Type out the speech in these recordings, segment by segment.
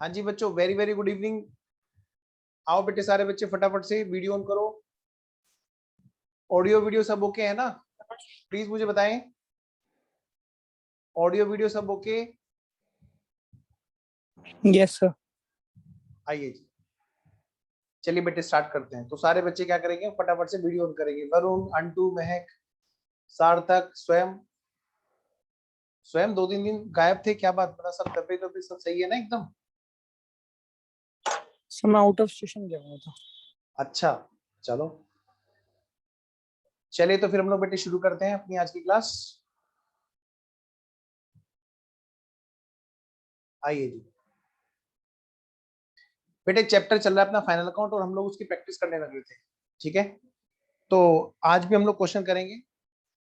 हाँ जी बच्चों, very very good evening. आओ बेटे सारे बच्चे फटाफट से वीडियो ऑन करो। ऑडियो वीडियो सब ओके है ना? प्लीज मुझे बताएं, ऑडियो वीडियो सब ओके? Yes sir. आइए जी, चलिए बेटे स्टार्ट करते हैं। तो सारे बच्चे क्या करेंगे, फटाफट से वीडियो ऑन करेंगे। वरुण, अंटू, महक, सार्थक, स्वयं। स्वयं 2-3 दिन गायब थे, क्या बात? पता सब तबीयत सब सही है ना एकदम? सर मैं आउट ऑफ स्टेशन गया हुआ था। अच्छा चलो, चलिए तो फिर हम लोग बेटे शुरू करते हैं अपनी आज की क्लास। आइए जी बेटे, चैप्टर चल रहा है अपना फाइनल अकाउंट और हम लोग उसकी प्रैक्टिस करने लगे थे। ठीक है, तो आज भी हम लोग क्वेश्चन करेंगे।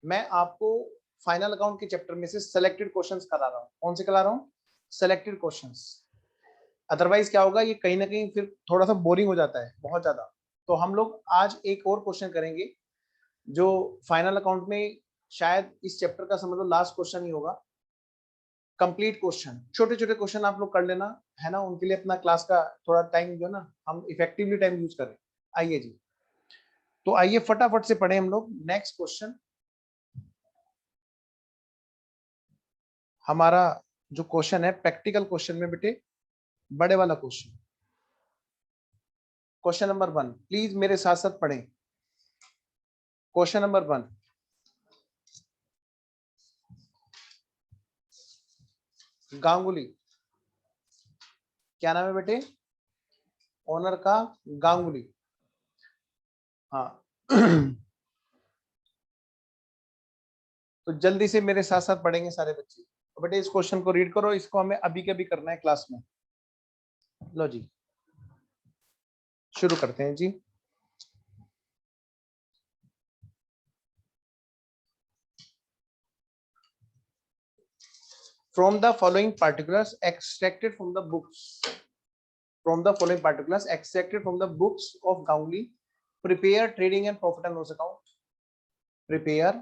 मैं आपको फाइनल अकाउंट के चैप्टर में से सिलेक्टेड क्वेश्चंस करा रहा हूँ। कौन से करा रहा हूँ? Selected questions. अदरवाइज क्या होगा, ये कहीं ना कहीं फिर थोड़ा सा बोरिंग हो जाता है बहुत ज्यादा। तो हम लोग आज एक और क्वेश्चन करेंगे जो फाइनल अकाउंट में शायद इस चैप्टर का समझ लो लास्ट क्वेश्चन ही होगा। कंप्लीट क्वेश्चन, छोटे छोटे क्वेश्चन आप लोग कर लेना, है ना? उनके लिए अपना क्लास का थोड़ा टाइम जो है ना, हम इफेक्टिवली टाइम यूज करें। आइए जी, तो आइए फटाफट से पढ़े हम लोग। नेक्स्ट क्वेश्चन हमारा जो क्वेश्चन है प्रैक्टिकल क्वेश्चन में बेटे, बड़े वाला क्वेश्चन, क्वेश्चन नंबर 1। प्लीज मेरे साथ साथ पढ़ें। Question number 1, Ganguly. क्या नाम है बेटे? ओनर का गांगुली। हाँ तो जल्दी से मेरे साथ साथ पढ़ेंगे सारे बच्चे। तो बेटे इस क्वेश्चन को रीड करो, इसको हमें अभी के अभी करना है क्लास में। लो जी, शुरू करते हैं जी। From the following particulars extracted from the books, from the following particulars extracted from the books of Ganguly, prepare trading and profit and loss account. Prepare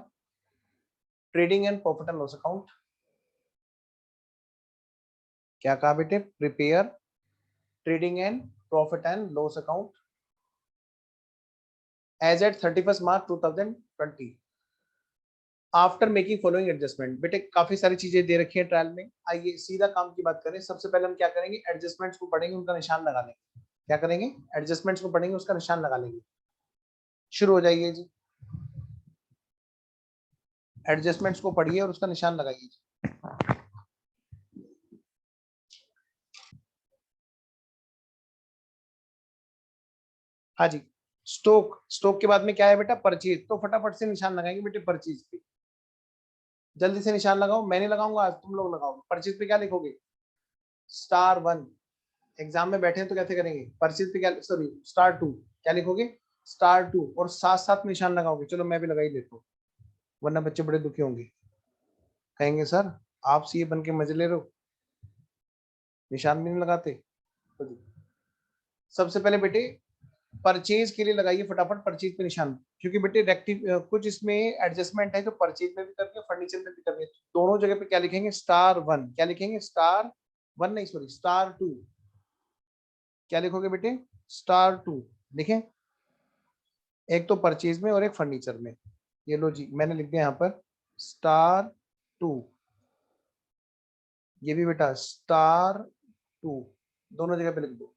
trading and profit and loss account. क्या कहा बेटे? Prepare trading and profit and loss account as at 31st March 2020 after making following adjustment. बेटे काफी सारी चीजें दे रखी है trial में। आइए सीधा काम की बात करें। सबसे पहले हम क्या करेंगे, एडजस्टमेंट्स को पढ़ेंगे, उनका निशान लगा लेंगे। क्या करेंगे? एडजस्टमेंट्स को पढ़ेंगे, उसका निशान लगा लेंगे। शुरू हो जाइए जी, एडजस्टमेंट्स को पढ़िए और उसका निशान लगाइए। हाँ जी, स्टॉक, स्टॉक के बाद में क्या है बेटा? परचेज। तो फटाफट से निशान लगाएंगे बेटे परचेज पे। जल्दी से निशान लगाओ, मैं नहीं लगाऊंगा आज, तुम लोग लगाओ। परचेज पे क्या लिखोगे? *1। एग्जाम में बैठे हैं तो कैसे करेंगे? परचेज पे क्या, सॉरी *2 क्या लिखोगे? *2 और साथ साथ निशान लगाओगे। चलो मैं भी लगा ही देता हूँ, वरना बच्चे बड़े दुखी होंगे, कहेंगे सर आप सीए बन के मजे ले रहे हो, निशान भी नहीं लगाते। तो सबसे पहले बेटे परचेज के लिए लगाइए फटाफट परचेज पे निशान, क्योंकि बेटे रेक्टिव कुछ इसमें एडजस्टमेंट है जो परचेज में भी करनी है, फर्नीचर में भी करनी है। दोनों जगह पे क्या लिखेंगे? *1। क्या लिखेंगे? *1 नहीं, सॉरी *2। क्या लिखोगे बेटे? *2 लिखें, एक तो परचेज में और एक फर्नीचर में। ये लो जी, मैंने लिख दिया यहाँ पर *2। ये भी बेटा *2, दोनों जगह पे लिख दो।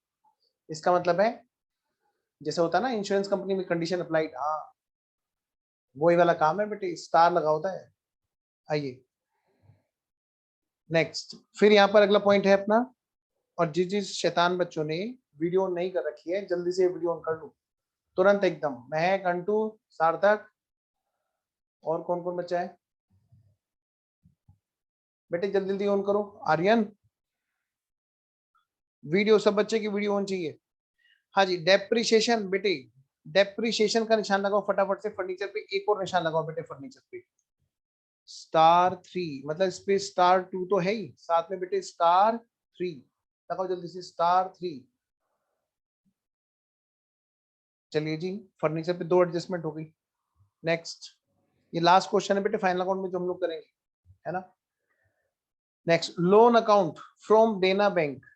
इसका मतलब है जैसे होता है ना इंश्योरेंस कंपनी में कंडीशन अप्लाइड, हाँ वही वाला काम है बेटे, स्टार लगा होता है। आइए नेक्स्ट, फिर यहाँ पर अगला पॉइंट है अपना, और जिस जिस शैतान बच्चों ने वीडियो नहीं कर रखी है जल्दी से वीडियो ऑन कर लो तुरंत एकदम। महक, अंटू, सार्थक और कौन कौन बच्चा है बेटे? जल्दी जल्दी ऑन करो। आर्यन, वीडियो सब बच्चे की वीडियो ऑन चाहिए। हाँ जी, डेप्रिसिएशन बेटे, डेप्रिसिएशन का निशान लगाओ फटाफट से फर्नीचर पे। एक और निशान लगाओ बेटे फर्नीचर पे, *3 मतलब इस पे *2 तो है ही, साथ में बेटे *3 लगाओ जल्दी से, *3। चलिए जी, फर्नीचर पे 2 एडजस्टमेंट हो गई। नेक्स्ट, ये लास्ट क्वेश्चन है बेटे फाइनल अकाउंट में जो हम लोग करेंगे, है ना? नेक्स्ट, लोन अकाउंट फ्रॉम देना bank.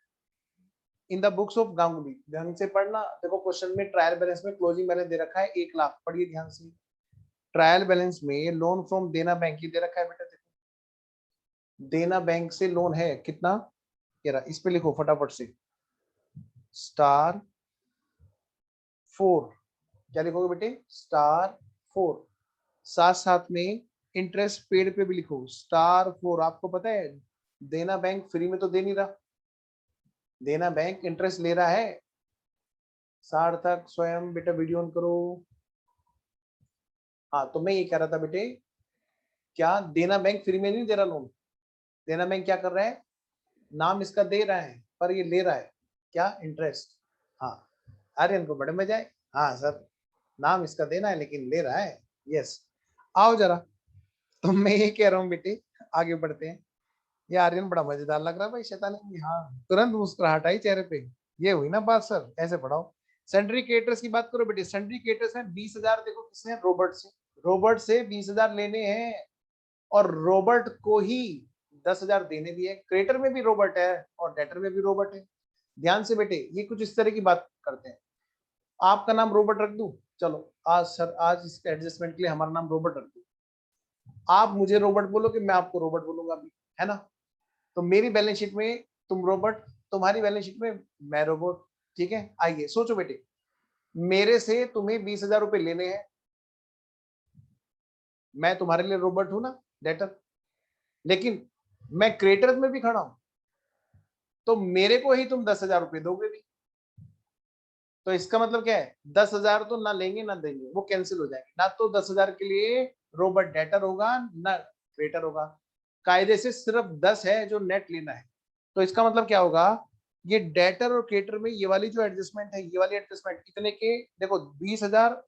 In the books of Ganguly, ध्यान से पढ़ना। देखो क्वेश्चन में ट्रायल बैलेंस में क्लोजिंग बैलेंस दे रखा है 1,00,000, पढ़िए ध्यान से। ट्रायल बैलेंस में लोन फ्रॉम देना बैंक ही दे रखा है बेटा, देखो देना बैंक से लोन है कितना, ये रहा, इस पे लिखो फटाफट से *4, क्या लिखोगे बेटे *4, साथ साथ में इंटरेस्ट पेड पे भी लिखो *4। आपको पता है देना बैंक फ्री में तो दे नहीं रहा, देना बैंक इंटरेस्ट ले रहा है। सार्थक स्वयं बेटा वीडियो ऑन करो। हाँ तो मैं ये कह रहा था बेटे, क्या देना बैंक फ्री में नहीं दे रहा लोन, देना बैंक क्या कर रहा है, नाम इसका दे रहा है पर ये ले रहा है क्या, इंटरेस्ट। हाँ आर्यन को बड़े मजा आए, हाँ सर नाम इसका देना है लेकिन ले रहा है, यस। आओ जरा, तो मैं ये कह रहा हूँ बेटे, आगे बढ़ते हैं। ये आर्यन बड़ा मजेदार लग रहा है भाई, शैतानी, हाँ तुरंत मुस्कुराहट आई चेहरे पे। ये हुई ना बात सर, ऐसे पढ़ाओ। सेंट्री क्रिएटर्स की बात करो बेटे, सेंट्री क्रिएटर्स में 20,000 देखो किसने, रॉबर्ट से, रॉबर्ट से 20,000 लेने हैं और रॉबर्ट को ही 10,000 देने भी है। क्रिएटर में भी रॉबर्ट है और डेटर में भी रॉबर्ट है। ध्यान से बेटे ये कुछ इस तरह की बात करते हैं। आपका नाम रॉबर्ट रख दूं, चलो आज सर, आज इसके एडजस्टमेंट के लिए हमारा नाम रॉबर्ट रख दूं, आप मुझे रॉबर्ट बोलो कि मैं आपको रॉबर्ट बोलूंगा अभी, है ना। तो मेरी बैलेंस शीट में तुम रॉबर्ट, तुम्हारी बैलेंस शीट में मैं रॉबर्ट, ठीक है। आइए सोचो बेटे, मेरे से तुम्हें 20,000 रुपए लेने हैं, मैं तुम्हारे लिए रॉबर्ट हूं ना, डेटर, लेकिन मैं क्रिएटर में भी खड़ा हूं, तो मेरे को ही तुम 10,000 रुपए दोगे भी। तो इसका मतलब क्या है, 10,000 तो ना लेंगे ना देंगे, वो कैंसिल हो जाएंगे ना। तो 10,000 के लिए रॉबर्ट डेटर होगा ना क्रिएटर होगा। कायदे से सिर्फ 10 है जो नेट लेना है। तो इसका मतलब क्या होगा, ये डेटर और क्रिएटर में ये वाली जो एडजस्टमेंट है, ये वाली एडजस्टमेंट कितने के, देखो 20,000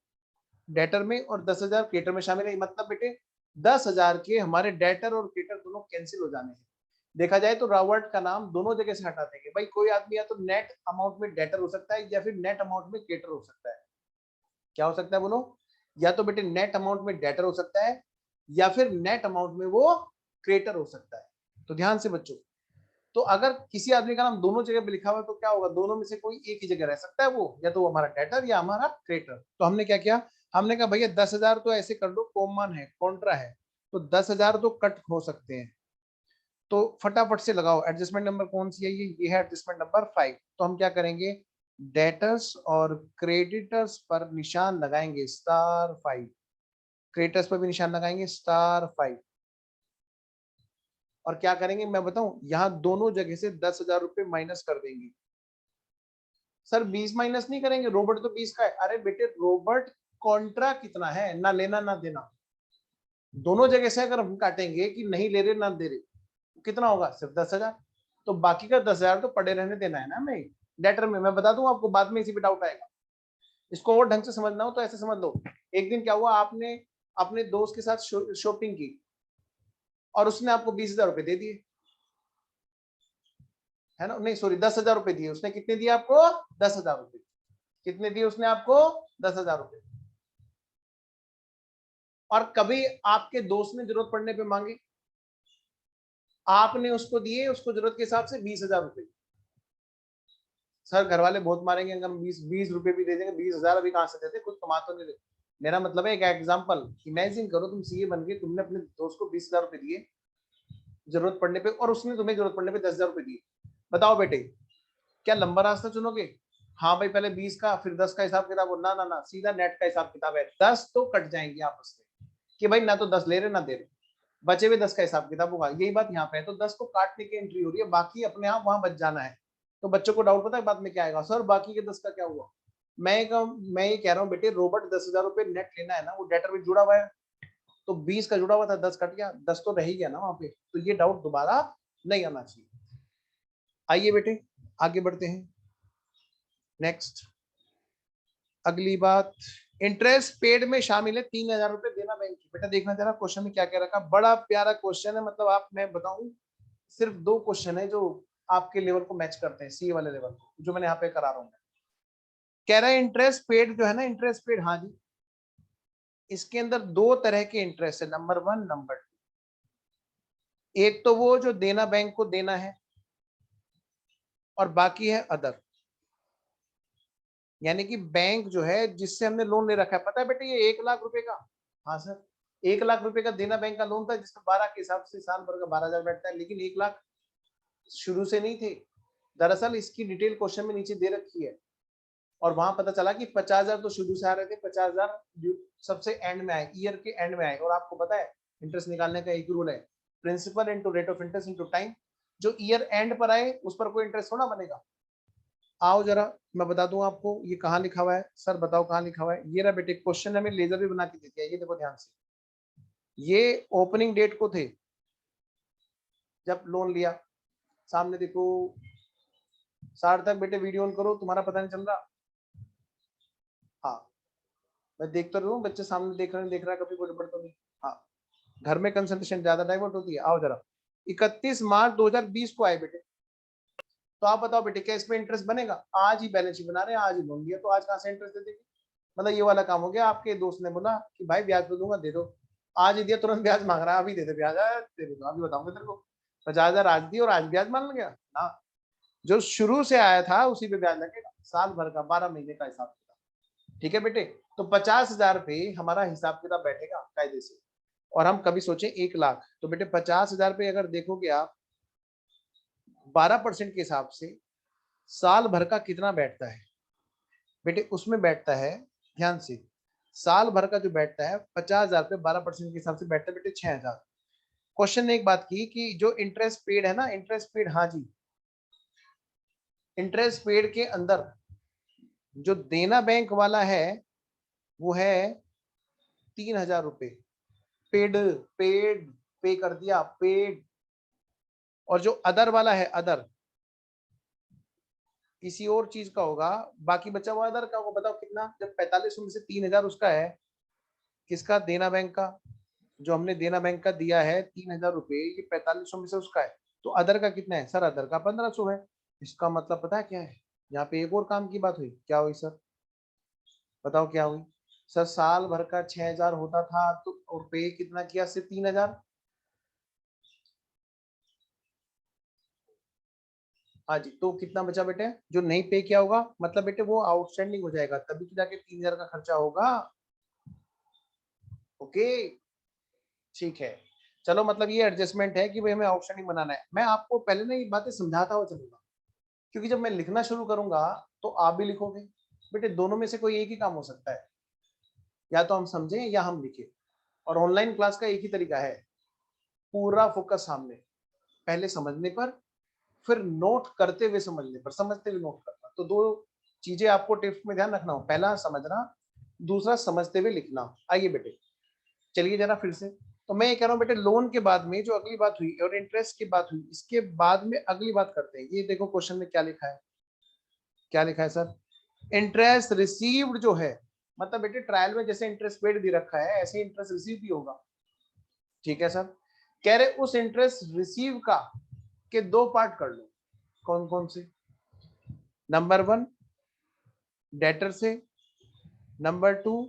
डेटर में और 10,000 क्रिएटर में शामिल है। मतलब बेटे 10,000 के हमारे डेटर और क्रिएटर दोनों कैंसिल हो जाने हैं। देखा जाए तो रॉबर्ट का नाम दोनों जगह से हटा देंगे भाई। कोई आदमी या तो नेट अमाउंट में डेटर हो सकता है या फिर नेट अमाउंट में क्रिएटर हो सकता है। क्या हो सकता है बोलो, या तो बेटे नेट अमाउंट में डेटर हो सकता है या फिर नेट अमाउंट में वो क्रिएटर हो सकता है। तो ध्यान से बच्चों, तो अगर किसी आदमी का नाम दोनों जगह पे लिखा हुआ है तो क्या होगा, दोनों में से कोई एक ही जगह रह सकता है वो, या तो वो हमारा डेटर या हमारा क्रिएटर। तो हमने क्या किया, हमने कहा भैया 10,000 तो ऐसे कर लो, कॉमन है, कॉन्ट्रा है, तो 10,000 तो कट हो सकते हैं। तो फटाफट से लगाओ, एडजस्टमेंट नंबर कौन सी है, ये है एडजस्टमेंट नंबर 5। तो हम क्या करेंगे, डेटर्स और क्रेडिटर्स पर निशान लगाएंगे *5, क्रेडिटर्स पर भी निशान लगाएंगे *5। और क्या करेंगे मैं बताऊं, यहां दोनों जगह से 10,000 रुपए माइनस कर देंगे। सर 20 माइनस नहीं करेंगे, रोबोट तो 20 का है। अरे बेटे रोबोट कॉन्ट्रा कितना है, ना लेना ना देना, दोनों जगह से अगर हम काटेंगे कि नहीं ले रहे ना दे रहे, तो कितना होगा, सिर्फ 10,000। तो बाकी का 10,000 तो पड़े रहने देना है ना हमें डेटर में। मैं बता दूं आपको, बाद में इसी पे डाउट आएगा। इसको और ढंग से समझना हो तो ऐसे समझ लो, एक दिन क्या हुआ, आपने अपने दोस्त के साथ शॉपिंग की और उसने आपको 20,000 रुपए दे दिए, है ना, नहीं सॉरी 10,000 रुपए दिए उसने। कितने दिए आपको, 10,000 रुपए। कितने दिए उसने आपको, 10,000 रुपए। और कभी आपके दोस्त ने जरूरत पड़ने पे मांगे, आपने उसको दिए, उसको जरूरत के हिसाब से 20,000 रुपए। सर घर वाले बहुत मारेंगे अगर हम 20 रुपए भी दे देंगे, 20,000 अभी कहां से देते, कुछ कमा तो नहीं देते। मेरा मतलब है एक एग्जांपल, इमेजिन करो तुम सीए बन गए, तुमने अपने दोस्त को 20,000 रुपए दिए जरूरत पड़ने पे, और उसने तुम्हें जरूरत पड़ने पे 10,000 रुपए दिए। बताओ बेटे, क्या लंबा रास्ता चुनोगे, हाँ भाई पहले 20 का फिर 10 का हिसाब किताब हो, ना ना ना, सीधा नेट का हिसाब किताब है। 10 तो कट जाएंगे आपस में कि भाई ना तो 10 ले रहे ना दे रहे, बचे हुए 10 का हिसाब किताब होगा। यही बात यहाँ पे है, तो 10 को काटने की एंट्री हो रही है, बाकी अपने आप वहां बच जाना है। तो बच्चों को डाउट पता है बाद में क्या आएगा, सर बाकी के 10 का क्या हुआ। मैं ये कह रहा हूँ बेटे, रोबोट 10,000 रुपए नेट लेना है ना, वो डेटर में जुड़ा हुआ है, तो 20 का जुड़ा हुआ था, 10 कट गया, 10 तो रह ही गया ना वहां पे। तो ये डाउट दोबारा नहीं आना चाहिए। आइए बेटे आगे बढ़ते हैं। नेक्स्ट, अगली बात, इंटरेस्ट पेड में शामिल है 3,000 रुपए देना बैंक की। बेटा देखना जरा क्वेश्चन में क्या कह रखा, बड़ा प्यारा क्वेश्चन है, मतलब आप, मैं बताऊं सिर्फ 2 क्वेश्चन है जो आपके लेवल को मैच करते हैं, सी वाले लेवल को, जो मैंने यहाँ पे करा रहा हूँ। कह रहा है इंटरेस्ट पेड जो है ना, इंटरेस्ट पेड, हाँ जी, इसके अंदर 2 तरह के इंटरेस्ट है, नंबर 1 नंबर 2। एक तो वो जो देना बैंक को देना है और बाकी है अदर। यानी कि बैंक जो है जिससे हमने लोन ले रखा है, पता है बेटे ये 1 लाख रुपए का, हाँ सर 1 लाख रुपए का देना बैंक का लोन था, जिसमें 12 के हिसाब से साल भर का 12,000 बैठता है, लेकिन 1 लाख शुरू से नहीं थे। दरअसल इसकी डिटेल क्वेश्चन में नीचे दे रखी है, और वहां पता चला कि 50,000 तो शुरू से आ रहे थे, 50,000 सबसे एंड में आए, ईयर के एंड में आए। और आपको पता है इंटरेस्ट निकालने का एक रूल है, principal into rate of interest into time. जो ईयर एंड पर आए उस पर कोई इंटरेस्ट थोड़ा बनेगा। आओ जरा मैं बता दूं आपको ये कहाँ लिखा हुआ है। सर बताओ कहाँ लिखा हुआ है। ये रहा बेटे, क्वेश्चन ने हमें लेजर भी बना के दे दिया, ये देखो ध्यान से। ये ओपनिंग डेट को थे जब लोन लिया, सामने देखो। सार्थक बेटे वीडियो ऑन करो, तुम्हारा पता नहीं चल रहा। हाँ मैं देखता रहूं, बच्चे सामने देख रहा है, कभी कोई गड़बड़ तो नहीं। हाँ घर में कंसंट्रेशन ज्यादा डाइवर्ट होती है। आओ जरा 31 मार्च 2020 को आए बेटे, तो आप बताओ बेटे क्या इसमें इंटरेस्ट बनेगा? आज ही बैलेंस शीट बना रहे हैं, आज ही लोन लिया, तो आज कहाँ से इंटरेस्ट दे देंगे? मतलब ये वाला काम हो गया। आपके दोस्त ने बोला कि भाई ब्याज तो दूंगा, दे दो। आज ही दिया, तुरंत ब्याज मांग रहा है, अभी दे दे ब्याज, दे दो अभी बताऊंगा तेरे को। 50,000 आज दी और आज ब्याज मान गया ना। जो शुरू से आया था उसी पे ब्याज लगेगा, साल भर का 12 महीने का हिसाब किताब। ठीक है बेटे, तो 50,000 पे हमारा हिसाब किताब बैठेगा कायदे से। और हम कभी सोचे 1 लाख, तो बेटे 50,000 पे अगर देखोगे आप 12% के हिसाब से साल भर का कितना बैठता है बेटे? उसमें बैठता है, ध्यान से, साल भर का जो बैठता है 50,000 पे 12% के हिसाब से बैठता है बेटे 6,000। क्वेश्चन ने एक बात की कि जो इंटरेस्ट पेड है ना, इंटरेस्ट पेड, हाँ जी, इंटरेस्ट पेड के अंदर जो देना बैंक वाला है वो है 3,000 रुपए। पेड, पेड, पे कर दिया, पेड। और जो अदर वाला है, अदर किसी और चीज का होगा, बाकी बचा हुआ अदर का होगा। बताओ कितना? जब 4500 में से 3,000 उसका है, किसका? देना बैंक का। जो हमने देना बैंक का दिया है 3,000 रुपए, ये 4500 में से उसका है। तो अदर का कितना है सर? अदर का 1,500 है। इसका मतलब पता है क्या है? यहाँ पे एक और काम की बात हुई। क्या हुई सर? बताओ क्या हुई? सर साल भर का 6,000 होता था, तो और पे कितना किया? सिर्फ 3,000। हाँ जी, तो कितना बचा बेटे जो नहीं पे किया होगा? मतलब बेटे वो आउटस्टैंडिंग हो जाएगा, तभी तो जाके 3,000 का खर्चा होगा। ओके ठीक है, चलो मतलब ये एडजस्टमेंट है कि भाई हमें आउटस्टैंडिंग बनाना है। मैं आपको पहले ना ये बातें समझाता हुआ चलूंगा, क्योंकि जब मैं लिखना शुरू करूंगा तो आप भी लिखोगे। बेटे दोनों में से कोई एक ही काम हो सकता है, या तो हम समझें या हम लिखें। और ऑनलाइन क्लास का एक ही तरीका है, पूरा फोकस सामने, पहले समझने पर, फिर नोट करते हुए समझने पर, समझते हुए नोट करना। तो दो चीजें आपको टिप्स में ध्यान रखना हो, पहला समझना, दूसरा समझते हुए लिखना। आइए बेटे चलिए जरा फिर से। तो मैं ये कह रहा हूँ बेटे, लोन के बाद में जो अगली बात हुई और इंटरेस्ट की बात हुई, इसके बाद में अगली बात करते हैं। ये देखो क्वेश्चन में क्या लिखा है, क्या लिखा है सर? इंटरेस्ट रिसीव्ड जो है, मतलब बेटे ट्रायल में जैसे इंटरेस्ट पेड दे रखा है, ऐसे इंटरेस्ट रिसीव भी होगा। ठीक है सर, कह रहे उस इंटरेस्ट रिसीव का के दो पार्ट कर लो। कौन कौन से? नंबर 1 डेटर से, नंबर 2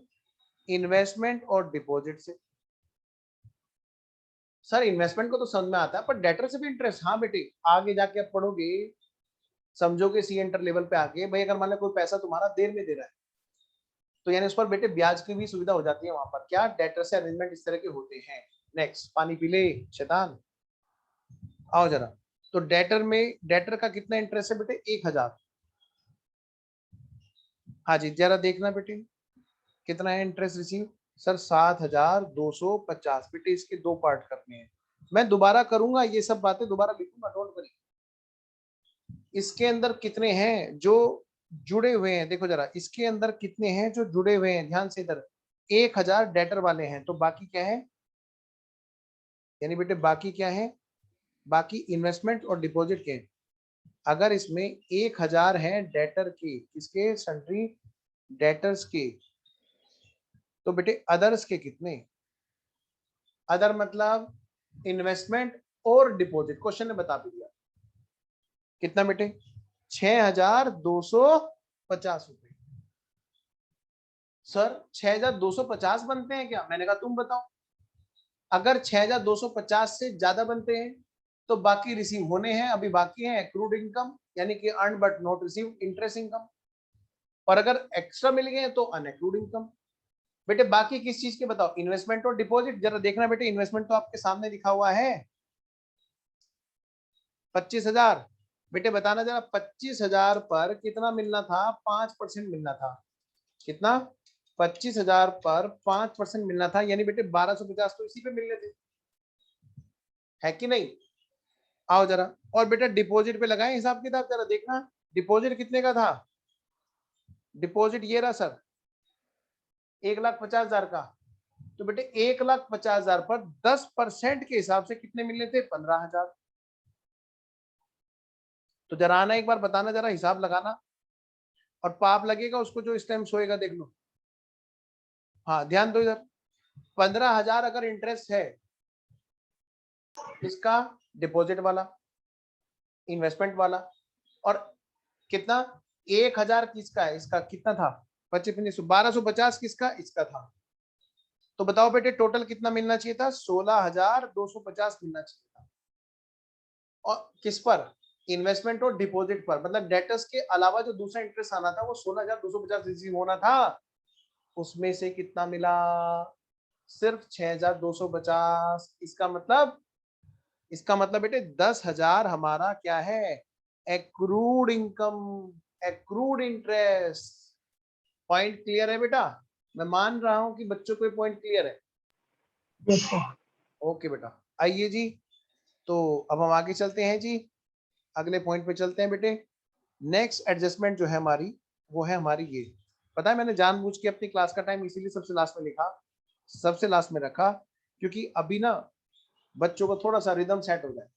इन्वेस्टमेंट और डिपॉजिट से। सर इन्वेस्टमेंट को तो समझ में आता है, पर डेटर से भी इंटरेस्ट? हाँ बेटे, आगे जाके आप पढ़ोगे, समझोगे सी एंटर लेवल पे आके, भाई अगर मान लो कोई पैसा तुम्हारा देर में दे रहा है, तो यानी उस पर बेटे ब्याज की भी सुविधा हो जाती है। वहां पर क्या डेटर से अरेंजमेंट इस तरह के होते हैं। नेक्स्ट, पानी पी ले शैतान, आओ जरा। तो डेटर में, डेटर का कितना इंटरेस्ट है बेटे? 1,000। हाँ जी जरा देखना बेटे, कितना है इंटरेस्ट रिसीव? सर 7,250। बेटे इसके दो पार्ट करने हैं, मैं दोबारा करूंगा ये सब बातें, दोबारा लिखूंगा, डोंट वरी। इसके अंदर कितने हैं जो जुड़े हुए हैं? देखो जरा, इसके अंदर कितने हैं जो जुड़े हुए हैं? ध्यान से इधर, 1,000 डेटर वाले हैं, तो बाकी क्या है? यानी बेटे बाकी क्या है? बाकी इन्वेस्टमेंट और डिपॉजिट के। अगर इसमें 1,000 है डेटर के, किसके? सन्ड्री डेटर्स के, तो बेटे अदर्स के कितने? अदर मतलब इन्वेस्टमेंट और डिपॉजिट, क्वेश्चन ने बता भी दिया। कितना बेटे? 6,250 रुपए। सर 6,250 बनते हैं क्या? मैंने कहा तुम बताओ। अगर 6,250 से ज्यादा बनते हैं तो बाकी रिसीव होने हैं, अभी बाकी है एक्रूड इनकम, यानी कि earn but not receive interest income. और अगर एक्स्ट्रा मिल गए तो अनएक्रूड इनकम। बेटे बाकी किस चीज के बताओ, इन्वेस्टमेंट और डिपॉजिट। जरा देखना बेटे, इन्वेस्टमेंट तो आपके सामने लिखा हुआ है 25,000। बेटे बताना जरा 25,000 पर कितना मिलना था, 5% मिलना था। कितना, 25,000 पर 5% मिलना था, यानी बेटे 1250 तो इसी पे मिलने थे, है कि नहीं। आओ जरा, और बेटा डिपॉजिट पे लगाए हिसाब किताब, जरा देखना डिपॉजिट कितने का था। डिपॉजिट ये रहा सर, 1,50,000 का। तो बेटे 1,50,000 पर 10% के हिसाब से कितने मिलने थे, 15,000। तो जरा आना एक बार बताना, जरा हिसाब लगाना, और पाप लगेगा उसको जो इस टाइम सोएगा, देख लो। हाँ ध्यान दो इधर, 15,000 अगर इंटरेस्ट है इसका, डिपॉजिट वाला, इन्वेस्टमेंट वाला, और कितना, 1,000 किसका है, इसका कितना था, 25 1250 किसका, इसका था। तो बताओ बेटे टोटल कितना मिलना चाहिए था, 16,250 मिलना चाहिए था। और किस पर, इन्वेस्टमेंट और डिपॉजिट पर, मतलब डेटर्स के अलावा जो दूसरा इंटरेस्ट आना था वो 16,250 रिसीव होना था। उसमें से कितना मिला, सिर्फ 6,250। इसका मतलब बेटे 10,000 हमारा क्या है, accrued income, accrued interest. Point clear है बेटा, मैं मान रहा हूं कि बच्चों को पॉइंट क्लियर है। Yes sir. ओके बेटा, आइए जी, तो अब हम आगे चलते हैं जी, अगले पॉइंट पे चलते हैं बेटे। नेक्स्ट एडजस्टमेंट जो है हमारी, वो है हमारी ये। पता है मैंने जानबूझ के अपनी क्लास का टाइम इसीलिए सबसे लास्ट में लिखा, सबसे लास्ट में रखा, क्योंकि अभी ना बच्चों को थोड़ा सा रिदम सेट हो जाए,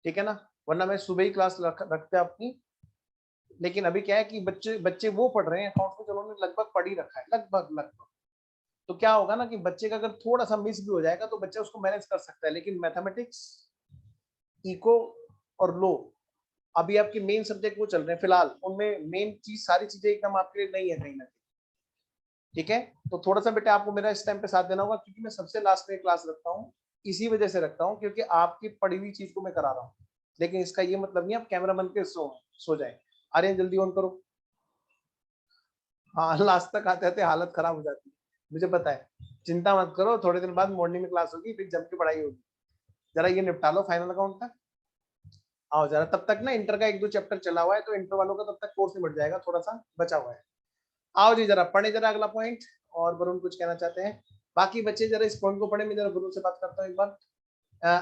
ठीक है ना। वरना मैं सुबह ही क्लास रखते अपनी, लेकिन अभी क्या है कि बच्चे बच्चे वो पढ़ रहे हैं अकाउंट को, जिन्होंने लगभग पढ़ ही रखा है, लगभग लगभग। तो क्या होगा ना कि बच्चे का अगर थोड़ा सा मिस भी हो जाएगा तो बच्चा उसको मैनेज कर सकता है, लेकिन मैथमेटिक्स, इको और लो अभी आपके मेन सब्जेक्ट वो चल रहे हैं फिलहाल, उनमें मेन चीज सारी चीजें एकदम आपके लिए नहीं है कहीं ना कहीं, ठीक है। तो थोड़ा सा बेटा आपको मेरा इस टाइम पे साथ देना होगा, क्योंकि मैं सबसे लास्ट में क्लास रखता हूँ, इसी वजह से रखता हूँ, क्योंकि आपकी पढ़ी हुई चीज को मैं करा रहा हूँ। लेकिन इसका ये मतलब नहीं आप कैमरा बंद के सो जाए। अरे जल्दी ऑन करो। हाँ लास्ट तक आते आते हालत खराब हो जाती है, मुझे पता है। चिंता मत करो, थोड़े दिन बाद मॉर्निंग में क्लास होगी, फिर जम के पढ़ाई होगी। जरा ये निपटा लो फाइनल अकाउंट तक, आओ जरा। तब तक ना इंटर का 1-2 चैप्टर चला हुआ है, तो इंटर वालों का तब तक कोर्स निपट जाएगा, थोड़ा सा बचा हुआ है। आओ जी जरा पढ़े जरा अगला पॉइंट, और वरुण कुछ कहना चाहते हैं। बाकी बच्चे जरा इस पॉइंट को पढ़े, मैं जरा वरुण से बात करता हूँ एक बार।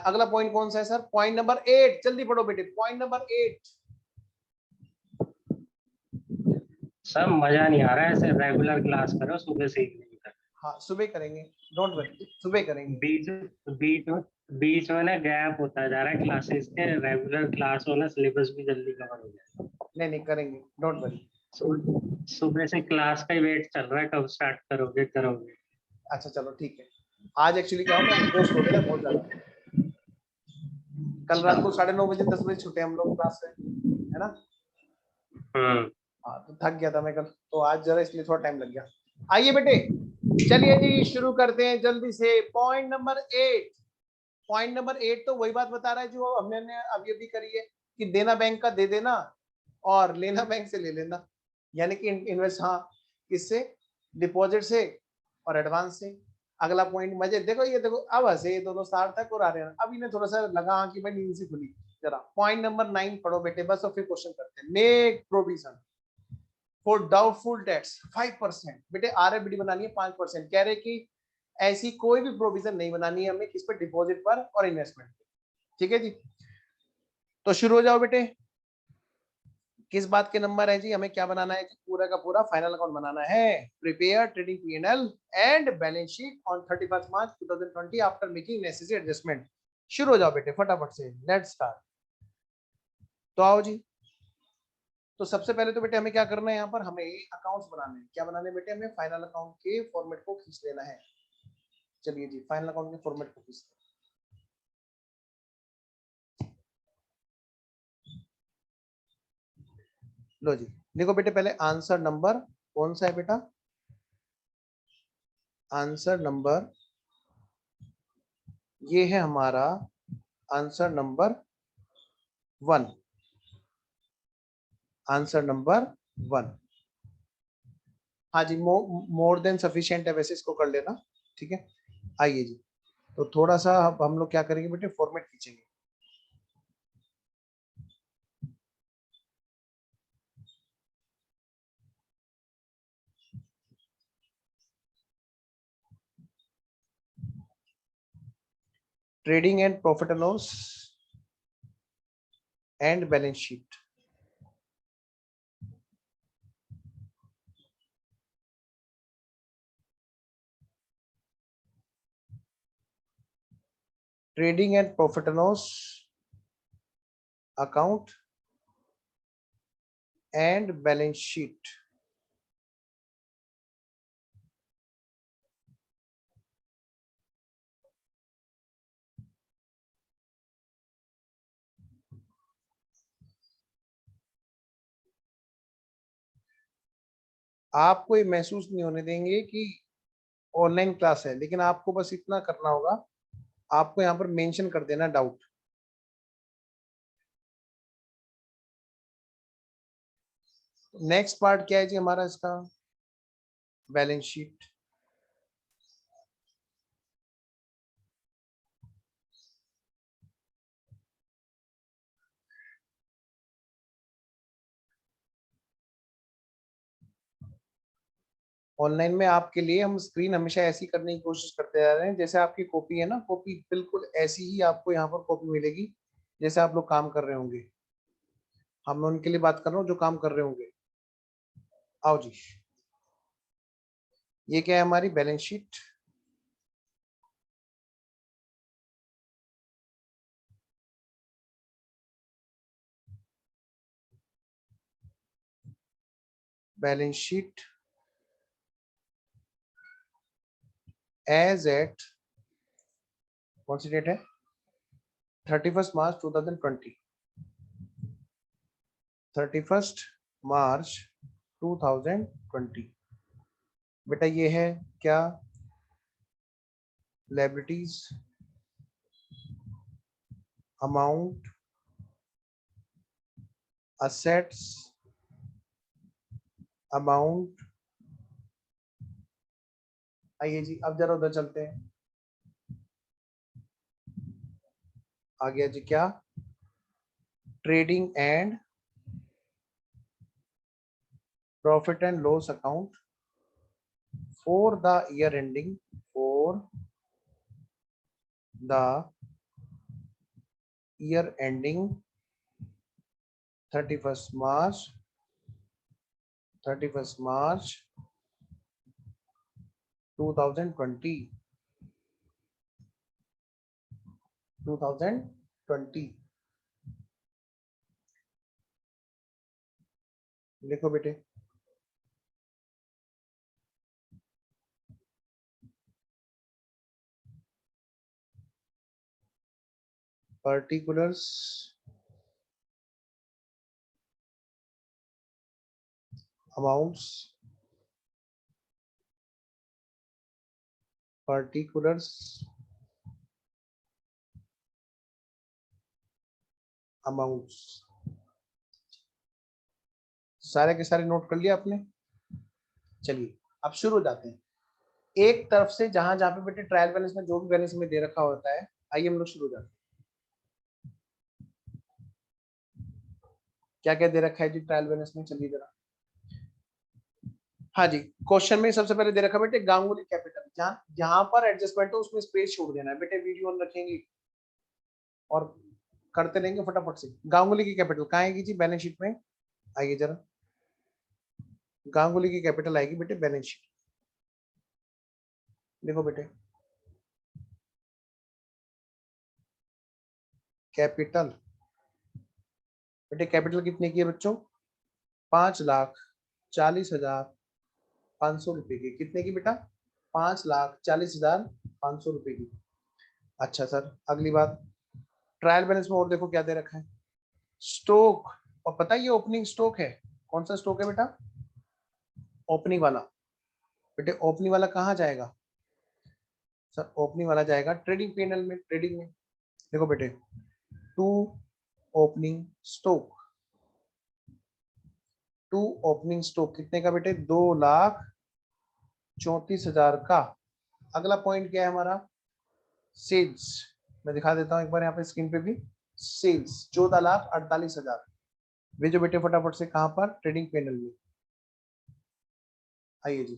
अगला पॉइंट कौन सा है सर, पॉइंट नंबर 8, जल्दी पढ़ो बेटे, पॉइंट नंबर 8। सर मजा नहीं आ रहा है, ऐसे रेगुलर क्लास करो सुबह से इवनिंग तक। हाँ सुबह करेंगे, डोंट वरी, सुबह करेंगे। बीच बीच में बीच में ना गैप होता जा रहा है क्लासेस के, रेगुलर क्लास हो ना सिलेबस भी जल्दी कवर हो जाए। नहीं नहीं करेंगे, डोंट वरी। सुबह से क्लास का ही वेट चल रहा है, कब स्टार्ट करोगे। अच्छा चलो ठीक है। आज एक्चुअली क्या हो ना, एग्जॉस्ट हो गया था बहुत ज्यादा, कल रात को 9:30 बजे 10 बजे छूटे हम लोग क्लास से, है ना। हाँ तो थक गया था मैं कल, तो आज जरा इसलिए थोड़ा टाइम लग गया। आइए बेटे, चलिए जी शुरू करते हैं जल्दी से। पॉइंट नंबर 8, पॉइंट नंबर 8 तो वही बात बता रहा है जो हमने अभी अभी करी है, कि देना बैंक का दे देना और लेना बैंक से ले लेना, यानी कि इन्वेस्ट, हाँ किससे, डिपॉजिट से और एडवांस से। अगला पॉइंट मजे, देखो ये देखो अब हंसे ये दोनों सार्थक और आर्यन, अब इन्हें थोड़ा सा लगा हाँ कि भाई नींद से खुली। जरा पॉइंट नंबर 9 पढ़ो बेटे बस, और फिर क्वेश्चन करते हैं। Make provision for doubtful debts 5%। बेटे आरएफडी बनानी है 5%, कह रहे कि ऐसी कोई भी प्रोविजन नहीं बनानी है हमें, किस पर, डिपॉजिट पर और इन्वेस्टमेंट पर, ठीक है जी। तो शुरू हो जाओ बेटे, किस बात के नंबर है जी, हमें क्या बनाना है जी, पूरा का पूरा फाइनल अकाउंट बनाना है। Prepare trading P&L and balance sheet on 31 March 2020 after making necessary adjustment. शुरू हो जाओ बेटे फटाफट से, लेट्स स्टार्ट। तो आओ जी, तो सबसे पहले तो बेटे हमें क्या करना है, यहाँ पर हमें अकाउंट्स बनाने हैं। क्या बनाने बेटे, हमें फाइनल अकाउंट के फॉर्मेट को खींच लेना है। चलिए जी फाइनल अकाउंट के फॉर्मेट को खींचते हैं। लो जी देखो बेटे, पहले आंसर नंबर कौन सा है बेटा, आंसर नंबर ये है हमारा आंसर नंबर 1, आंसर नंबर 1। हाँ जी, मोर देन सफिशिएंट है, वैसे इसको कर लेना, ठीक है। आइए जी, तो थोड़ा सा अब हम लोग क्या करेंगे बेटे, फॉर्मेट खींचेंगे। Trading and profit and loss and balance sheet. Trading and profit and loss account and balance sheet. आपको ये महसूस नहीं होने देंगे कि ऑनलाइन क्लास है, लेकिन आपको बस इतना करना होगा, आपको यहाँ पर मेंशन कर देना डाउट। नेक्स्ट पार्ट क्या है जी हमारा इसका, बैलेंस शीट। ऑनलाइन में आपके लिए हम स्क्रीन हमेशा ऐसी करने की कोशिश करते जा रहे हैं, जैसे आपकी कॉपी है ना, कॉपी बिल्कुल ऐसी ही आपको यहाँ पर कॉपी मिलेगी जैसे आप लोग काम कर रहे होंगे। हम उनके लिए बात कर रहा हूँ जो काम कर रहे होंगे। आओ जी, ये क्या है हमारी balance sheet. Balance sheet as at, कौन सी डेट है, 31 मार्च 2020, 31 मार्च 2020। बेटा ये है क्या, लायबिलिटीज अमाउंट असेट्स अमाउंट। आइए जी, अब जरा उधर चलते हैं। आ गया जी क्या, trading and profit and loss account for the year ending, for the year ending 31 March 2020। 2020 लिखो बेटे। Particulars amounts, particulars amounts. सारे के सारे नोट कर लिया आपने। चलिए अब शुरू हो जाते हैं। एक तरफ से जहां जहां पे बेटे ट्रायल बैलेंस में जो भी बैलेंस में दे रखा होता है, आइए हम लोग शुरू हो जाते हैं। क्या क्या दे रखा है जी ट्रायल बैलेंस में, चलिए जरा। हाँ जी, क्वेश्चन में सबसे पहले दे रखा है बेटे गांगुली कैपिटल, जहाँ जहां पर एडजस्टमेंट हो उसमें स्पेस छोड़ देना है बेटे, वीडियो ऑन रखेंगे और करते रहेंगे फटाफट से। गांगुली की कैपिटल कहाँ आएगी जी, बैलेंस शीट में। आइए जरा, गांगुली की कैपिटल आएगी बेटे बैलेंस शीट। देखो बेटे, कैपिटल, बेटे कैपिटल कितने की है बच्चों, 5,40,500 रुपए की। कितने की बेटा, 5,40,500 रुपए की। अच्छा सर, अगली बात, ट्रायल बैलेंस में और देखो क्या दे रखा है, स्टॉक। और पता है ये ओपनिंग स्टॉक है, कौन सा स्टॉक है बेटा, ओपनिंग वाला। बेटे ओपनिंग वाला कहाँ जाएगा सर, ओपनिंग वाला जाएगा ट्रेडिंग पैनल में, ट्रेडिंग में। देखो बेटे, to opening stock, to opening stock कितने का बेटे, 2,00,000 34,000 का। अगला पॉइंट क्या है हमारा, सेल्स। मैं दिखा देता हूं एक बार यहाँ पे स्क्रीन पे भी, सेल्स 14,48,000। भेजो बेटे फटाफट से, कहां पर, ट्रेडिंग पैनल में। आइए जी,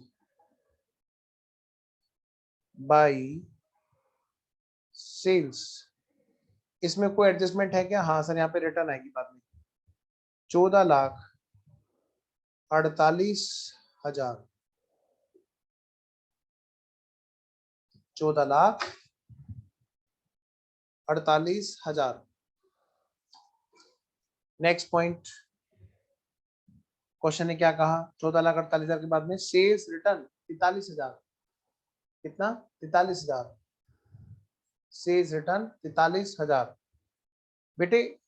बाई सेल्स, इसमें कोई एडजस्टमेंट है क्या? हाँ सर, यहाँ पे रिटर्न आएगी बाद में। 14,48,000, 14,48,000। नेक्स्ट पॉइंट, क्वेश्चन ने क्या कहा, 14,48,000 के बाद में सेल्स रिटर्न 43,000। कितना? 43,000। Sales return 43,000। बेटे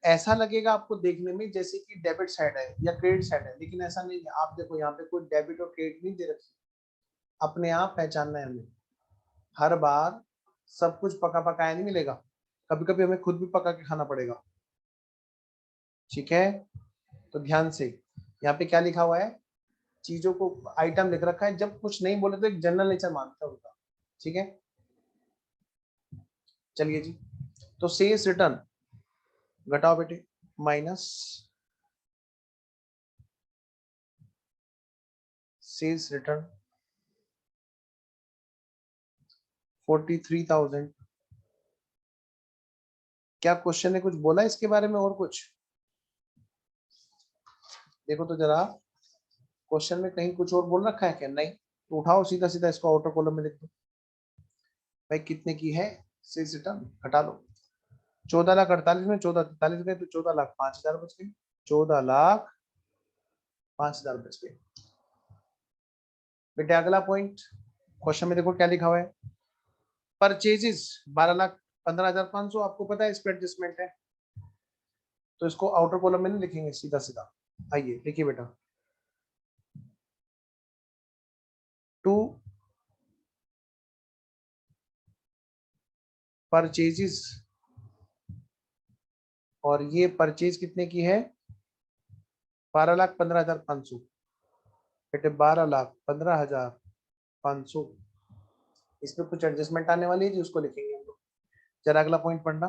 ऐसा लगेगा आपको देखने में जैसे कि डेबिट साइड है या क्रेडिट साइड है, लेकिन ऐसा नहीं है। आप देखो यहाँ पे कोई डेबिट और क्रेडिट नहीं दे रखी, अपने आप पहचानना है हमें। हर बार सब कुछ पका पकाया नहीं मिलेगा, कभी कभी हमें खुद भी पका के खाना पड़ेगा। ठीक है, तो ध्यान से, यहाँ पे क्या लिखा हुआ है, चीजों को आइटम लिख रखा है। जब कुछ नहीं बोले तो एक जनरल नेचर मानता है उनका। ठीक है, चलिए जी, तो सेल्स रिटर्न घटाओ बेटे, माइनस सेल्स रिटर्न 43,000। क्या क्वेश्चन ने कुछ बोला इसके बारे में और कुछ? देखो तो जरा, क्वेश्चन में कहीं कुछ और बोल रखा है क्या? नहीं, तो उठाओ सीधा सीधा इसको आउटर कॉलम में लिख दो। भाई कितने की है सेल्स रिटर्न, घटा लो। 14,48,000 में 14,43 गए तो 14,05,000 बच गए। 14,05,000 बच गए। बेटे अगला पॉइंट, क्वेश्चन में देखो क्या लिखा हुआ है, परचेजेस 12,15,500। आपको पता है इस पर एडजस्टमेंट है, तो इसको आउटर कॉलम में नहीं लिखेंगे, सीधा सीधा। आइए लिखिए बेटा, टू परचेजेस, और ये परचेज कितने की है, 12,15,500। बेटे 12,15,500, इसमें कुछ एडजस्टमेंट आने वाली है जी, उसको लिखेंगे हम लोग। जरा अगला पॉइंट पढ़ना,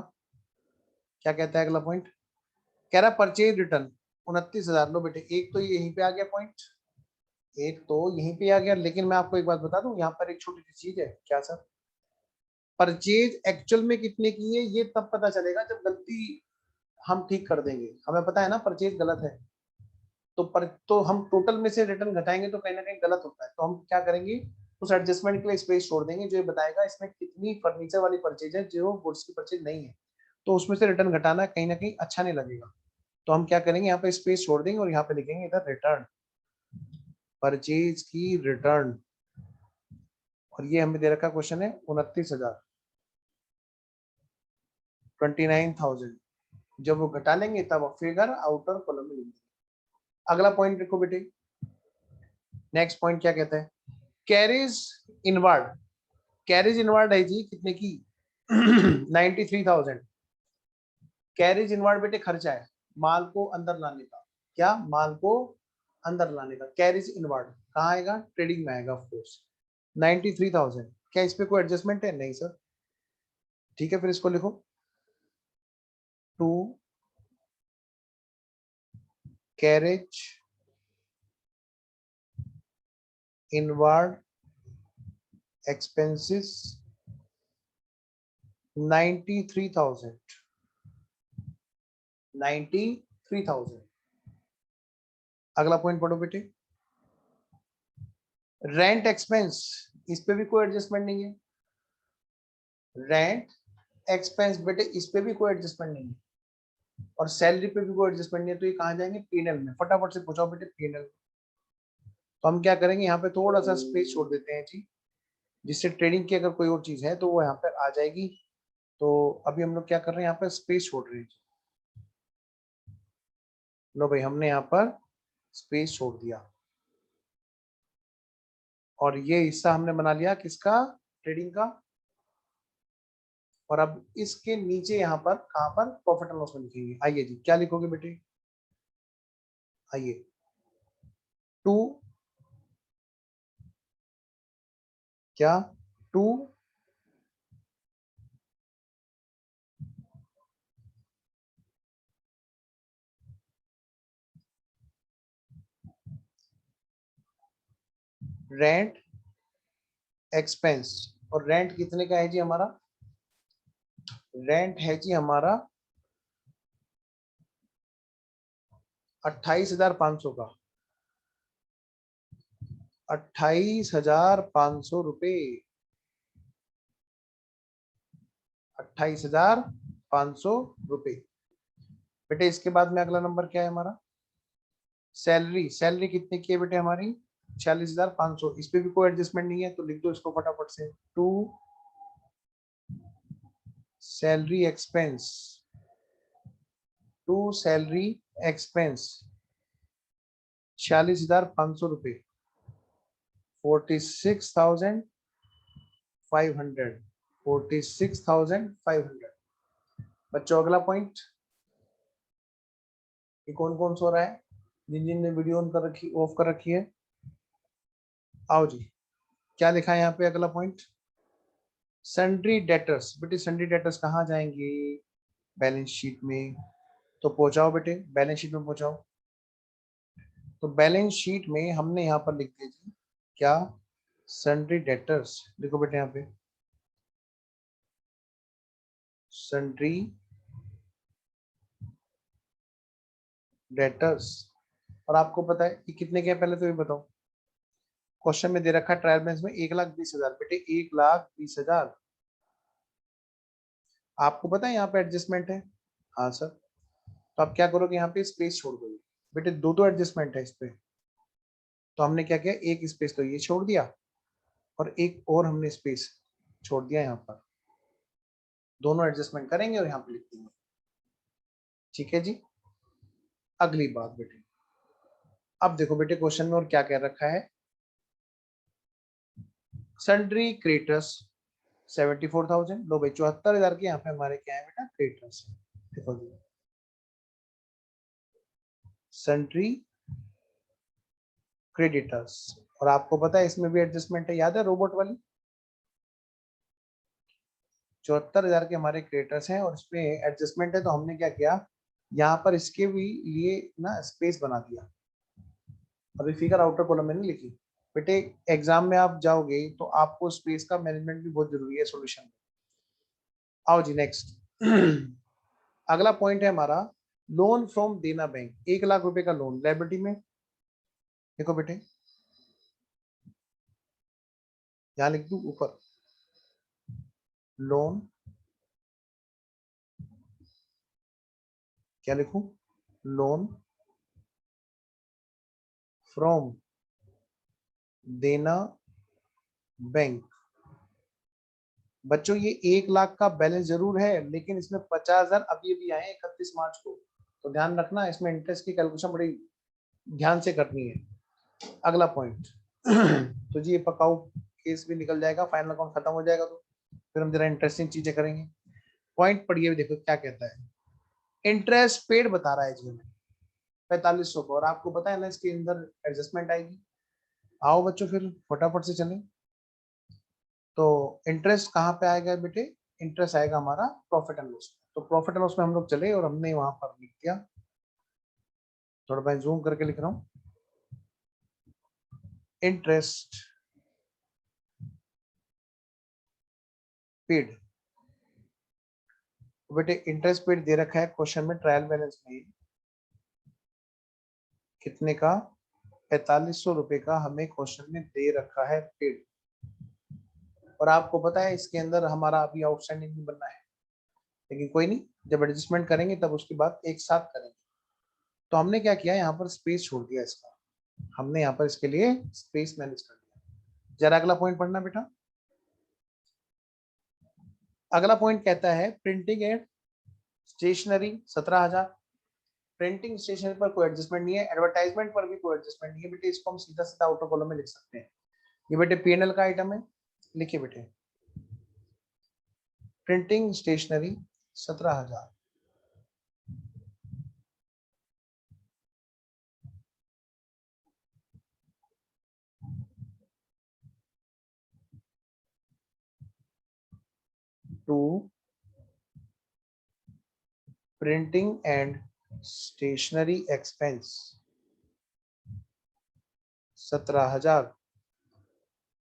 क्या कहता है अगला पॉइंट, कह रहा परचेज रिटर्न 29,000। लो बेटे, एक तो यहीं पे आ गया पॉइंट, एक तो यहीं पे आ गया। लेकिन मैं आपको एक बात बता दूं, यहाँ पर एक छोटी सी चीज है। क्या सर? परचेज एक्चुअल में कितने की है ये तब पता चलेगा जब गलती हम ठीक कर देंगे। हमें पता है ना परचेज गलत है, तो हम टोटल में से रिटर्न घटाएंगे तो कहीं ना कहीं गलत होता है। तो हम क्या करेंगे, उस एडजस्टमेंट के लिए स्पेस छोड़ देंगे जो ये बताएगा इसमें कितनी फर्नीचर वाली परचेज है जो गुड्स की परचेज नहीं है। तो उसमें से रिटर्न घटाना कहीं ना कहीं अच्छा नहीं लगेगा। तो हम क्या करेंगे, यहाँ पे स्पेस छोड़ देंगे और यहाँ पे लिखेंगे इधर रिटर्न, परचेज की रिटर्न। और ये हमें दे रखा क्वेश्चन है 29,000, 29,000। जब वो घटा लेंगे तब फिगर आउटर कॉलम में लिखेंगे। अगला पॉइंट देखो बेटे, नेक्स्ट पॉइंट क्या कहता है, कैरेज इनवर्ड। कैरेज इनवर्ड है जी कितने की 93,000। कैरेज इनवर्ड बेटे खर्चा है माल को अंदर लाने का। क्या? माल को अंदर लाने का कैरेज इनवर्ड कहाँ आएगा, ट्रेडिंग में आएगा ऑफ कोर्स। 93,000, क्या इस पे कोई एडजस्टमेंट है? नहीं सर। ठीक है, फिर इसको लिखो, टू कैरेज इनवर्ड एक्सपेंसेस 93,000, 93,000। अगला पॉइंट पढ़ो बेटे, रेंट एक्सपेंस, इस पे भी कोई एडजस्टमेंट नहीं है। रेंट एक्सपेंस बेटे इस पे भी कोई एडजस्टमेंट नहीं है, और सैलरी पे भी कोई एडजस्टमेंट नहीं है। तो ये कहाँ जाएंगे, पीएनएल में। फटाफट से पूछाओ बेटे पीएनएल। तो हम क्या करेंगे, यहाँ पे थोड़ा सा स्पेस छोड़ देते हैं जी, जिससे ट्रेडिंग की अगर कोई और चीज है तो वो यहाँ पर आ जाएगी। तो अभी हम लोग क्या कर रहे हैं, यहाँ पर स्पेस छोड़ रहे हैं। लो भाई, हमने यहाँ पर स्पेस छोड़ दिया, और ये हिस्सा हमने बना लिया किसका, ट्रेडिंग का। और अब इसके नीचे यहाँ पर कहाँ पर, प्रॉफिट एंड लॉस में लिखेंगे। आइए जी, क्या लिखोगे बेटे, आइए, टू क्या 2 रेंट एक्सपेंस, और रेंट कितने का है जी हमारा? रेंट है जी हमारा 28,500 का, 28,500 रुपये, 28,500 रुपये। बेटे इसके बाद में अगला नंबर क्या है हमारा? सैलरी, सैलरी कितने की है बेटे हमारी? 46,500। इस पे भी कोई एडजस्टमेंट नहीं है तो लिख दो इसको फटाफट से, to salary expense, to salary expense 46,500 रुपये, 46,500, 46,500। बच्चों अगला पॉइंट, ये कौन कौन सो रहा है? जिन जिन ने वीडियो ऑन कर रखी, ऑफ कर रखी है, आओ जी। क्या लिखा है यहाँ पे अगला पॉइंट? Sundry debtors. बेटे सन्ड्री डेटर्स कहाँ जाएंगे? बैलेंस शीट में। तो पहुंचाओ बेटे, बैलेंस शीट में पहुंचाओ। तो बैलेंस शीट में हमने यहाँ पर लिख दिया जी, क्या? Sundry debtors. देखो बेटे यहाँ पे सन्ड्री डेटर्स, और आपको पता है कि कितने के हैं पहले तो ये बताओ। क्वेश्चन में दे रखा है ट्रायल बैलेंस में 1,20,000। बेटे 1,20,000। आपको पता है यहाँ पे एडजस्टमेंट है? हाँ सर। तो आप क्या करोगे, यहाँ पे स्पेस छोड़ दोगे। बेटे दो दो एडजस्टमेंट है इस पे, तो हमने क्या किया, एक स्पेस तो ये छोड़ दिया और एक और हमने स्पेस छोड़ दिया यहाँ पर। दोनों एडजस्टमेंट करेंगे और यहाँ पे लिख देंगे। ठीक है जी। अगली बात बेटे, अब देखो बेटे क्वेश्चन में और क्या कह रखा है? Sundry craters 74,000। लो भाई 74,000 के यहाँ पे हमारे क्या है बेटा? क्रेटर्स। देखो जी, सन्ड्री क्रेडिटर्स, और आपको पता है इसमें भी एडजस्टमेंट है, याद है रोबोट वाली? 74,000 के हमारे क्रिएटर्स हैं और इसमें एडजस्टमेंट है, तो हमने क्या किया, यहाँ पर इसके भी लिए ना स्पेस बना दिया। अभी फिगर आउटर कॉलम में नहीं लिखी बेटे, एग्जाम में आप जाओगे तो आपको स्पेस का मैनेजमेंट भी बहुत जरूरी है सॉल्यूशन में। आओ जी नेक्स्ट। अगला पॉइंट है हमारा लोन फ्रॉम देना बैंक। 1,00,000 रुपए का लोन लायबिलिटी में। देखो बेटे यहाँ लिख दू ऊपर, लोन, क्या लिखूं? लोन फ्रॉम देना बैंक। बच्चों ये 1,00,000 का बैलेंस जरूर है, लेकिन इसमें 50,000 अभी अभी आए 31 मार्च को, तो ध्यान रखना इसमें इंटरेस्ट की कैलकुलेशन बड़ी ध्यान से करनी है। अगला पॉइंट तो जी ये पकाऊ केस भी निकल जाएगा, फाइनल अकाउंट खत्म हो जाएगा तो फिर हम जरा इंटरेस्टिंग चीजें करेंगे। पॉइंट पढ़िए, देखो क्या कहता है। इंटरेस्ट पेड बता रहा है जी हमें 4500 को, और आपको पता है ना इसके अंदर एडजस्टमेंट आएगी। आओ बच्चों फिर फटाफट से चलें। तो इंटरेस्ट कहाँ पे आएगा बेटे? इंटरेस्ट आएगा हमारा प्रॉफिट एंड लॉस। तो प्रॉफिट एंड लॉस में हम लोग चले और हमने वहां पर लिख दिया, थोड़ा मैं जूम करके लिख रहा हूँ, इंटरेस्ट पेड। बेटे इंटरेस्ट पेड दे रखा है क्वेश्चन में ट्रायल बैलेंस में कितने का? 4,500 रुपए का हमें क्वेश्चन में दे रखा है पेड। और आपको पता है इसके अंदर हमारा अभी आउटस्टैंडिंग नहीं बनना है, लेकिन कोई नहीं, जब एडजस्टमेंट करेंगे तब उसके बाद एक साथ करेंगे। तो हमने क्या किया, यहाँ पर स्पेस छोड़ दिया इसका, हमने यहाँ पर इसके लिए स्पेस मैनेज कर दिया। जरा अगला पॉइंट पढ़ना बेटा। अगला पॉइंट कहता है printing and stationery 17,000। Printing stationery पर कोई एडजस्टमेंट नहीं है, एडवर्टाइजमेंट पर भी कोई एडजस्टमेंट नहीं है बेटे, इसको हम सीधा सीधा आउटर कॉलम में लिख सकते हैं। ये बेटे पीएनएल का आइटम है, लिखिए बेटे printing stationery 17,000। To printing and stationery expense 17,000।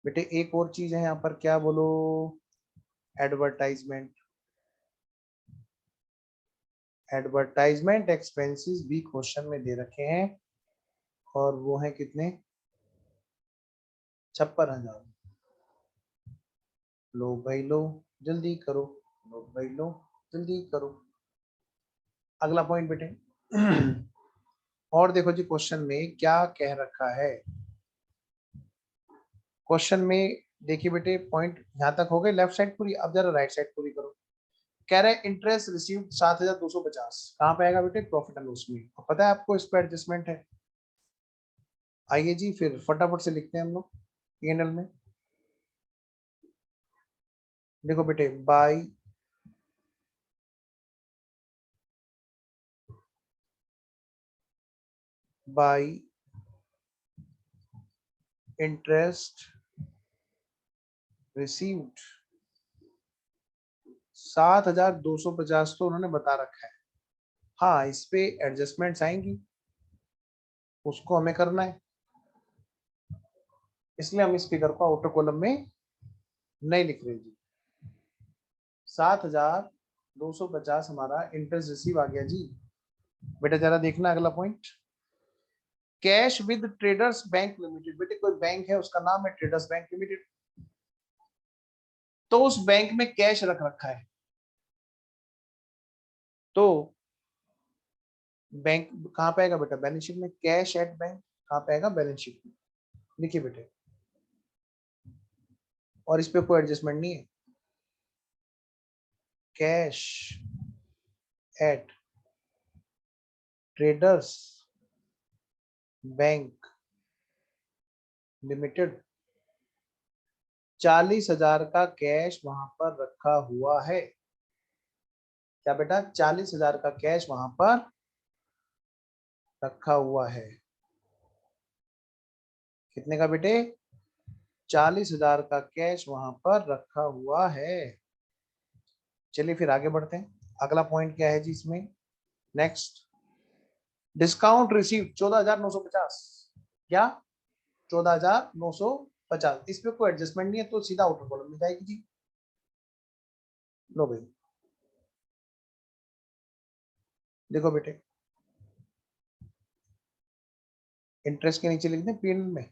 बेटे एक और चीज है यहाँ पर, क्या बोलो, एडवर्टाइजमेंट। एडवर्टाइजमेंट एक्सपेंसेस भी क्वेश्चन में दे रखे हैं और वो है कितने, 56,000। लो भाई लो, जल्दी करो, लो भाई लो, जल्दी करो। अगला पॉइंट बेटे। और देखो जी क्वेश्चन में क्या कह रखा है। क्वेश्चन में देखिए बेटे, पॉइंट यहां तक हो गए लेफ्ट साइड पूरी, अब जरा राइट साइड पूरी करो। कह रहे हैं इंटरेस्ट रिसीव्ड 7,250, कहाँ पे आएगा बेटे, प्रॉफिट एंड लॉस में। और पता है आपको इस पर एडजस्टमेंट है। आइए जी फिर फटाफट से लिखते हैं हम लोग P&L में। देखो बेटे, बाय इंटरेस्ट रिसीव्ड 7,250 तो उन्होंने बता रखा है। हाँ, इस पे एडजस्टमेंट्स आएंगी, उसको हमें करना है, इसलिए हम इस फिगर को आउटर कॉलम में नहीं लिख रहे जी। 7,250 हमारा इंटरेस्ट रिसीव आ गया जी। बेटा जरा देखना अगला point, cash with traders bank limited. बेटे कोई बैंक है, उसका नाम है ट्रेडर्स बैंक लिमिटेड, तो उस बैंक में कैश रख रखा है, तो बैंक कहां पे आएगा बेटा, बैलेंस शीट में। कैश एट बैंक कहां पे आएगा, बैलेंस शीट में। लिखिए बेटे, और इस पे कोई एडजस्टमेंट नहीं है। Cash at traders bank limited, 40,000 का कैश वहां पर रखा हुआ है। क्या बेटा, 40,000 का कैश वहां पर रखा हुआ है। कितने का बेटे, 40,000 का कैश वहां पर रखा हुआ है। चलिए फिर आगे बढ़ते हैं। अगला पॉइंट क्या है जी इसमें, नेक्स्ट, डिस्काउंट रिसीव 14,950। क्या, 14,950, इस पे कोई एडजस्टमेंट नहीं है, तो सीधा आउटर कॉलम में जाएगी जी। लो भाई देखो बेटे, इंटरेस्ट के नीचे लिख दें P&L में।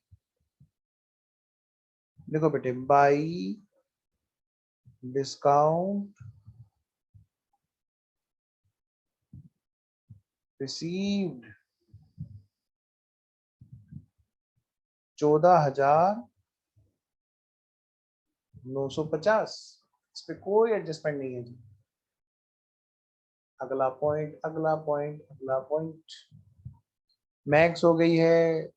देखो बेटे, बाई डिस्काउंट रिसीव्ड 14,950, इस पे कोई एडजस्टमेंट नहीं है जी। अगला पॉइंट, अगला पॉइंट, अगला पॉइंट, मैक्स हो गई है,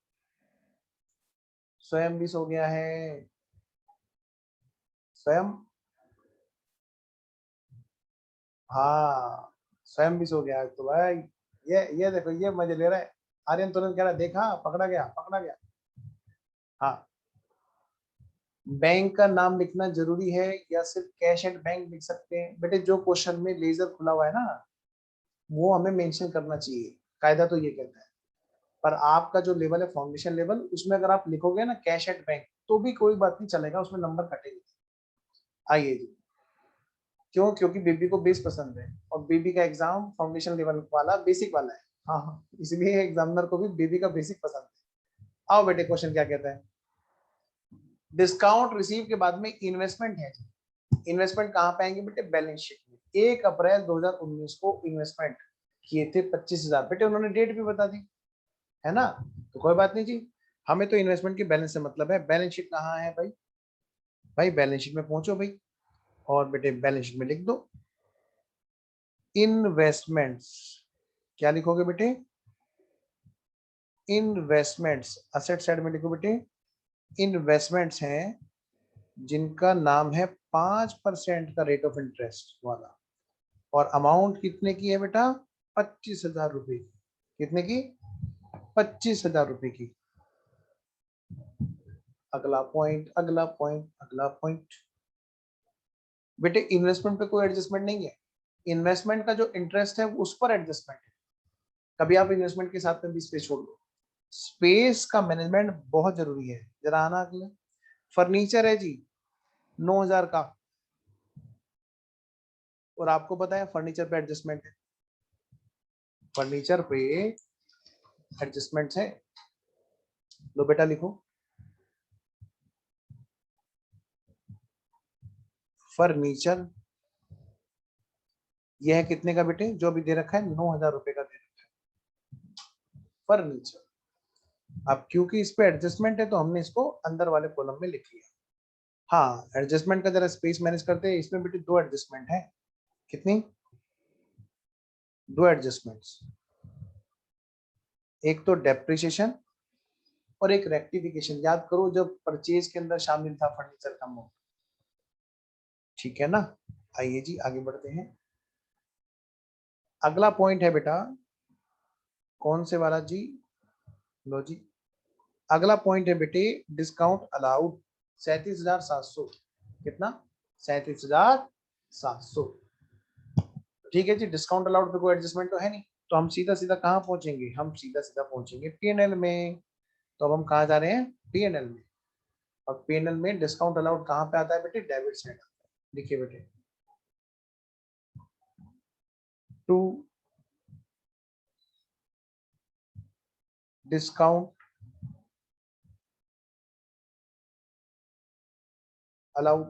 स्वयं भी हो गया है, स्वयं, हाँ स्वयं भी हो गया है। तो भाई ये देखो, ये मजे ले रहा है। आर्यन तुरंत कह रहा है, देखा पकड़ा गया, पकड़ा गया। हाँ, बैंक का नाम लिखना जरूरी है या सिर्फ कैश एट बैंक लिख सकते हैं बेटे, जो क्वेश्चन में लेजर खुला हुआ है ना, वो हमें मेंशन करना चाहिए, कायदा तो ये कहता है। पर आपका जो लेवल है फाउंडेशन लेवल, उसमें अगर आप लिखोगे ना कैश एट बैंक, तो भी कोई बात नहीं चलेगा, उसमें नंबर कटेंगे। आइए जी, क्यों, क्योंकि बेबी को बेस पसंद है, और बेबी का एग्जाम फाउंडेशन लेवल वाला बेसिक वाला है। हाँ हाँ, इसलिए एग्जामिनर को भी बेबी का बेसिक पसंद है। आओ बेटे, क्वेश्चन क्या कहता है, डिस्काउंट रिसीव के बाद में इन्वेस्टमेंट है। इन्वेस्टमेंट कहाँ पे आएंगे बेटे, बैलेंस शीट में। 1 अप्रैल 2019 को इन्वेस्टमेंट किए थे 25,000। बेटे उन्होंने डेट भी बता दी है ना, तो कोई बात नहीं जी, हमें तो इन्वेस्टमेंट के बैलेंस से मतलब है। बैलेंस शीट कहाँ है भाई, भाई बैलेंस शीट में पहुंचो भाई, और बेटे बैलेंस शीट में लिख दो इन्वेस्टमेंट्स। क्या लिखोगे बेटे, इन्वेस्टमेंट्स। असेट साइड में लिखो बेटे, इन्वेस्टमेंट्स हैं जिनका नाम है 5% का रेट ऑफ इंटरेस्ट वाला, और अमाउंट कितने की है बेटा, 25,000 रुपए की। कितने की, 25,000 रुपए की। अगला पॉइंट, अगला पॉइंट, अगला पॉइंट, बेटे इन्वेस्टमेंट पे कोई एडजस्टमेंट नहीं है, इन्वेस्टमेंट का जो इंटरेस्ट है उस पर एडजस्टमेंट है। कभी आप इन्वेस्टमेंट के साथ में भी स्पेस छोड़ दो, स्पेस का मैनेजमेंट बहुत जरूरी है। जरा आना अगले, फर्नीचर है जी 9,000 का, और आपको पता है फर्नीचर पे एडजस्टमेंट है, फर्नीचर पे एडजस्टमेंट है। लो बेटा लिखो, फर्नीचर यह है कितने का बेटे, जो अभी दे रखा है 9,000 रुपए का दे रखा है फर्नीचर। अब क्योंकि इस पे एडजस्टमेंट है तो हमने इसको अंदर वाले कॉलम में लिख लिया। हाँ एडजस्टमेंट का जरा स्पेस मैनेज करते हैं, इसमें बेटे दो एडजस्टमेंट है। कितनी? दो एडजस्टमेंट्स, एक तो डेप्रिसिएशन और एक रेक्टिफिकेशन। याद करो जब परचेज के अंदर शामिल था फर्नीचर का अमाउंट, ठीक है ना। आइए जी आगे बढ़ते हैं। अगला पॉइंट है बेटा कौन से वाला जी, लो जी अगला पॉइंट है बेटे डिस्काउंट अलाउड 37,700। कितना? 37,700। ठीक है जी, डिस्काउंट अलाउड पे कोई एडजस्टमेंट तो है नहीं, तो हम सीधा सीधा कहाँ पहुंचेंगे, हम सीधा सीधा पहुंचेंगे पीएनएल में। तो अब हम कहाँ जा रहे हैं, पीएनएल में। और पीएनएल में डिस्काउंट अलाउड कहाँ पे आता है बेटे, डेबिट साइड आता है। देखिए बेटे टू डिस्काउंट अलाउड,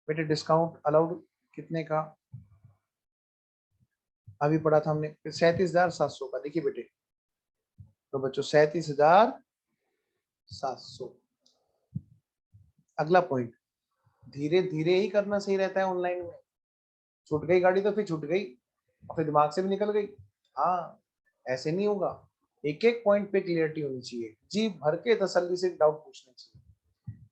बेटे डिस्काउंट अलाउड कितने का अभी पढ़ा था हमने, 37,700 का। देखिए बेटे तो बच्चों 37,700। अगला पॉइंट, धीरे धीरे ही करना सही रहता है ऑनलाइन में। छूट गई गाड़ी तो फिर छूट गई और फिर दिमाग से भी निकल गई। हाँ ऐसे नहीं होगा, एक एक पॉइंट पे क्लियरिटी होनी चाहिए, जी भर के तसल्ली से डाउट पूछने चाहिए।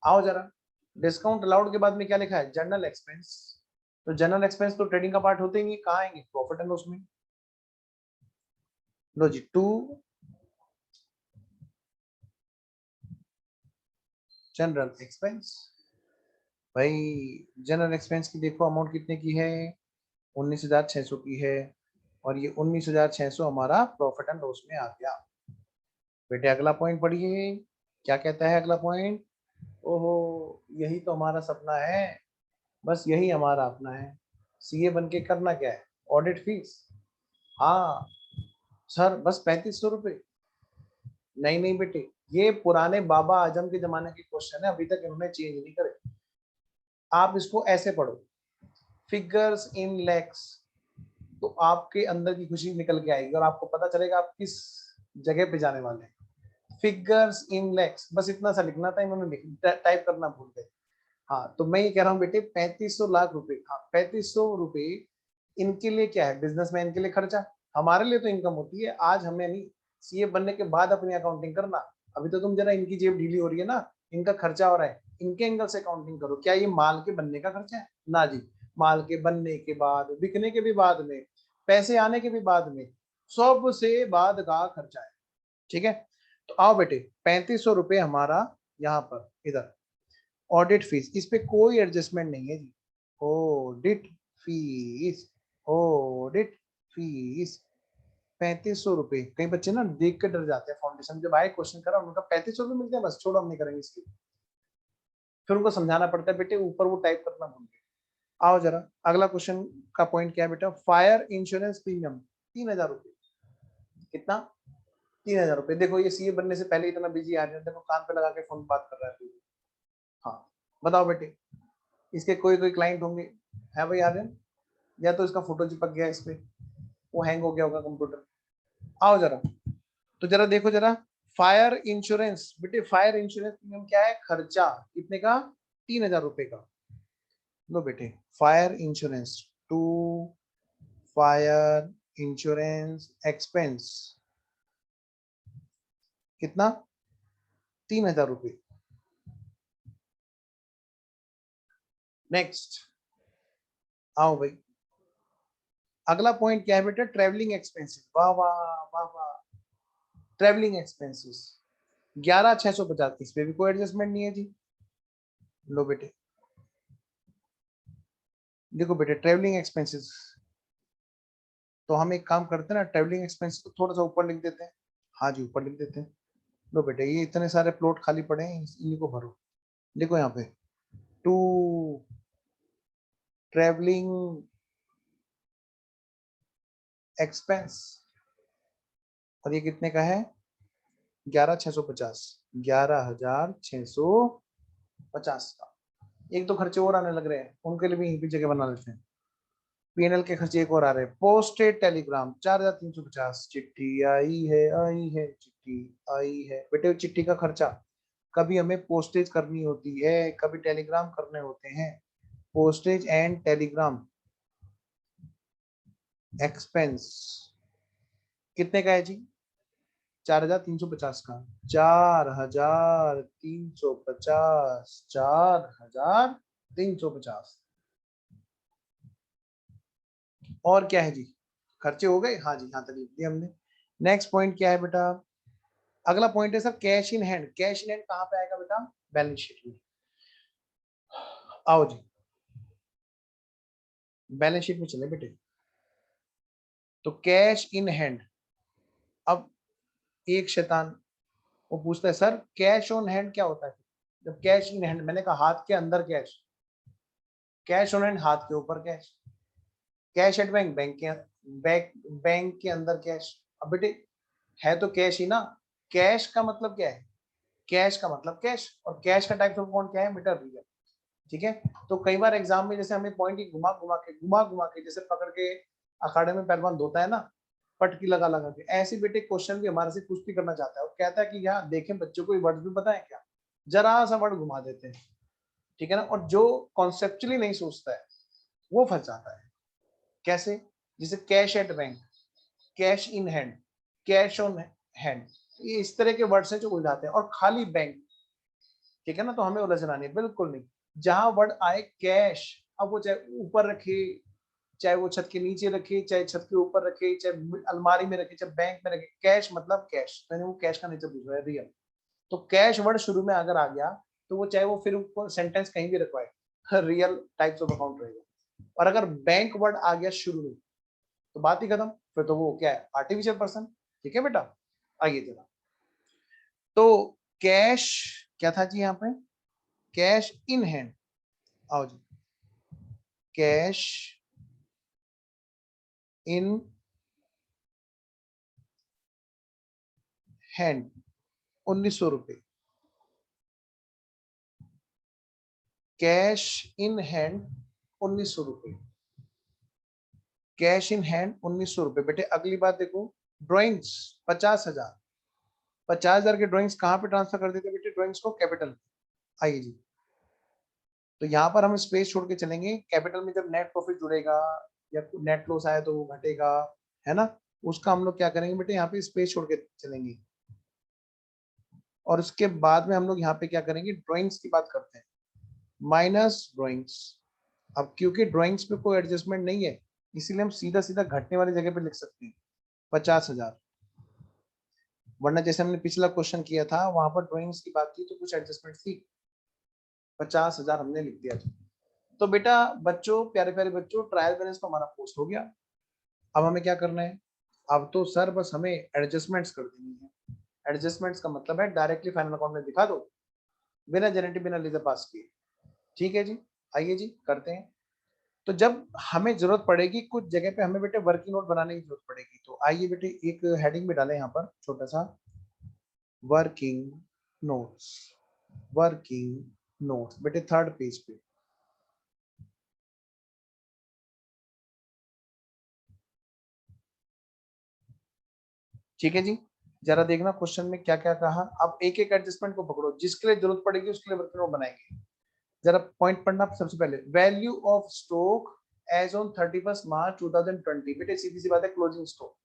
आओ जरा, डिस्काउंट अलाउड के बाद में क्या लिखा है, जनरल एक्सपेंस। तो जनरल एक्सपेंस तो ट्रेडिंग का पार्ट होते ही नहीं, कहाँ आएंगे, प्रॉफिट एंड लॉस में। लो जी टू जनरल एक्सपेंस। भाई जनरल एक्सपेंस की देखो अमाउंट कितने की है, 19,600 की है, और ये 19,600 हमारा प्रॉफिट एंड लॉस में आ गया। बेटे अगला पॉइंट पढ़िए, क्या कहता है अगला पॉइंट। ओहो यही तो हमारा सपना है, बस यही हमारा अपना है, सीए बन के करना क्या है, ऑडिट फीस। हाँ सर बस 3500 रुपये, नहीं नहीं बेटे ये पुराने बाबा आजम के जमाने के क्वेश्चन है, अभी तक इन्होंने चेंज नहीं करे। आप इसको ऐसे पढ़ो, फिगर्स इन लैक्स, तो आपके अंदर की खुशी निकल के आएगी और आपको पता चलेगा आप किस जगह पे जाने वाले हैं। फिगर्स इन लैक्स, बस इतना सा लिखना था, इन्होंने टाइप करना भूल गए। हाँ तो मैं ये कह रहा हूँ बेटे 3500 लाख रुपए, हाँ 3500 रुपए इनके लिए क्या है, बिजनेसमैन के लिए खर्चा, हमारे लिए तो इनकम होती है। आज हमें नहीं, सीए बनने के बाद अपनी अकाउंटिंग करना, अभी तो तुम जरा इनकी जेब ढीली हो रही है ना, इनका खर्चा हो रहा है, इनके एंगल से अकाउंटिंग करो। क्या ये माल के बनने का खर्चा है ना जी, माल के बनने के बाद, बिकने के भी बाद में, पैसे आने के भी बाद में, सबसे बाद का खर्चा है। ठीक है, तो आओ बेटे 3500 रुपये हमारा यहाँ पर इधर ऑडिट फीस, इस पे कोई एडजस्टमेंट नहीं है जी। ऑडिट फीस, ऑडिट फीस 3500 रुपये। कई बच्चे ना देख के डर जाते हैं, फाउंडेशन जब आए क्वेश्चन करा उनका 3500 रुपये मिलते हैं, बस छोड़ो हम नहीं करेंगे इसकी, फिर उनको समझाना पड़ता है बेटे ऊपर वो टाइप करना भूल गए। आओ जरा अगला क्वेश्चन का पॉइंट क्या है बेटा, फायर इंश्योरेंस प्रीमियम 3,000 रुपये। कितना? 3,000 रुपये। देखो ये सीए बनने से पहले इतना बिजी आ रहे हैं, देखो कान पे लगा के फोन बात कर रहा है। हाँ बताओ बेटे, इसके कोई कोई क्लाइंट होंगे, है भाई आर्यन, या तो इसका फोटो चिपक गया इस पे, वो हैंग हो गया होगा कंप्यूटर। आओ जरा, तो जरा देखो जरा, फायर इंश्योरेंस बेटे, फायर इंश्योरेंस प्रीमियम क्या है, खर्चा कितने का, 3,000 रुपए का। लो बेटे fire insurance to fire insurance expense कितना, 3,000 रुपये। नेक्स्ट आओ भाई, अगला पॉइंट क्या है बेटा, ट्रेवलिंग एक्सपेंसेस। वाह वाह वाह वाह, ट्रेवलिंग एक्सपेंसेस 11,650, इस पे भी कोई एडजस्टमेंट नहीं है जी। लो बेटे देखो बेटे ट्रेवलिंग एक्सपेंसेस, तो हम एक काम करते हैं ना, ट्रेवलिंग एक्सपेंसेस को थोड़ा सा ऊपर लिख देते हैं। हाँ जी ऊपर लिख देते हैं। लो बेटे ये इतने सारे प्लॉट खाली पड़े हैं, इन्हीं को भरो। देखो यहाँ पे टू ट्रेवलिंग एक्सपेंस, और ये कितने का है? 11,650, 11,650 का। एक दो खर्चे और आने लग रहे हैं, उनके लिए भी यहीं पे जगह बना लेते हैं। पीएनएल के खर्चे एक और आ रहे हैं। पोस्टेड टेलीग्राम 4,350, चिट्ठी आई है चिट्ठी आई है। बेटे चिट्ठी का खर्चा, कभी हमें पोस्टेज करनी होती है, कभी टेलीग्राम करने होते हैं। पोस्टेज एंड टेलीग्राम एक्सपेंस कितने का है जी? 4,350 का। 4,350, 4,350। और क्या है जी? खर्चे हो गए? हाँ जी यहाँ तक लिख दिया हमने। नेक्स्ट पॉइंट क्या है बेटा? अगला पॉइंट है sir cash in hand. Cash in hand कहाँ पे आएगा बेटा? बैलेंस शीट में। आओ जी बैलेंस शीट में चले बेटे। तो कैश इन हैंड, अब एक शैतान वो पूछता है सर कैश ऑन हैंड क्या होता है? जब कैश इन हैंड, मैंने कहा हाथ के अंदर कैश, कैश ऑन हैंड हाथ के ऊपर cash, cash at bank bank के अंदर कैश। अब बेटे है तो कैश ही ना। कैश का मतलब क्या है? कैश का मतलब कैश, और कैश का टाइप ऑफ अकाउंट क्या है बेटा? रियल। ठीक है। तो कई बार एग्जाम में जैसे हमें पॉइंट ही घुमा घुमा के जैसे पकड़ के अखाड़े में पहलवान धोता है ना, पटकी लगा लगा के, ऐसे बेटे क्वेश्चन भी हमारे से कुश्ती करना चाहता है और कहता है कि यहाँ देखें बच्चों को ये वर्ड भी पता है क्या, जरा सा वर्ड घुमा देते हैं। ठीक है ना। और जो कॉन्सेप्चुअली नहीं सोचता है वो फंस जाता है। कैसे? जैसे cash at bank, cash in hand, cash on hand, ये इस तरह के वर्ड्स हैं जो उलझाते हैं। और खाली बैंक, ठीक है ना, तो हमें उलझना नहीं, बिल्कुल नहीं। जहां वर्ड आए कैश, अब वो चाहे ऊपर रखे, चाहे वो छत के नीचे रखे, चाहे छत के ऊपर रखे, चाहे अलमारी में रखे, चाहे बैंक में रखे, कैश मतलब कैश। मैंने वो कैश का नेचर पूछ रहा है रियल। तो कैश वर्ड शुरू में अगर आ गया तो वो चाहे वो फिर सेंटेंस कहीं भी रखवाए, रियल टाइप्स ऑफ अकाउंट रहेगा। और अगर बैंक वर्ड आ गया शुरू में तो बात ही खत्म, फिर तो वो क्या है? Artificial person. ठीक है बेटा। आइए जरा, तो कैश क्या था जी यहाँ पे? Cash in hand. आओ जी, कैश इन हैंड 1,900 रुपए। कैश इन हैंड 1,900 रुपए। कैश इन हैंड 1,900 रुपए। बेटे अगली बात देखो, ड्राइंग्स 50,000। 50,000 के ड्राइंग्स कहाँ पे ट्रांसफर कर देते बेटे? ड्राइंग्स को कैपिटल। आइए जी, तो यहाँ पर हम स्पेस छोड़ के चलेंगे। कैपिटल में जब नेट प्रॉफिट जुड़ेगा या नेट लॉस आया तो वो घटेगा, है ना, उसका हम लोग क्या करेंगे बेटे? यहाँ पे स्पेस छोड़ के चलेंगे। और उसके बाद में हम लोग यहाँ पे क्या करेंगे? ड्राइंग्स की बात करते हैं, माइनस ड्राइंग्स। अब क्योंकि ड्राइंग्स पे कोई एडजस्टमेंट नहीं है, इसीलिए हम सीधा सीधा घटने वाली जगह पे लिख सकते हैं 50,000। वरना जैसे हमने पिछला क्वेश्चन किया था वहां पर ड्राइंग्स की बात की तो कुछ एडजस्टमेंट थी। 50,000 हमने लिख दिया था। तो बेटा बच्चों, प्यारे प्यारे बच्चों, ट्रायल बैलेंस तो हमारा पोस्ट हो गया। अब हमें क्या करना है? अब तो सर बस हमें एडजस्टमेंट्स कर देनी है। एडजस्टमेंट्स का मतलब है डायरेक्टली फाइनल अकाउंट में दिखा दो, बिना जेनेटिव बिना लेजर पास किए। ठीक है जी। आइए जी करते हैं। तो जब हमें जरूरत पड़ेगी कुछ जगह पे, हमें बेटे वर्किंग नोट बनाने की जरूरत पड़ेगी। तो आइए बेटे एक हेडिंग भी डालें यहाँ पर छोटा सा, वर्किंग नोट्स। वर्किंग नोट्स बेटे थर्ड पेज पे। ठीक है जी। जरा देखना क्वेश्चन में क्या क्या कहा। अब एक एक एडजस्टमेंट को पकड़ो, जिसके लिए जरूरत पड़ेगी उसके लिए वर्किंग नोट बनाएंगे। जरा पॉइंट पढ़ना सबसे पहले। Value of stock as on 31 March 2020। बेटे सीधी सी बात है, क्लोजिंग स्टॉक।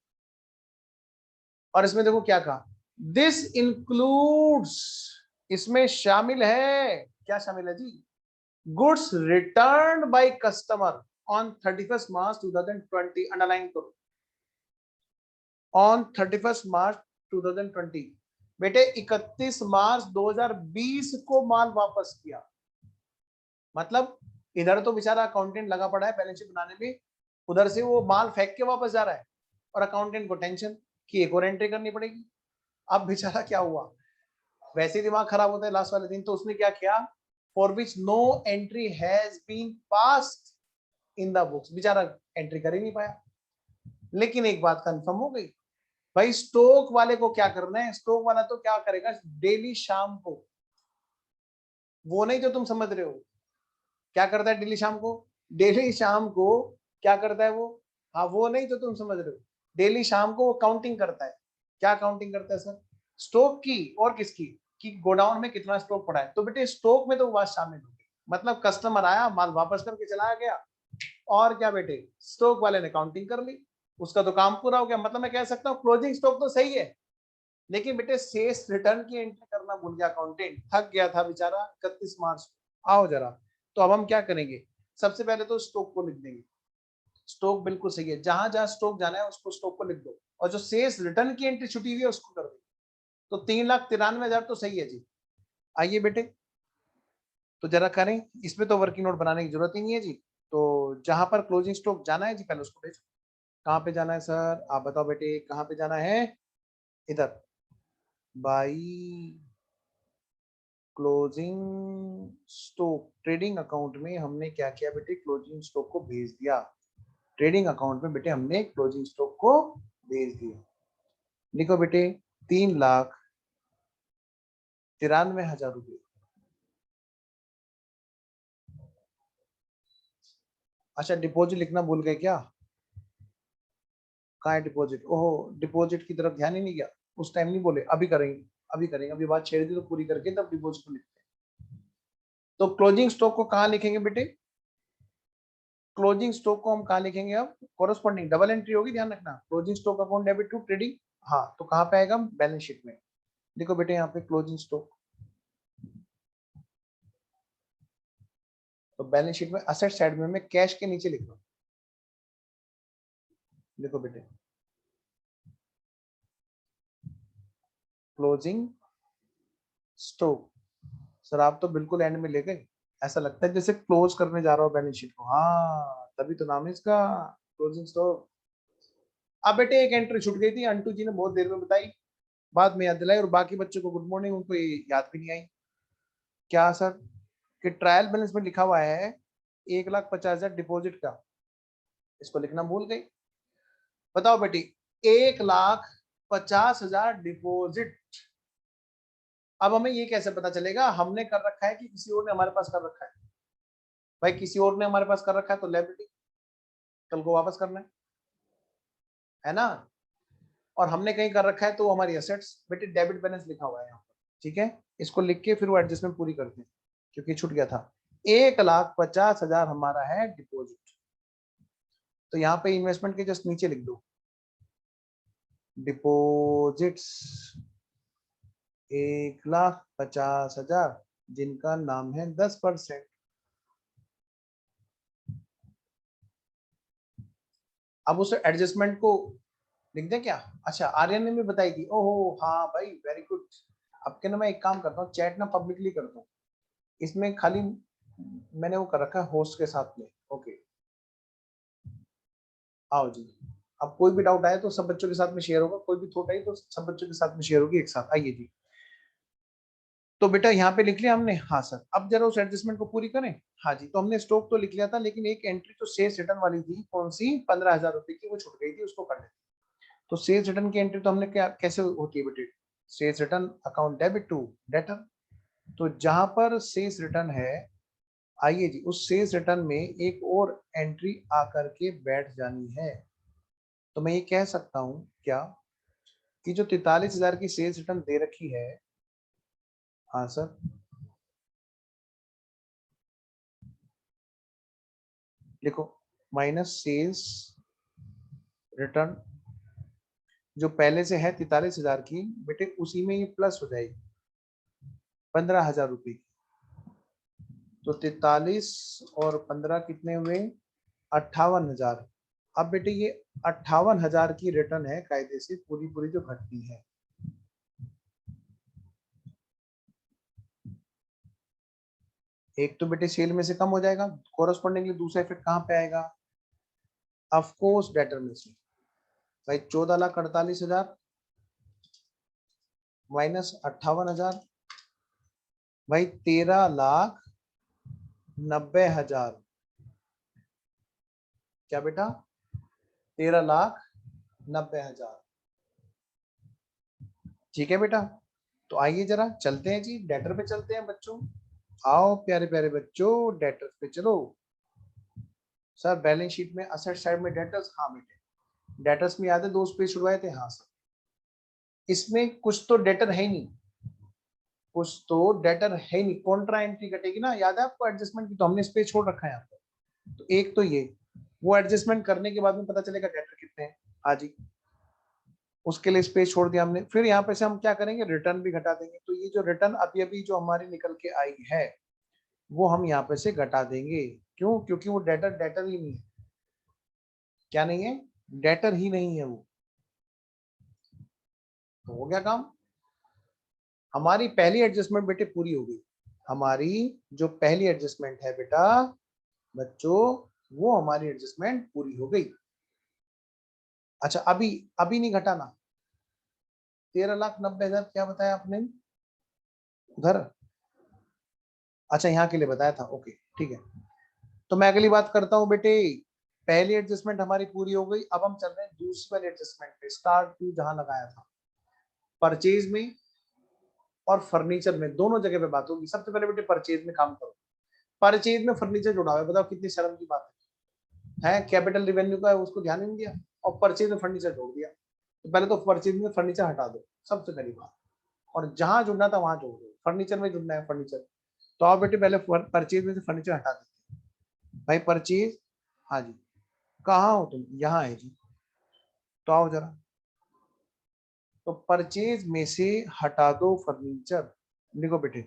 और इसमें देखो क्या कहा, दिस इंक्लूड्स, इसमें शामिल है, क्या शामिल है जी? Goods return by customer on 31 March 2020। Underline करो, ऑन 31 मार्च 2020। बेटे 31 मार्च 2020 को माल वापस किया, मतलब इधर तो बेचारा अकाउंटेंट लगा पड़ा है बैलेंस शीट बनाने में, उधर से वो माल फेंक के वापस जा रहा है और अकाउंटेंट को टेंशन कि एक और एंट्री करनी पड़ेगी। अब बेचारा क्या हुआ, वैसे ही दिमाग खराब होता है लास्ट वाले दिन, तो उसने क्या किया, for which no entry has been passed in the books, बेचारा एंट्री कर ही नहीं पाया। लेकिन एक बात कंफर्म हो गई, भाई स्टॉक वाले को क्या करना है, स्टॉक वाला तो क्या करेगा डेली शाम को, वो नहीं जो तुम समझ रहे हो, क्या करता है डेली शाम को, डेली शाम को क्या करता है वो, हाँ वो नहीं जो तुम समझ रहे हो, डेली शाम को वो काउंटिंग करता है। क्या काउंटिंग करता है सर, स्टॉक की और किसकी, कि गोडाउन में कितना स्टॉक पड़ा है। तो बेटे स्टॉक में तो वो बात शामिल होगी, मतलब कस्टमर आया माल वापस करके चला गया, और क्या बेटे स्टॉक वाले ने काउंटिंग कर ली, उसका तो काम पूरा हो गया। मतलब मैं कह सकता हूँ क्लोजिंग स्टॉक तो सही है, लेकिन बेटे सेल्स रिटर्न की एंट्री करना भूल गया अकाउंटेंट, थक गया था बेचारा 31 मार्च को। आओ जरा, तो अब हम क्या करेंगे, सबसे पहले तो स्टॉक को लिख देंगे, स्टॉक बिल्कुल सही है, जहां जहां स्टॉक जाना है उसको स्टॉक को लिख दो, और जो सेल्स रिटर्न की एंट्री छुटी हुई है उसको कर दो। तो 3,93,000 तो सही है जी। आइए बेटे, तो जरा करें, इसमें तो वर्किंग नोट बनाने की जरूरत ही नहीं है जी। तो जहां पर क्लोजिंग स्टॉक जाना है जी पहले उसको भेजो। कहाँ पे जाना है सर, आप बताओ बेटे कहाँ पे जाना है, इधर by closing stock trading account में हमने क्या किया बेटे, क्लोजिंग स्टॉक को भेज दिया, ट्रेडिंग अकाउंट में बेटे हमने क्लोजिंग स्टॉक को भेज दिया। लिखो बेटे 3,93,000 रुपये। अच्छा डिपॉजिट लिखना भूल गए क्या, कहाँ है डिपॉजिट, ओहो डिपॉजिट की तरफ ध्यान ही नहीं गया, उस टाइम नहीं बोले, अभी करेंगे अभी करेंगे, अभी बात छेड़ दी तो पूरी करके तब डिपॉजिट को लिखते हैं। तो क्लोजिंग स्टॉक को कहाँ लिखेंगे बेटे, क्लोजिंग स्टॉक को हम कहाँ लिखेंगे, अब कोरस्पॉन्डिंग डबल एंट्री होगी, ध्यान रखना, closing stock account debit to trading, हाँ तो कहाँ पे आएगा, बैलेंस शीट में। देखो बेटे यहाँ पे क्लोजिंग स्टॉक, तो बैलेंस शीट में असेट साइड में मैं कैश के नीचे लिख रहा हूँ। देखो बेटे क्लोजिंग स्टॉक, सर आप तो बिल्कुल एंड में ले गए, ऐसा लगता है जैसे क्लोज करने जा रहा हो बैलेंस शीट को, हाँ तभी तो नाम है इसका क्लोजिंग स्टॉक। अब बेटे एक एंट्री छूट गई थी, अंटू जी ने बहुत देर में बताई, बाद में याद दिलाई, और बाकी बच्चों को गुड मॉर्निंग, उनको ये याद भी नहीं आई। क्या सर, कि ट्रायल बैलेंस में लिखा हुआ है 1,50,000 डिपॉजिट का, इसको लिखना भूल गई। बताओ बेटी 1,50,000 डिपॉजिट, अब हमें ये कैसे पता चलेगा हमने कर रखा है कि किसी और ने हमारे पास कर रखा है, भाई किसी और ने हमारे पास कर रखा है तो लायबिलिटी कल को वापस करना है ना, और हमने कहीं कर रखा है तो हमारी एसेट्स, बेटे डेबिट बैलेंस लिखा हुआ है यहाँ पर, ठीक है, इसको लिख के फिर वो एडजस्टमेंट पूरी करते हैं, क्योंकि छूट गया था। 1,50,000 हमारा है डिपॉजिट, तो यहाँ पे इन्वेस्टमेंट के जस्ट नीचे लिख दो डिपॉजिट्स 1,50,000 जिनका नाम है 10%। अब उस एडजस्टमेंट को लिख दें क्या, अच्छा आर्यन ने भी बताई थी, ओहो हाँ भाई वेरी गुड। अब क्या ना मैं एक काम करता हूँ, चैट ना पब्लिकली करता हूँ, इसमें खाली मैंने वो कर रखा है होस्ट के साथ में, ओके आओ जी। अब कोई भी डाउट आए तो सब बच्चों के साथ में शेयर होगा, कोई भी थॉट आई तो सब बच्चों के साथ में शेयर होगी एक साथ, आइए जी। तो बेटा यहाँ पे लिख लिया हमने, हाँ सर अब जरा उस एडजस्टमेंट को पूरी करें। हाँ जी, तो हमने स्टॉक तो लिख लिया था, लेकिन एक एंट्री तो सेल्स रिटर्न वाली थी, कौन सी 15,000 रुपए की, वो छूट गई थी, उसको कर लेते। तो सेल्स रिटर्न की एंट्री तो हमने क्या कैसे होती है बेटे, sales return account debit to debtor, तो जहां पर सेल्स रिटर्न है, आइए जी उस सेल्स रिटर्न में एक और एंट्री आकर के बैठ जानी है। तो मैं ये कह सकता हूं क्या, कि जो 43,000 की सेल्स रिटर्न दे रखी है, हाँ सर लिखो, माइनस सेल्स रिटर्न जो पहले से है 43,000 की, बेटे उसी में ये प्लस हो जाएगी 15,000 रुपए की, तो 43 और 15 कितने हुए, 58,000। अब बेटे ये 58,000 की रिटर्न है कायदे से पूरी पूरी जो घटनी है, एक तो बेटे सेल में से कम हो जाएगा, कोरस्पॉन्डिंगली दूसरा इफेक्ट कहाँ पे आएगा, ऑफ कोर्स डेटर में से। भाई 14,48,000 माइनस 58,000, भाई 13,90,000। क्या बेटा, 13,90,000। ठीक है बेटा, तो आइए जरा चलते हैं जी, डेटर पे चलते हैं बच्चों। आओ प्यारे प्यारे बच्चों, डेटर पे चलो। सर बैलेंस शीट में असेट साइड में डेटर्स, हाँ बेटे डेटर्स में याद है 2 पेज छुड़वाए थे, हाँ सर। इसमें कुछ तो डेटर है ही नहीं, कुछ तो डेटर है ही नहीं, कॉन्ट्रा एंट्री कटेगी ना, याद है आपको एडजस्टमेंट की, तो हमने स्पेस छोड़ रखा है यहाँ पर। तो एक तो ये, वो एडजस्टमेंट करने के बाद में पता चलेगा डेटर कितने हैं। हाँ जी, उसके लिए स्पेस छोड़ दिया हमने। फिर यहाँ पे से हम क्या करेंगे, रिटर्न भी घटा देंगे। तो ये जो रिटर्न अभी अभी जो हमारी निकल के आई है, वो हम यहाँ पे से घटा देंगे। क्यों, क्योंकि वो डेटर डेटर ही नहीं है। क्या नहीं है, डेटर ही नहीं है वो। तो हो गया काम, हमारी पहली एडजस्टमेंट बेटे पूरी हो गई। हमारी जो पहली एडजस्टमेंट है बेटा बच्चों, वो हमारी एडजस्टमेंट पूरी हो गई। अच्छा अभी अभी नहीं घटाना, 13,90,000 क्या बताया आपने उधर, अच्छा यहाँ के लिए बताया था, ओके ठीक है। तो मैं अगली बात करता हूँ बेटे, पहली एडजस्टमेंट हमारी पूरी हो गई। अब हम चल रहे हैं दूसरी वाली एडजस्टमेंट पे, स्टार्ट टू जहां लगाया था, परचेज में और फर्नीचर में, दोनों जगह पे बात होगी। सबसे पहले बेटे परचेज में काम करो। परचेज में फर्नीचर जुड़ा हुआ है, बताओ कितनी शर्म की बात है कैपिटल रिवेन्यू का है, उसको ध्यान नहीं दिया और परचेज में फर्नीचर जोड़ दिया। तो पहले तो परचेज में फर्नीचर हटा दो, सबसे पहली बात। और जहां जुड़ना था वहां जोड़ दो, फर्नीचर में जुड़ना है फर्नीचर। तो आप बेटे पहले परचेज में से फर्नीचर हटा देते हैं। भाई परचेज, हाँ जी, कहाँ हो तुम, यहाँ है जी, तो आओ जरा। तो परचेज में से हटा दो फर्नीचर, लिखो बेटे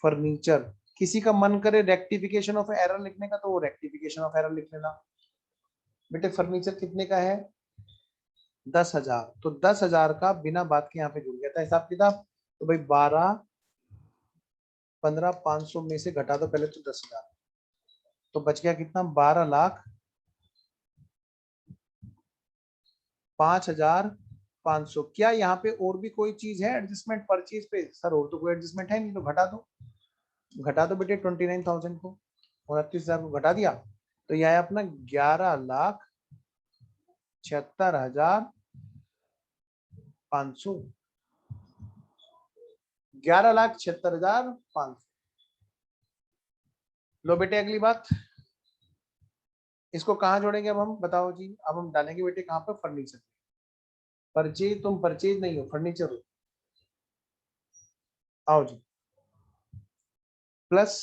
फर्नीचर। किसी का मन करे रेक्टिफिकेशन ऑफ एरर लिखने का, तो वो रेक्टिफिकेशन ऑफ एरर लिख लेना। बेटे फर्नीचर कितने का है, 10,000। तो 10,000 का बिना बात के यहाँ पे जुड़ गया था हिसाब किताब। तो भाई 12, 15, 500 में से घटा दो पहले तो 10,000, तो बच गया कितना, 12,05,500। क्या यहाँ पे और भी कोई चीज है एडजस्टमेंट परचेज पे, सर और तो कोई एडजस्टमेंट है नहीं, तो घटा दो। घटा दो बेटे 29,000 को, 29,000 को घटा दिया, तो यह है अपना 11,76,500, 11,76,500। लो बेटे अगली बात, इसको कहाँ जोड़ेंगे अब हम, बताओ जी। अब हम डालेंगे बेटे कहाँ पर, फर्नीचर। परचेज, तुम परचेज नहीं हो, फर्नीचर हो। आओ जी, प्लस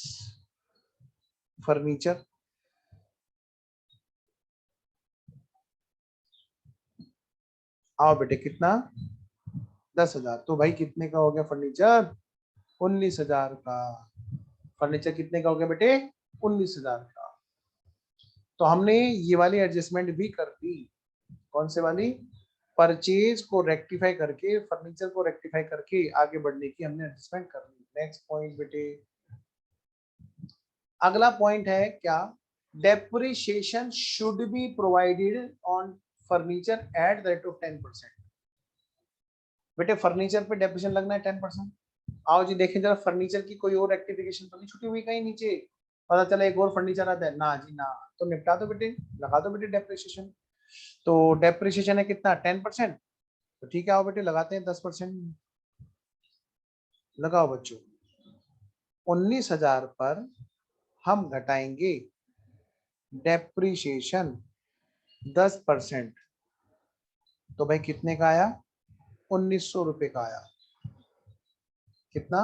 फर्नीचर, आओ बेटे कितना, 10,000। तो भाई कितने का हो गया फर्नीचर, 19,000 का। फर्नीचर कितने का हो गया बेटे, 19,000 का। तो हमने ये वाली एडजस्टमेंट भी कर दी, कौन से वाली, परचेज को रेक्टिफाई करके, फर्नीचर को रेक्टिफाई करके आगे बढ़ने की हमने एडजस्टमेंट कर ली। नेक्स्ट पॉइंट बेटे, अगला पॉइंट है क्या, depreciation should be provided on furniture at the rate of 10%। बेटे फर्नीचर पे डेप्रिसिएशन लगना है 10%। आओ जी देखें जरा, फर्नीचर की कोई और रेक्टिफिकेशन तो नहीं छुटी हुई कहीं नीचे, पता चला एक और फर्नीचर आता है ना जी ना, तो निपटा दो बेटे, लगा दो बेटे डेप्रिसिएशन। तो डेप्रिसिएशन है कितना, 10%। तो ठीक है आओ बेटे लगाते हैं 10%, लगाओ बच्चों। 19,000 पर हम घटाएंगे डेप्रिसिएशन 10%, तो भाई कितने का आया, 1,900 रुपए का आया। कितना,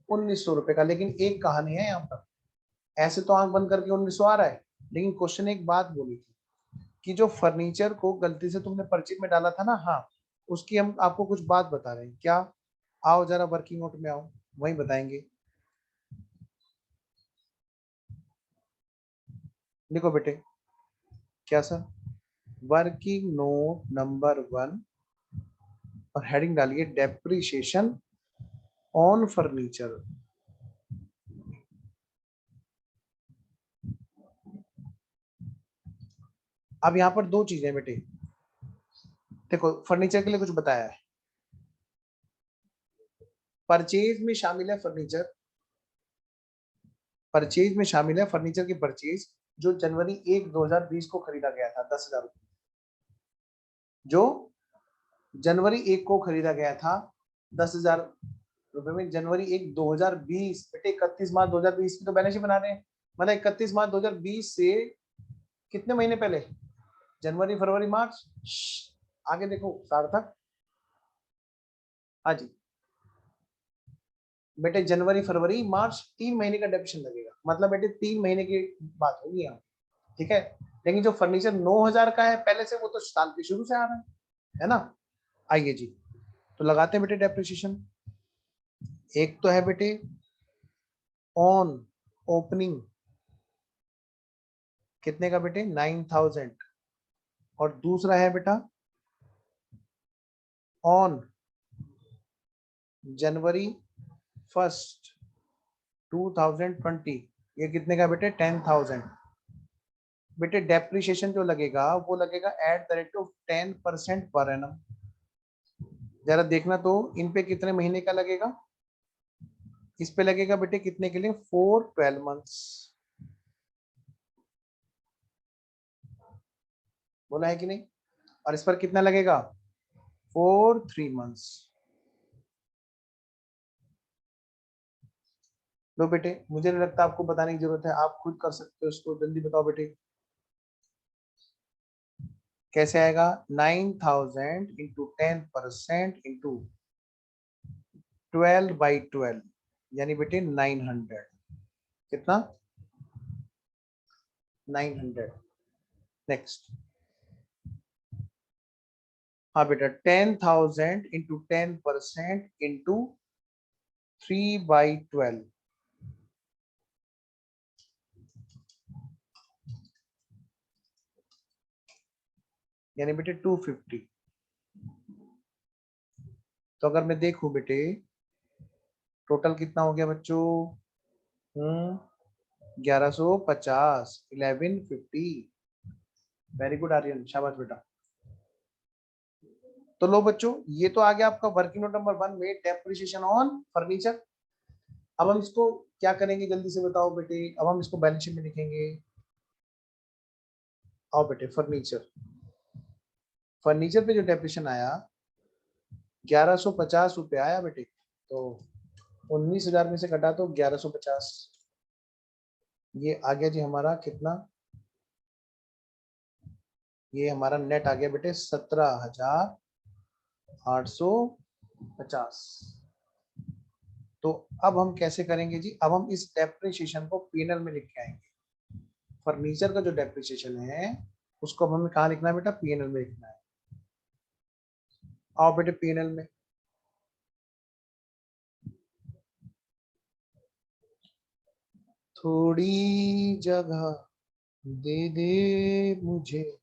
1,900 रुपए का। लेकिन एक कहानी है यहाँ पर, ऐसे तो आंख बंद करके 1,900 आ रहा है, लेकिन क्वेश्चन एक बात बोली थी कि जो फर्नीचर को गलती से तुमने परचेज में डाला था ना, हाँ उसकी हम आपको कुछ बात बता रहे हैं। क्या, आओ जरा वर्किंग नोट में आओ, वही बताएंगे। लिखो बेटे, क्या सर, वर्किंग नोट नंबर 1 और हेडिंग डालिए डेप्रिसिएशन ऑन फर्नीचर। अब यहाँ पर दो चीजें बेटे, देखो फर्नीचर के लिए कुछ बताया है, परचेज में शामिल है फर्नीचर, परचेज में शामिल है फर्नीचर की परचेज जो जनवरी 1 2020 को खरीदा गया था 10,000 रुपये, जो जनवरी 1 को खरीदा गया था 10,000 रुपए में, जनवरी 1 2020 बेटे 31 मार्च 2020 की तो बैलेंस शीट बना रहे हैं, मतलब 31 मार्च 2020 से कितने महीने पहले, जनवरी फरवरी मार्च, आगे देखो सार्थक, हाँ जी बेटे जनवरी फरवरी मार्च 3 महीने का डेप्रिसिएशन लगेगा, मतलब बेटे 3 महीने की बात होगी यहाँ, ठीक है। लेकिन जो फर्नीचर 9,000 का है पहले से, वो तो साल के शुरू से आ रहा है ना। आइए जी, तो लगाते हैं बेटे डेप्रिसिएशन। एक तो है बेटे ऑन ओपनिंग, कितने का बेटे 9,000, और दूसरा है बेटा ऑन जनवरी 1 2020, ये कितने का बेटे 10,000। बेटे डेप्रिसिएशन जो लगेगा वो लगेगा at the rate of 10% per annum. जरा देखना तो इन पे कितने महीने का लगेगा, इस पे लगेगा बेटे कितने के लिए, 4 12 मंथ्स, बोला है कि नहीं, और इस पर कितना लगेगा 4 3 मंथ्स। लो बेटे, मुझे नहीं लगता आपको बताने की जरूरत है, आप खुद कर सकते हो इसको, जल्दी बताओ बेटे कैसे आएगा। 9,000 इंटू 10% इंटू 12/12 यानी बेटे 900, कितना 900। नेक्स्ट, हाँ बेटा 10,000 इंटू 10% इंटू 3/12 यानी बेटे 250। तो अगर मैं देखूं बेटे टोटल कितना हो गया बच्चों, 1150, 1150। वेरी गुड आर्यन, शाबाश बेटा। तो लो बच्चों, ये तो आ गया आपका वर्किंग नोट नंबर 1 में डेप्रिसिएशन ऑन फर्नीचर। अब हम इसको क्या करेंगे जल्दी से बताओ बेटे, अब हम इसको बैलेंस शीट में लिखेंगे। आओ बेटे फर्नीचर, फर्नीचर पे जो डेप्रिसिएशन आया 1150 रुपये आया बेटे, तो 19,000 में से घटा तो 1150, ये आ गया जी हमारा कितना, ये हमारा नेट आ गया बेटे 17,850। तो अब हम कैसे करेंगे जी, अब हम इस डेप्रिसिएशन को पीएनएल में लिख के आएंगे। फर्नीचर का जो डेप्रिसिएशन है उसको अब हमें कहाँ लिखना है बेटा, पीएनएल में लिखना है। आओ बेटे पीएनएल में, थोड़ी जगह दे दे मुझे,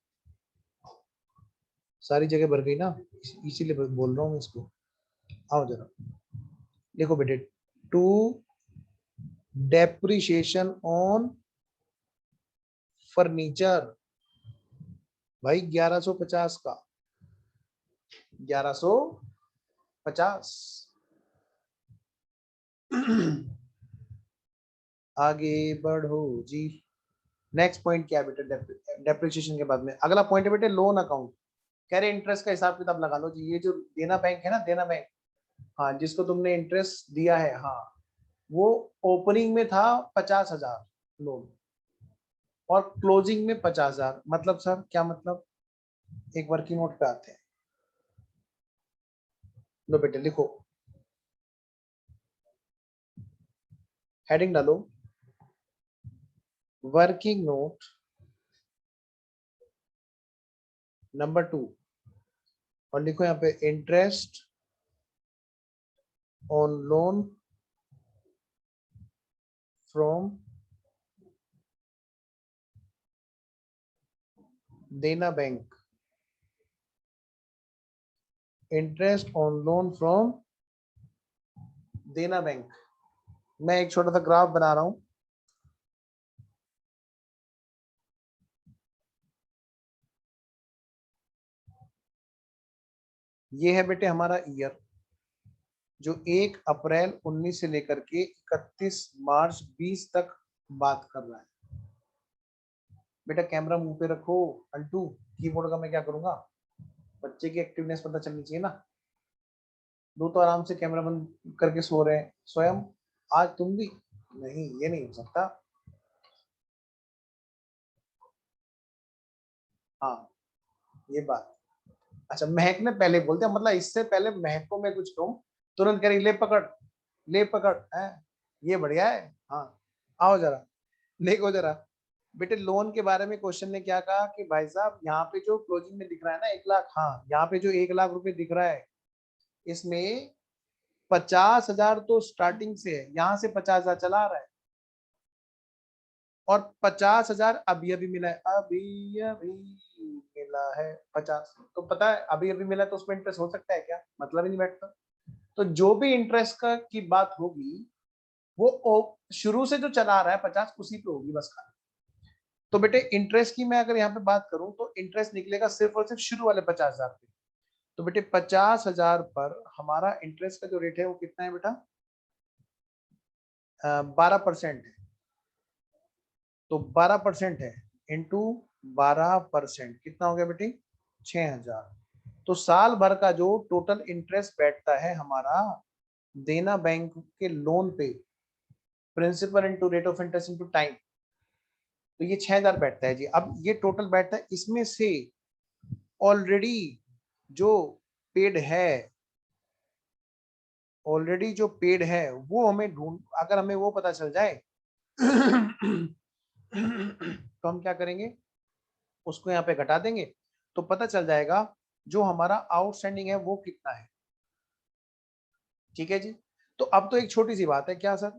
सारी जगह भर गई ना, इसीलिए बोल रहा हूँ मैं इसको। आओ जरा देखो बेटे, टू डेप्रिसिएशन ऑन फर्नीचर भाई 1150 का, 1150। आगे बढ़ो जी। नेक्स्ट पॉइंट क्या है बेटा, डेप्रिसिएशन के बाद में अगला पॉइंट है बेटे लोन अकाउंट। कह रहे इंटरेस्ट का हिसाब किताब लगा लो जी, ये जो देना बैंक है ना, देना बैंक, हाँ जिसको तुमने इंटरेस्ट दिया है, हाँ वो ओपनिंग में था 50,000 लोन, और क्लोजिंग में 50,000, मतलब सर क्या मतलब, एक वर्किंग नोट पे आते हैं। लो बेटे लिखो, हेडिंग डालो वर्किंग नोट नंबर 2, और लिखो यहाँ पे इंटरेस्ट ऑन लोन फ्रॉम देना bank, interest on loan from देना बैंक। मैं एक छोटा सा ग्राफ बना रहा हूं, ये है बेटे हमारा ईयर जो 1 अप्रैल 19 से लेकर के 31 मार्च 20 तक बात कर रहा है। बेटा कैमरा मुंह पे रखो अंटू, कीबोर्ड का मैं क्या करूंगा, बच्चे की एक्टिवनेस पता चलनी चाहिए ना। दो तो आराम से कैमरा बंद करके सो रहे हैं स्वयं, आज तुम भी नहीं, ये नहीं हो सकता। हाँ ये बात, अच्छा महक ने पहले बोल दिया, मतलब इससे पहले महक को मैं कुछ कहूँ तुरंत कह रही ले पकड़, ले पकड़ है, ये बढ़िया है। हाँ आओ जरा देखो जरा बेटे, लोन के बारे में क्वेश्चन ने क्या कहा कि भाई साहब यहाँ पे जो क्लोजिंग में दिख रहा है ना 1 लाख, हाँ यहाँ पे जो 1 लाख रुपए दिख रहा है इसमें 50,000 तो स्टार्टिंग से है, यहाँ से 50,000 चला आ रहा है और 50,000 अभी अभी मिला है, अभी अभी मिला है 50। तो पता है अभी अभी मिला तो उसमें इंटरेस्ट हो सकता है क्या, मतलब ही नहीं बैठता। तो जो भी इंटरेस्ट का की बात होगी वो शुरू से जो चला आ रहा है 50 उसी पे होगी बस खाली। तो बेटे इंटरेस्ट की मैं अगर यहाँ पे बात करूं तो इंटरेस्ट निकलेगा सिर्फ और सिर्फ शुरू वाले 50,000 पे। तो बेटे 50,000 पर हमारा इंटरेस्ट का जो रेट है वो कितना है बेटा, 12% है। तो 12% है इंटू 12% कितना हो गया बेटी, 6,000। तो साल भर का जो टोटल इंटरेस्ट बैठता है हमारा देना बैंक के लोन पे, principal into rate of interest into time, तो ये 6,000 बैठता है जी। अब ये टोटल बैठता है, इसमें से ऑलरेडी जो पेड है, ऑलरेडी जो पेड है वो हमें ढूंढ, अगर हमें वो पता चल जाए तो हम क्या करेंगे, उसको यहाँ पे घटा देंगे तो पता चल जाएगा जो हमारा आउटस्टैंडिंग है वो कितना है। ठीक है जी। तो अब तो एक छोटी सी बात है क्या सर,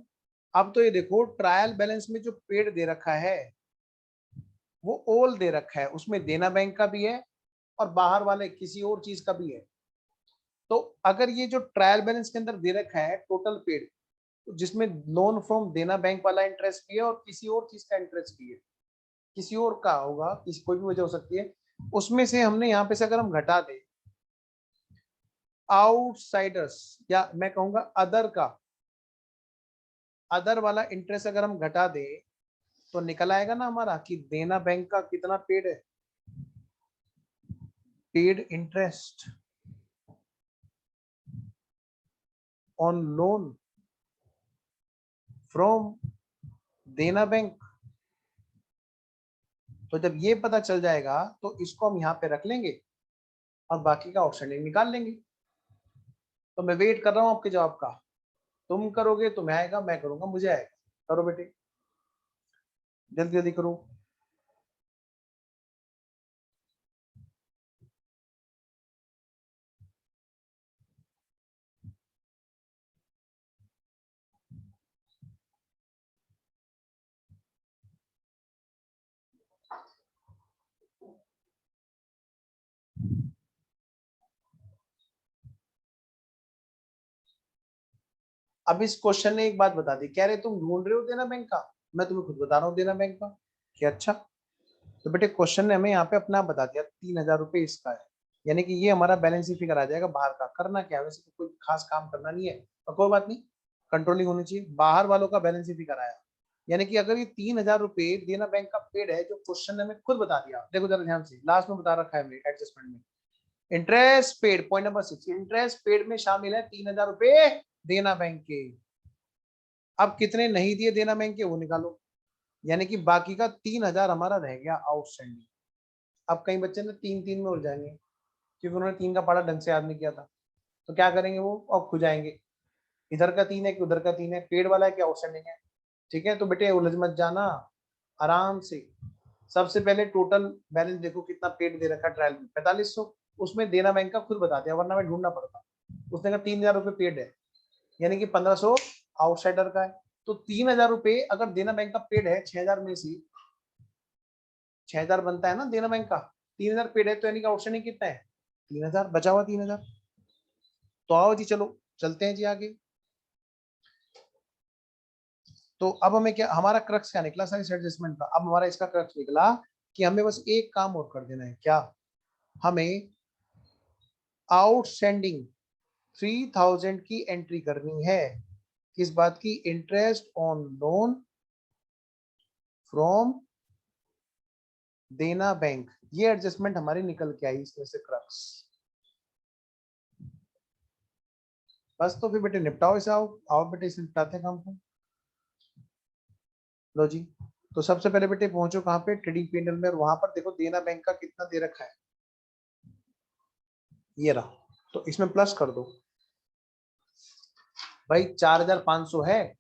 अब तो ये देखो ट्रायल बैलेंस में जो पेड दे रखा है वो ऑल दे रखा है, उसमें देना बैंक का भी है और बाहर वाले किसी और चीज का भी है। तो अगर ये जो ट्रायल बैलेंस के अंदर दे रखा है टोटल पेड, जिसमें लोन फ्रॉम देना बैंक वाला इंटरेस्ट भी है और किसी और चीज का इंटरेस्ट भी है, किसी और का होगा, किसी कोई भी वजह हो सकती है, उसमें से हमने यहाँ पे से अगर हम घटा दें आउटसाइडर्स या मैं कहूंगा अदर का, अदर वाला इंटरेस्ट अगर हम घटा दें तो निकल आएगा ना हमारा कि देना बैंक का कितना पेड है, paid interest on loan from देना बैंक। तो जब ये पता चल जाएगा तो इसको हम यहाँ पे रख लेंगे और बाकी का आउटस्टैंडिंग निकाल लेंगे। तो मैं वेट कर रहा हूँ आपके जवाब का, तुम करोगे तुम्हें आएगा, मैं करूंगा मुझे आएगा। करो बेटे जल्दी जल्दी करो। अब इस क्वेश्चन ने एक बात बता दी, कह रहे तुम ढूंढ रहे हो देना बैंक का, मैं तुम्हें खुद बता रहा हूँ देना बैंक का कि अच्छा। तो बेटे क्वेश्चन ने हमें यहाँ पे अपना बता दिया 3,000 रुपये इसका है, यानी कि ये हमारा बैलेंस ही फिगर आ जाएगा बाहर का। करना क्या है वैसे तो कोई खास काम करना नहीं है और कोई बात नहीं, कंट्रोलिंग होनी चाहिए। बाहर वालों का बैलेंस ही फिगर आया, यानी कि अगर ये 3,000 रुपये देना बैंक का पेड है जो क्वेश्चन ने हमें खुद बता दिया, देखो जरा ध्यान से लास्ट में बता रखा है एडजस्टमेंट में, interest paid point number 6, interest paid में शामिल है 3,000 रुपये देना बैंक के। अब कितने नहीं दिए देना बैंक के वो निकालो, यानी कि बाकी का 3,000 हमारा रह गया आउटस्टैंडिंग। अब कई बच्चे ना 3 3 में उलझ जाएंगे क्योंकि उन्होंने 3 का पढ़ा ढंग से याद नहीं किया था, तो क्या करेंगे वो अब खो जाएंगे, इधर का 3 है कि उधर का 3 है, पेड वाला है कि आउटस्टैंडिंग है। ठीक है तो बेटे उलझ मत जाना, आराम से। सबसे पहले टोटल बैलेंस देखो कितना पेड दे रखा ट्रायल में 4500, उसमें देना बैंक का खुद बता दिया वरना मैं ढूंढना पड़ता। उसने कहा 3,000 रुपये पेड है, यानी कि 1,500 आउटसाइडर का है। तो 3,000 रुपये अगर देना बैंक का पेड है 6,000 में से 6,000 बनता है ना देना बैंक का, 3,000 पेड है तो यानी कि आउटस्टैंडिंग कितना है 3,000 बचा हुआ 3,000। तो आओ जी चलो चलते हैं जी आगे। तो अब हमें क्या, हमारा क्रक्स क्या निकला सर इस एडजस्टमेंट का, अब हमारा इसका क्रक्स निकला कि हमें बस एक काम और कर देना है क्या, हमें आउटस्टैंडिंग 3000 की एंट्री करनी है। किस बात की? इंटरेस्ट ऑन लोन फ्रॉम देना बैंक। ये एडजस्टमेंट हमारी निकल के आई इसमें से क्रक्स। बस तो फिर बेटे निपटाओ इसे। आओ बेटे इसे निपटाते हैं काम को। लो जी, तो सबसे पहले बेटे पहुंचो कहां पे? ट्रेडिंग पैनल में, और वहां पर देखो देना बैंक का कितना दे रखा है, ये रहा। तो इसमें प्लस कर दो भाई। 4500 है,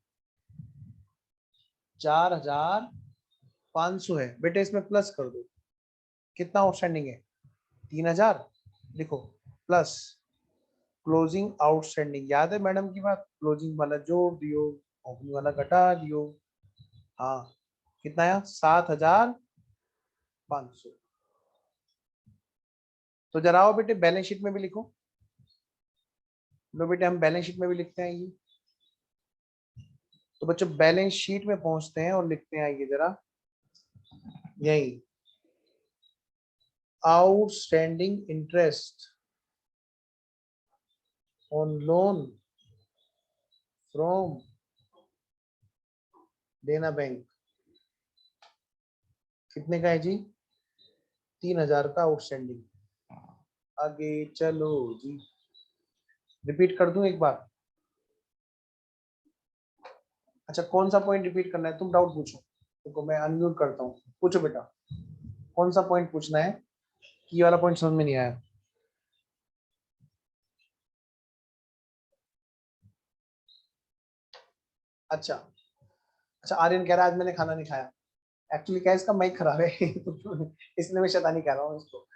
4500 है बेटे, इसमें प्लस कर दो। कितना आउटस्टैंडिंग है? 3000। लिखो प्लस क्लोजिंग आउटस्टैंडिंग। याद है मैडम की बात? क्लोजिंग वाला जोड़ दियो, ओपनिंग वाला घटा दियो। हाँ, कितना आया? 7500। तो जरा आओ बेटे बैलेंस शीट में भी लिखो। लो बेटे हम बैलेंस शीट में भी लिखते हैं ये। तो बच्चों बैलेंस शीट में पहुंचते हैं और लिखते हैं ये जरा, यही outstanding interest on loan from देना बैंक। कितने का है जी? 3000 का आउटस्टैंडिंग। आगे चलो जी, रिपीट कर दूं एक बार? अच्छा, कौन सा पॉइंट रिपीट करना है? तुम डाउट पूछो, देखो मैं अनम्यूट करता हूँ। पूछो बेटा, कौन सा पॉइंट पूछना है? ये वाला पॉइंट समझ में नहीं आया। अच्छा अच्छा, आर्यन कह रहा है आज मैंने खाना नहीं खाया। एक्चुअली क्या है, इसका माइक खराब है इसलिए मैं शैतानी कह रहा हूँ इसको।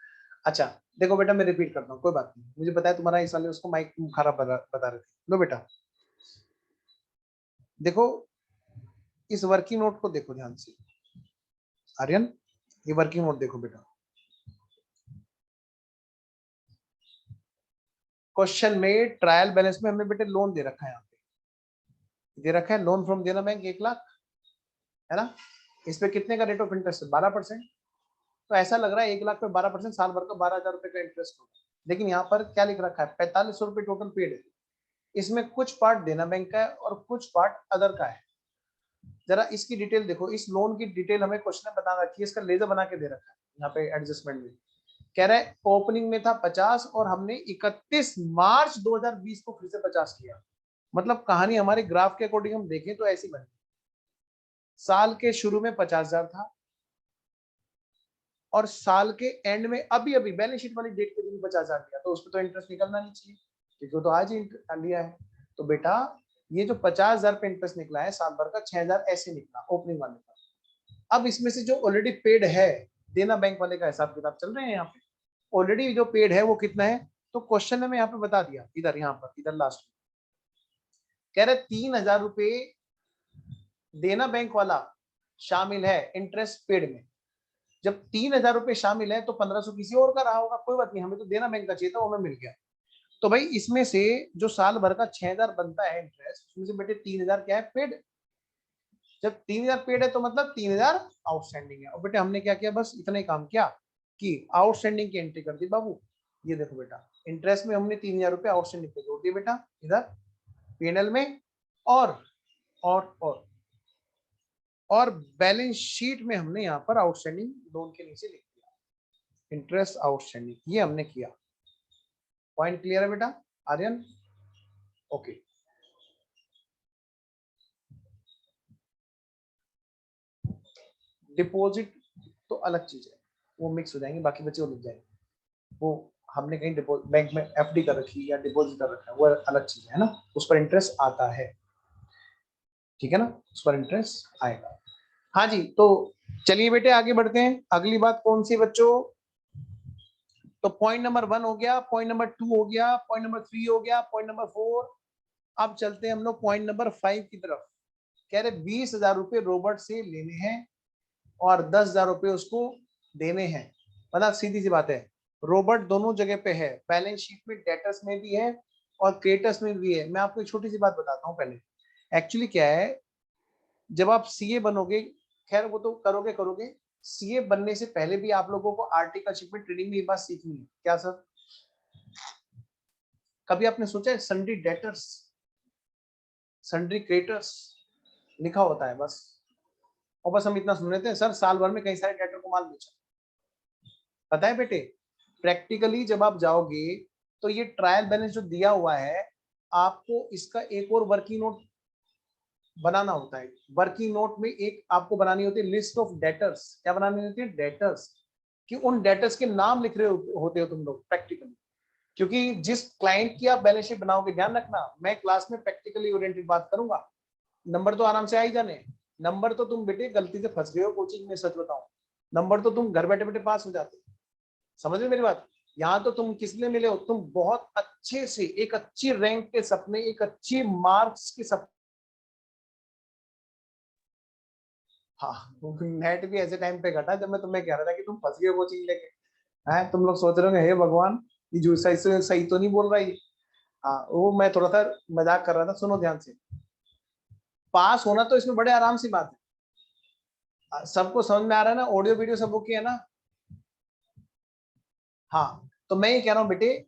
अच्छा देखो बेटा, मैं रिपीट करता हूँ, कोई बात नहीं, मुझे पता है तुम्हारा इस वाले उसको माइक खराब बता रहे थे। लो बेटा देखो, इस वर्किंग नोट को देखो ध्यान से। आर्यन, ये वर्किंग नोट देखो बेटा। क्वेश्चन में ट्रायल बैलेंस में हमें बेटे लोन दे रखा है, यहाँ पे दे रखा है लोन फ्रॉम देना बैंक 1 लाख, है ना? इस पे कितने का रेट ऑफ इंटरेस्ट है? 12%। तो ऐसा लग रहा है 1 लाख पे 12%, साल भर का 12,000 रुपए का इंटरेस्ट होगा। लेकिन यहाँ पर क्या लिख रखा है? 4500 रुपए टोटल पेड है। इसमें कुछ पार्ट देना बैंक का है और कुछ पार्ट अदर का है। जरा इसकी डिटेल देखो, इस लोन की डिटेल हमें क्वेश्चन में बता रखी है, इसका लेजर बना के दे रखा है यहाँ पे एडजस्टमेंट में। कह रहा है ओपनिंग में था 50 और हमने 31 मार्च 2020 को फिर से 50 किया। मतलब कहानी हमारे ग्राफ के अकॉर्डिंग हम देखें तो ऐसी बनी। साल के शुरू में 50,000 था और साल के एंड में अभी अभी बैलेंस शीट वाली डेट के दिन 50,000 दिया, तो उस पर तो इंटरेस्ट निकलना नहीं चाहिए क्योंकि वो तो आज ही लिया है। तो बेटा ये जो 50,000 पे इंटरेस्ट निकला है साल भर का, 6,000 ऐसे निकला ओपनिंग वाले का। अब इसमें से जो ऑलरेडी पेड है, देना बैंक वाले का हिसाब किताब चल रहे हैं यहाँ पे। ऑलरेडी जो पेड है वो कितना है? तो क्वेश्चन ने मैं यहाँ पे बता दिया, इधर यहाँ पर इधर लास्ट में कह रहे 3,000 रुपए देना बैंक वाला शामिल है इंटरेस्ट पेड में। जब 3,000 रुपए शामिल है तो 1,500 किसी और का रहा होगा, कोई बात नहीं, हमें तो देना बैंक का चाहिए था, वो हमें मिल गया। तो भाई इसमें से जो साल भर का 6,000 बनता है इंटरेस्ट, उसमें से बेटे 3,000 क्या है? पेड। जब 3,000 पेड है तो मतलब 3,000 आउटस्टैंडिंग है। और बेटे हमने क्या किया? बस इतना ही काम किया कि आउटस्टैंडिंग की एंट्री कर दी बाबू। ये देखो बेटा, इंटरेस्ट में हमने 3,000 रुपए आउटस्टैंडिंग पे जोड़ दिए बेटा इधर पीएनएल में। और और और बैलेंस शीट में हमने यहाँ पर आउटस्टैंडिंग लोन के नीचे लिख दिया इंटरेस्ट आउटस्टैंडिंग, ये हमने किया। पॉइंट क्लियर है बेटा आर्यन? ओके। डिपॉजिट तो अलग चीज है, वो मिक्स हो जाएंगे, बाकी बच्चे वो लिख जाएंगे। वो हमने कहीं बैंक में एफडी कर रखी या डिपॉजिट कर रखा है, वो अलग चीज है ना, उस पर इंटरेस्ट आता है, ठीक है ना, उस पर इंटरेस्ट आएगा। हाँ जी, तो चलिए बेटे आगे बढ़ते हैं। अगली बात कौन सी बच्चों? तो पॉइंट नंबर 1 हो गया, पॉइंट नंबर 2 हो गया, पॉइंट नंबर 3 हो गया, पॉइंट नंबर 4। अब चलते हैं हम लोग पॉइंट नंबर 5 की तरफ। कह रहे 20,000 रुपए रॉबर्ट से लेने हैं और 10,000 रुपए उसको देने हैं। मतलब सीधी सी बात है, रॉबर्ट दोनों जगह पे है, बैलेंस शीट में डेटर्स में भी है और क्रेडिटर्स में भी है। मैं आपको एक छोटी सी बात बताता हूँ पहले। एक्चुअली क्या है, जब आप सीए बनोगे, खैर वो तो करोगे, सीए बनने से पहले भी आप लोगों को आर्टिकलशिप में ट्रेनिंग में ये बात सीखनी है। क्या सर? कभी आपने सोचा है सन्ड्री डेटर्स, सन्ड्री क्रेडिटर्स लिखा होता है बस, और बस हम इतना सुन रहे थे सर साल भर में कई सारे डेटर को माल बेचा। पता है बेटे, प्रैक्टिकली जब आप जाओगे तो ये ट्रायल बैलेंस जो दिया हुआ है, आपको इसका एक और वर्किंग नोट बनाना होता है। वर्किंग नोट में एक आपको बनानी होती है लिस्ट ऑफ डेटर्स। क्या बनानी होती है? डेटर्स। कि उन डेटर्स के नाम लिख रहे होते हो तुम लोग प्रैक्टिकली, क्योंकि जिस क्लाइंट की आप बैलेंस शीट बनाओगे, ध्यान रखना मैं क्लास में प्रैक्टिकली ओरिएंटेड बात करूंगा, नंबर तो आराम से आ ही जाने। नंबर तो तुम बेटे गलती से फंस गए हो कोचिंग में, सच बताऊं, नंबर तो तुम घर बैठे बैठे पास हो जाते। समझ में मेरी बात? यहाँ तो तुम किस लिए मिले हो? तुम बहुत अच्छे से एक अच्छी रैंक के सपने, एक अच्छी मार्क्स के सपने। हाँ, नेट भी ऐसे टाइम पे घटा जब मैं तुम्हें कह रहा था कि तुम फंस गए कोचिंग लेके। हैं, तुम लोग सोच रहे हो हे भगवान, ये जो सही तो नहीं बोल रहा है। हाँ, वो मैं थोड़ा सा मजाक कर रहा था। सुनो ध्यान से, पास होना तो इसमें बड़े आराम सी बात है। सबको समझ में आ रहा है ना? ऑडियो वीडियो सब ओके है ना? हाँ, तो मैं ये कह रहा हूँ बेटे,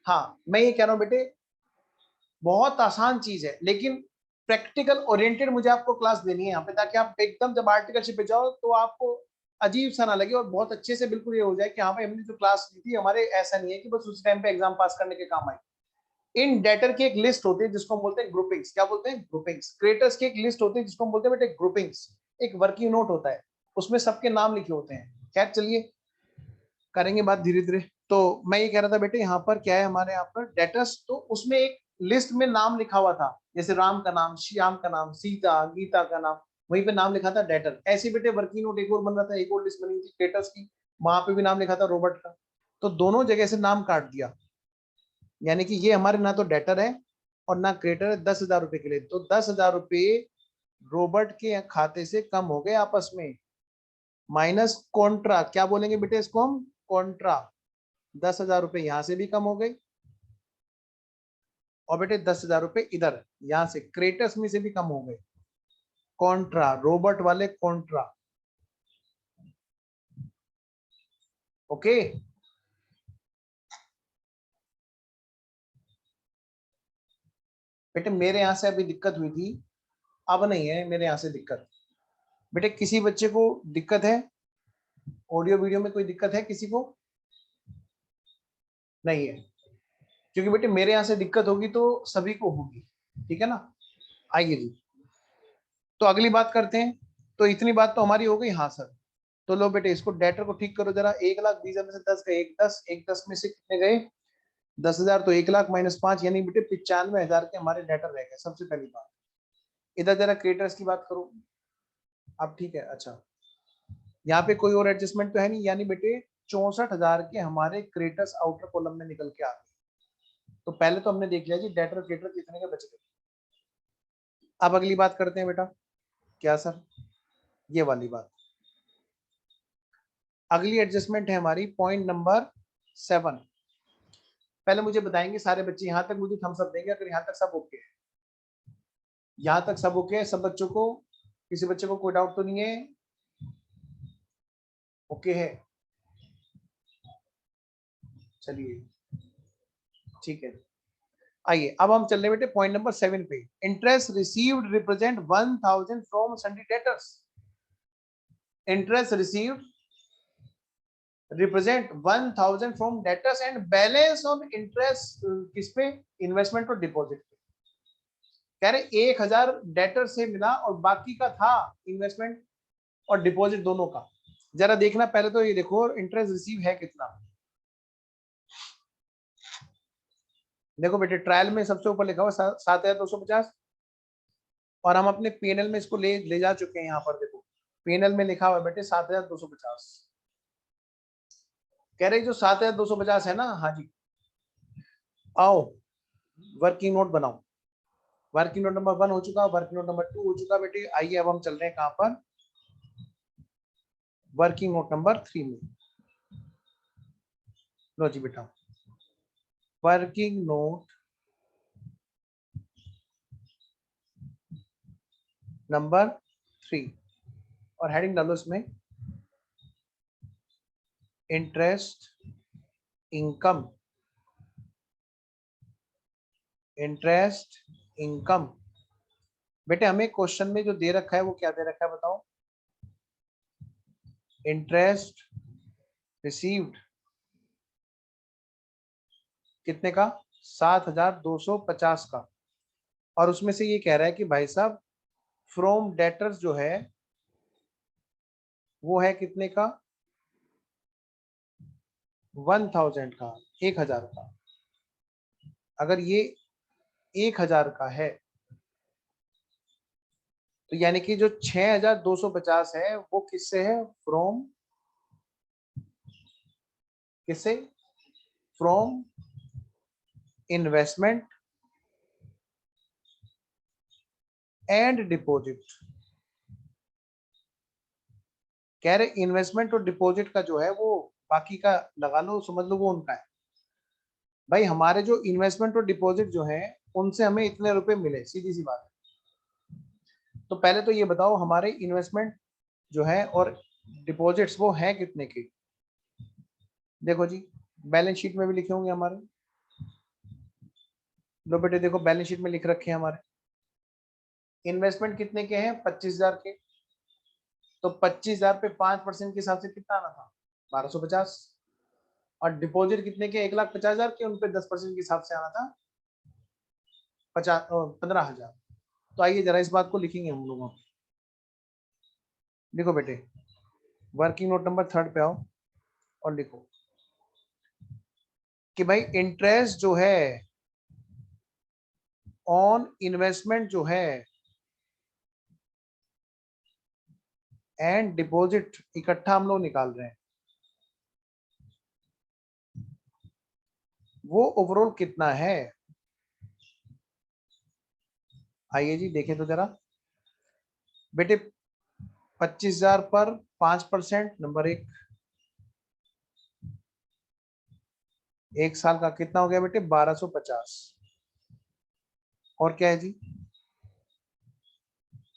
हाँ मैं ये कह रहा हूँ बेटे, बहुत आसान चीज है, लेकिन प्रैक्टिकल ओरिएंटेड मुझे आपको क्लास देनी है यहाँ पे, ताकि आप एकदम जब आर्टिकलशिप पे जाओ तो आपको अजीब सा ना लगे, और बहुत अच्छे से बिल्कुल ये हो जाए कि हाँ भाई हमने जो क्लास ली थी, हमारे ऐसा नहीं है कि बस उस टाइम पे एग्जाम पास करने के काम आई। इन डेटर की एक लिस्ट होती है जिसको हम बोलते हैं ग्रुपिंग्स। क्या बोलते हैं? ग्रुपिंग्स। क्रिएटर्स की एक लिस्ट होती है जिसको हम बोलते हैं बेटे ग्रुपिंग्स। एक वर्किंग नोट होता है, उसमें सबके नाम लिखे होते हैं। खैर चलिए, करेंगे बात धीरे धीरे। तो मैं ये कह रहा था बेटे, यहाँ पर क्या है हमारे यहाँ पर डेटर्स, तो उसमें एक लिस्ट में नाम लिखा हुआ था, जैसे राम का नाम, श्याम का नाम, सीता गीता का नाम, वहीं पे नाम लिखा था डेटर। ऐसे बेटे वर्किंग नोट एक और बन रहा था, एक और लिस्ट बनी थी डेटर्स की, वहां पे भी नाम लिखा था रॉबर्ट का। तो दोनों जगह से नाम काट दिया, यानी कि ये हमारे ना तो डेटर है और ना क्रेडिटर है 10,000 रुपए के लिए। तो 10,000 रुपए रॉबर्ट के खाते से कम हो गए आपस में, माइनस कॉन्ट्रा। क्या बोलेंगे बेटे इसको हम? कॉन्ट्रा। 10,000 रुपए यहां से भी कम हो गए, और बेटे 10,000 रुपए इधर यहां से क्रेटस में से भी कम हो गए। कॉन्ट्रा, रॉबर्ट वाले कॉन्ट्रा। ओके, बेटे मेरे यहां से अभी दिक्कत हुई थी, अब नहीं है मेरे यहां से दिक्कत। बेटे किसी बच्चे को दिक्कत है? ऑडियो वीडियो में कोई दिक्कत है किसी को? नहीं है, क्योंकि बेटे मेरे यहाँ से दिक्कत होगी तो सभी को होगी। ठीक है ना? आइए जी, तो अगली बात करते हैं। तो इतनी बात तो हमारी हो गई। हाँ सर, तो लो बेटे इसको डेटर को ठीक करो जरा। 1,20,000 में से 10 गए, एक 10, एक 10 में से कितने गए? 10,000। तो 1,00,000 माइनस 5, यानी बेटे 95,000 के हमारे डेटर रह गए। सबसे पहली बात, इधर जरा क्रिएटर्स की बात करो। अब ठीक है, अच्छा यहाँ पे कोई और एडजस्टमेंट तो है नहीं, यानी बेटे 64,000 के हमारे क्रिएटर्स आउटर कॉलम में निकल के आ गए। तो पहले तो हमने देख लिया जी डेटर क्रिएटर कितने के बच गए। अब अगली बात करते हैं बेटा। क्या सर? ये वाली बात, अगली एडजस्टमेंट है हमारी पॉइंट नंबर 7। पहले मुझे बताएंगे सारे बच्चे, यहां तक मुझे थम्स अप देंगे अगर यहां तक सब ओके है। यहां तक सब ओके है सब बच्चों को? किसी बच्चे को कोई डाउट तो नहीं है? ओके है, चलिए ठीक है। आइए अब हम चल रहे बेटे पॉइंट नंबर 7 पे। Interest received represent 1,000 from sundry debtors. Interest received represent 1,000 from debtors and balance on interest किस पे? इन्वेस्टमेंट और डिपॉजिट पे। कह रहे 1,000 डेटर से मिला और बाकी का था इन्वेस्टमेंट और डिपॉजिट दोनों का। जरा देखना पहले तो ये देखो इंटरेस्ट रिसीव है कितना। देखो बेटे ट्रायल में सबसे ऊपर लिखा हुआ 7,250, और हम अपने पीएनएल में इसको ले जा चुके हैं। यहाँ पर देखो पीएनएल में लिखा हुआ है बेटे 7,250। कह रहे जो 7,250 है ना, हाँ जी, आओ वर्किंग नोट बनाओ। वर्किंग नोट नंबर 1 हो चुका, वर्किंग नोट नंबर 2 हो चुका बेटे। आइए अब हम चल रहे हैं कहां पर? वर्किंग नोट नंबर 3 में। लो जी बेटा, वर्किंग नोट नंबर 3, और हेडिंग डालो इसमें इंटरेस्ट इनकम इंटरेस्ट इनकम। बेटे हमें क्वेश्चन में जो दे रखा है वो क्या दे रखा है बताओ? इंटरेस्ट रिसीव्ड कितने का? 7,250 का। और उसमें से ये कह रहा है कि भाई साहब फ्रॉम डेटर्स जो है वो है कितने का? 1000 का, 1000 का। अगर ये 1000 का है तो यानी कि जो 6,250 है वो किससे है? फ्रॉम किससे? From investment and deposit. कह रहे इन्वेस्टमेंट और डिपॉजिट का जो है वो बाकी का लगा लो, समझ लो वो उनका है। भाई हमारे जो इन्वेस्टमेंट और डिपॉजिट जो है उनसे हमें इतने रुपए मिले, सीधी सी बात है। तो पहले तो ये बताओ हमारे इन्वेस्टमेंट जो है और डिपॉजिट्स वो है कितने के? देखो जी बैलेंस शीट में भी लिखे होंगे हमारे। लो बेटे देखो बैलेंस शीट में लिख रखे हैं हमारे। इन्वेस्टमेंट कितने के हैं? 25,000 के। तो 25,000 पे 5% के हिसाब से कितना आना था? 1250। और डिपॉजिट कितने के? 1,50,000 के, उन पे 10% के हिसाब से आना था 15,000। तो आइए जरा इस बात को लिखेंगे हम लोगों। लिखो बेटे वर्किंग नोट नंबर 3 पे आओ और लिखो कि भाई इंटरेस्ट जो है ऑन इन्वेस्टमेंट जो है एंड डिपॉजिट इकट्ठा हम लोग निकाल रहे हैं, वो ओवरऑल कितना है? आइए जी देखें तो जरा बेटे। 25,000 पर 5%, नंबर एक साल का कितना हो गया बेटे? 1250। और क्या है जी?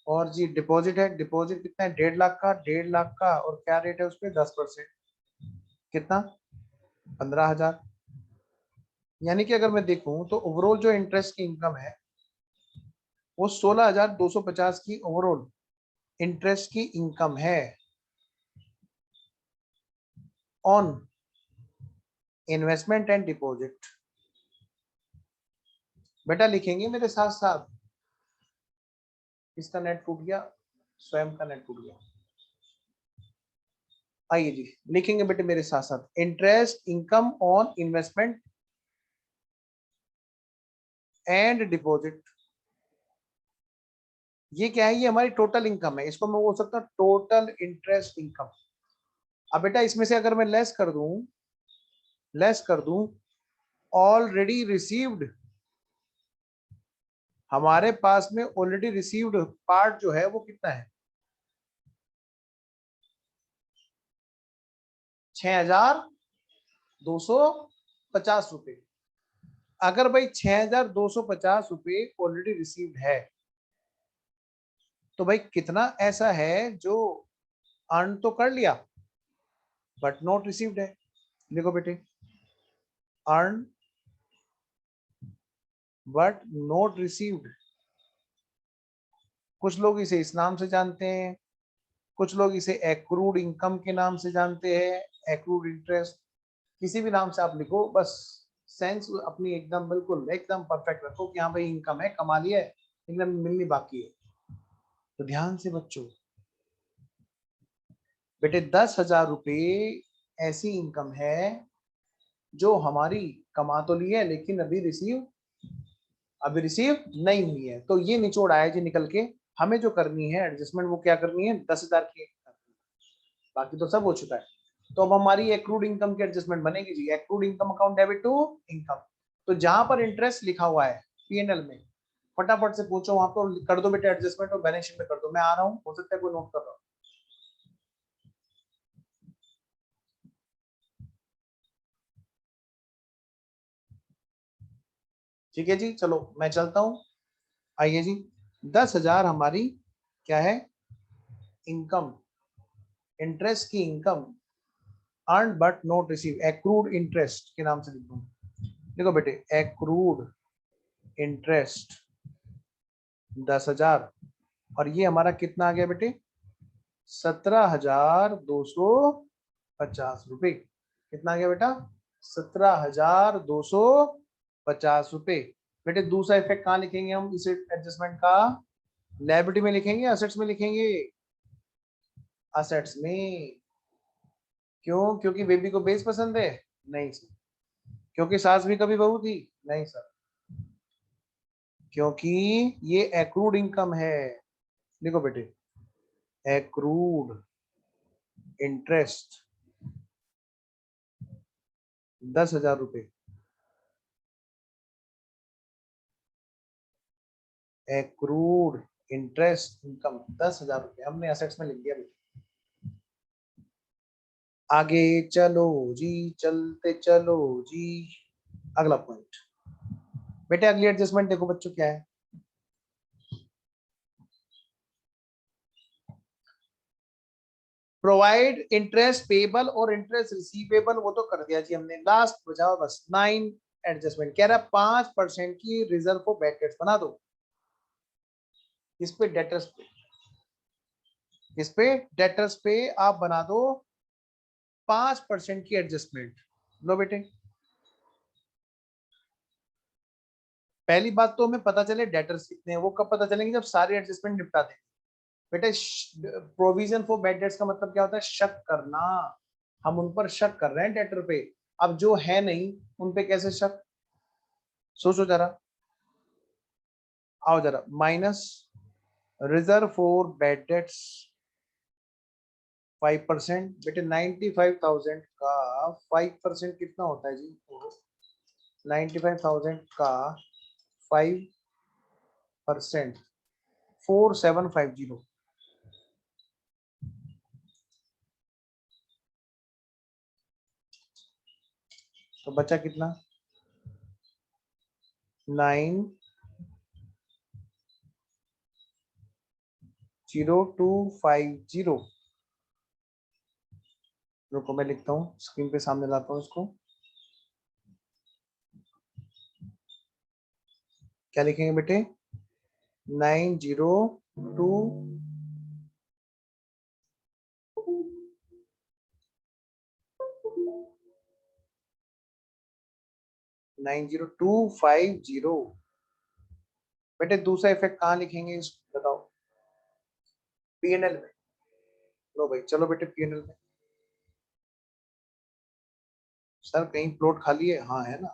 और जी डिपॉजिट है। डिपॉजिट कितना है? 1.5 लाख का। 1.5 लाख का और क्या रेट है उसपे? 10%। कितना? 15,000। यानी कि अगर मैं देखूं तो ओवरऑल जो इंटरेस्ट की इनकम है वो 16,250 की ओवरऑल इंटरेस्ट की इनकम है ऑन इन्वेस्टमेंट एंड डिपॉजिट। बेटा लिखेंगे मेरे साथ साथ। इसका नेट टूट गया, स्वयं का नेट टूट गया। आइए जी लिखेंगे बेटे मेरे साथ साथ। Interest income on investment and deposit. ये क्या है? ये हमारी टोटल इनकम है। इसको मैं बोल सकता हूँ टोटल इंटरेस्ट इनकम। अब बेटा इसमें से अगर मैं लेस कर दूं ऑलरेडी रिसीव्ड, हमारे पास में ऑलरेडी रिसीव्ड पार्ट जो है वो कितना है? 6,250 रुपए। अगर भाई 6,250 रुपए ऑलरेडी रिसीव्ड है तो भाई कितना ऐसा है जो अर्न तो कर लिया बट नॉट रिसीव्ड है? देखो बेटे अर्न बट नॉट रिसीव्ड। कुछ लोग इसे इस नाम से जानते हैं, कुछ लोग इसे एक्रूड इनकम के नाम से जानते हैं, एक्रूड इंटरेस्ट। किसी भी नाम से आप लिखो, बस सेंस अपनी एकदम बिल्कुल एकदम परफेक्ट रखो कि हाँ भाई इनकम है, कमा लिया है, एकदम मिलनी बाकी है। तो ध्यान से बच्चों बेटे 10,000 रुपये ऐसी इनकम है जो हमारी कमा तो ली है लेकिन अभी रिसीव नहीं हुई है। तो ये निचोड़ आया जी निकल के। हमें जो करनी है एडजस्टमेंट वो क्या करनी है? 10,000 की। बाकी तो सब हो चुका है। तो अब हमारी एक्रूड इनकम की एडजस्टमेंट बनेगी जी। Accrued income account debit to income. तो जहां पर इंटरेस्ट लिखा हुआ है पीएनएल में, फटाफट से पूछो वहां पर कर दो बेटे एडजस्टमेंट और बैलेंस शीट में कर दो। मैं आ रहा हूँ, हो सकता है कोई नोट कर रहा हूँ। ठीक है जी चलो मैं चलता हूँ। आइए जी 10,000 हमारी क्या है? इनकम, इंटरेस्ट की income earn but not receive, accrued interest के नाम से लिख दूंगा। देखो बेटे एक्रूड इंटरेस्ट 10,000 और ये हमारा कितना आ गया बेटे 17,250 रुपए। कितना आ गया बेटा 17,250 रुपए। बेटे दूसरा इफेक्ट कहाँ लिखेंगे हम इस एडजस्टमेंट का लायबिलिटी में लिखेंगे असेट्स में लिखेंगे असेट्स में। क्यों क्योंकि बेबी को बेस पसंद है नहीं सर। क्योंकि सास भी कभी बहू थी नहीं सर। क्योंकि ये एक्रूड इनकम है। देखो बेटे एक्रूड इंटरेस्ट 10,000 रुपए एक्रूड इंटरेस्ट इनकम 10,000 रुपए हमने असेट्स में लिख दिया बेटे। आगे चलो जी चलते चलो जी। अगला पॉइंट बेटे अगली एडजस्टमेंट देखो बच्चों क्या है। प्रोवाइड इंटरेस्ट पेबल और इंटरेस्ट रिसीवेबल वो तो कर दिया जी हमने। लास्ट बचाओ बस 9 एडजस्टमेंट कह रहा है 5% की रिजर्व फॉर बैड डेट्स बना दो। इस पे डेटर्स पे डेटर्स पे आप बना दो 5% की एडजस्टमेंट। लो बेटे पहली बात तो हमें पता चले डेटर्स कितने हैं वो कब पता चलेंगे जब सारे एडजस्टमेंट निपटा देंगे। बेटे प्रोविजन फॉर बैड डेट्स का मतलब क्या होता है शक करना। हम उन पर शक कर रहे हैं डेटर पे। अब जो है नहीं उन पे कैसे शक सोचो जरा। आओ जरा minus reserve for bad dates 5%। बेटे 95,000 का 5% कितना होता है जी 95,000 का 5% 4750। तो बचा कितना 90250। रुको मैं लिखता हूँ स्क्रीन पे सामने लाता हूँ इसको। क्या लिखेंगे बेटे 902 90250। बेटे दूसरा इफेक्ट कहाँ लिखेंगे बताओ पीएनएल में। लो भाई चलो बेटे पीएनएल में। सर कहीं प्लॉट खाली है हाँ है ना।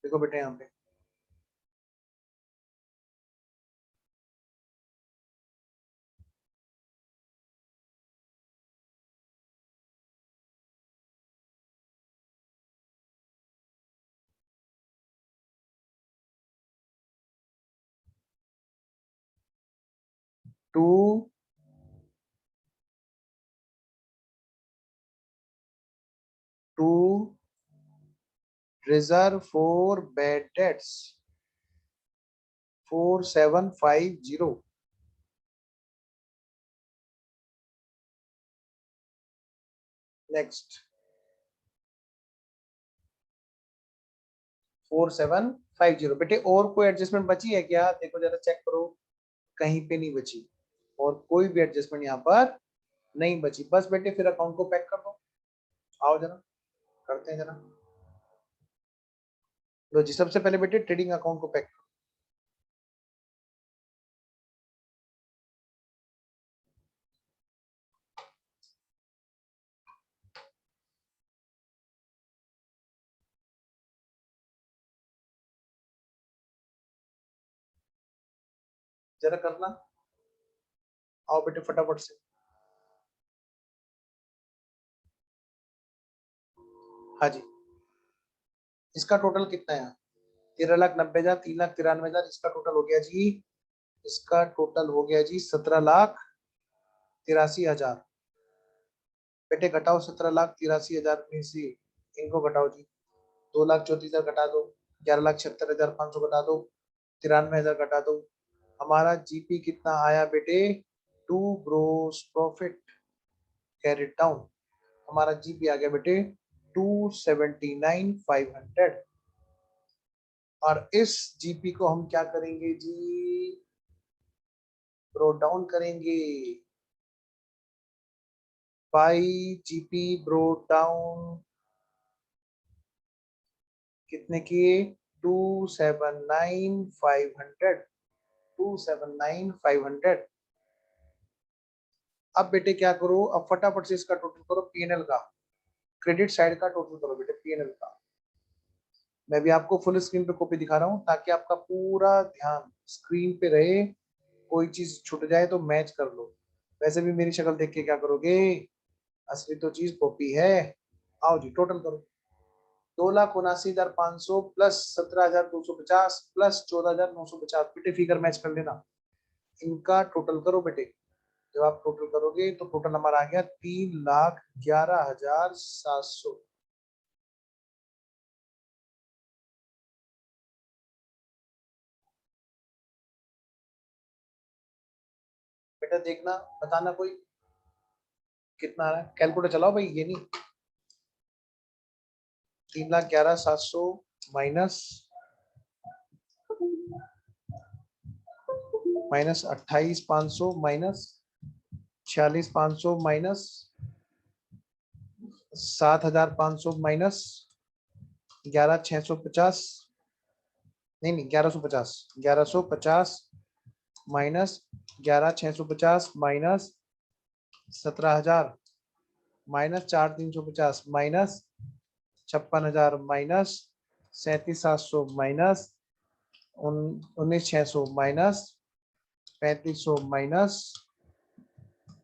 देखो बेटे यहाँ पे to to reserve for bad debts 4750। Next 4750। बेटे और कोई एडजस्टमेंट बची है क्या देखो जरा चेक करो। कहीं पे नहीं बची और कोई भी एडजस्टमेंट यहाँ पर नहीं बची। बस बेटे फिर अकाउंट को पैक कर दो। आओ जरा करते हैं जरा। लो जी सबसे पहले बेटे ट्रेडिंग अकाउंट को पैक जरा करना। आओ बेटे फटाफट से। हाँ जी इसका टोटल कितना है 13,90,000 3,93,000 इसका टोटल हो गया जी। इसका टोटल हो गया जी 17,83,000। बेटे घटाओ 17,83,000 में से इनको घटाओ जी 2,34,000 घटा दो 11,76,500 घटा दो 93,000 घटा दो। हमारा जीपी कितना आया बेटे to gross profit carried down. हमारा जीपी आ गया बेटे 279,500। और इस जीपी को हम क्या करेंगे जी, ब्रोट डाउन करेंगे बाई जीपी ब्रोट डाउन कितने की, 279,500, 279,500। अब बेटे क्या करो, अब फटाफट से इसका टोटल करो पीएनएल का, क्रेडिट साइड का टोटल करो बेटे पीएनएल का। मैं भी आपको फुल स्क्रीन पे कॉपी दिखा रहा हूँ ताकि आपका पूरा ध्यान स्क्रीन पे रहे, कोई चीज छूट जाए तो मैच कर लो। वैसे भी मेरी शक्ल देख के क्या करोगे, असली तो चीज कॉपी है। आओ जी टोटल करो, 2,79,500 प्लस 17,250 प्लस 14,950। बेटे फिगर मैच कर लेना, इनका टोटल करो बेटे। जब आप टोटल करोगे तो टोटल हमारा आ गया 3,11,700। बेटा देखना, बताना कोई कितना आ रहा है, कैलकुलेटर चलाओ भाई, ये नहीं। 3,11,700 माइनस 28,500 माइनस 46,500 माइनस 7,500 माइनस 11,650, नहीं 1,150 minus 11,650 minus 17,000 minus 4,350 minus 56,000 minus 37,700 minus 19,600 minus 3,500 minus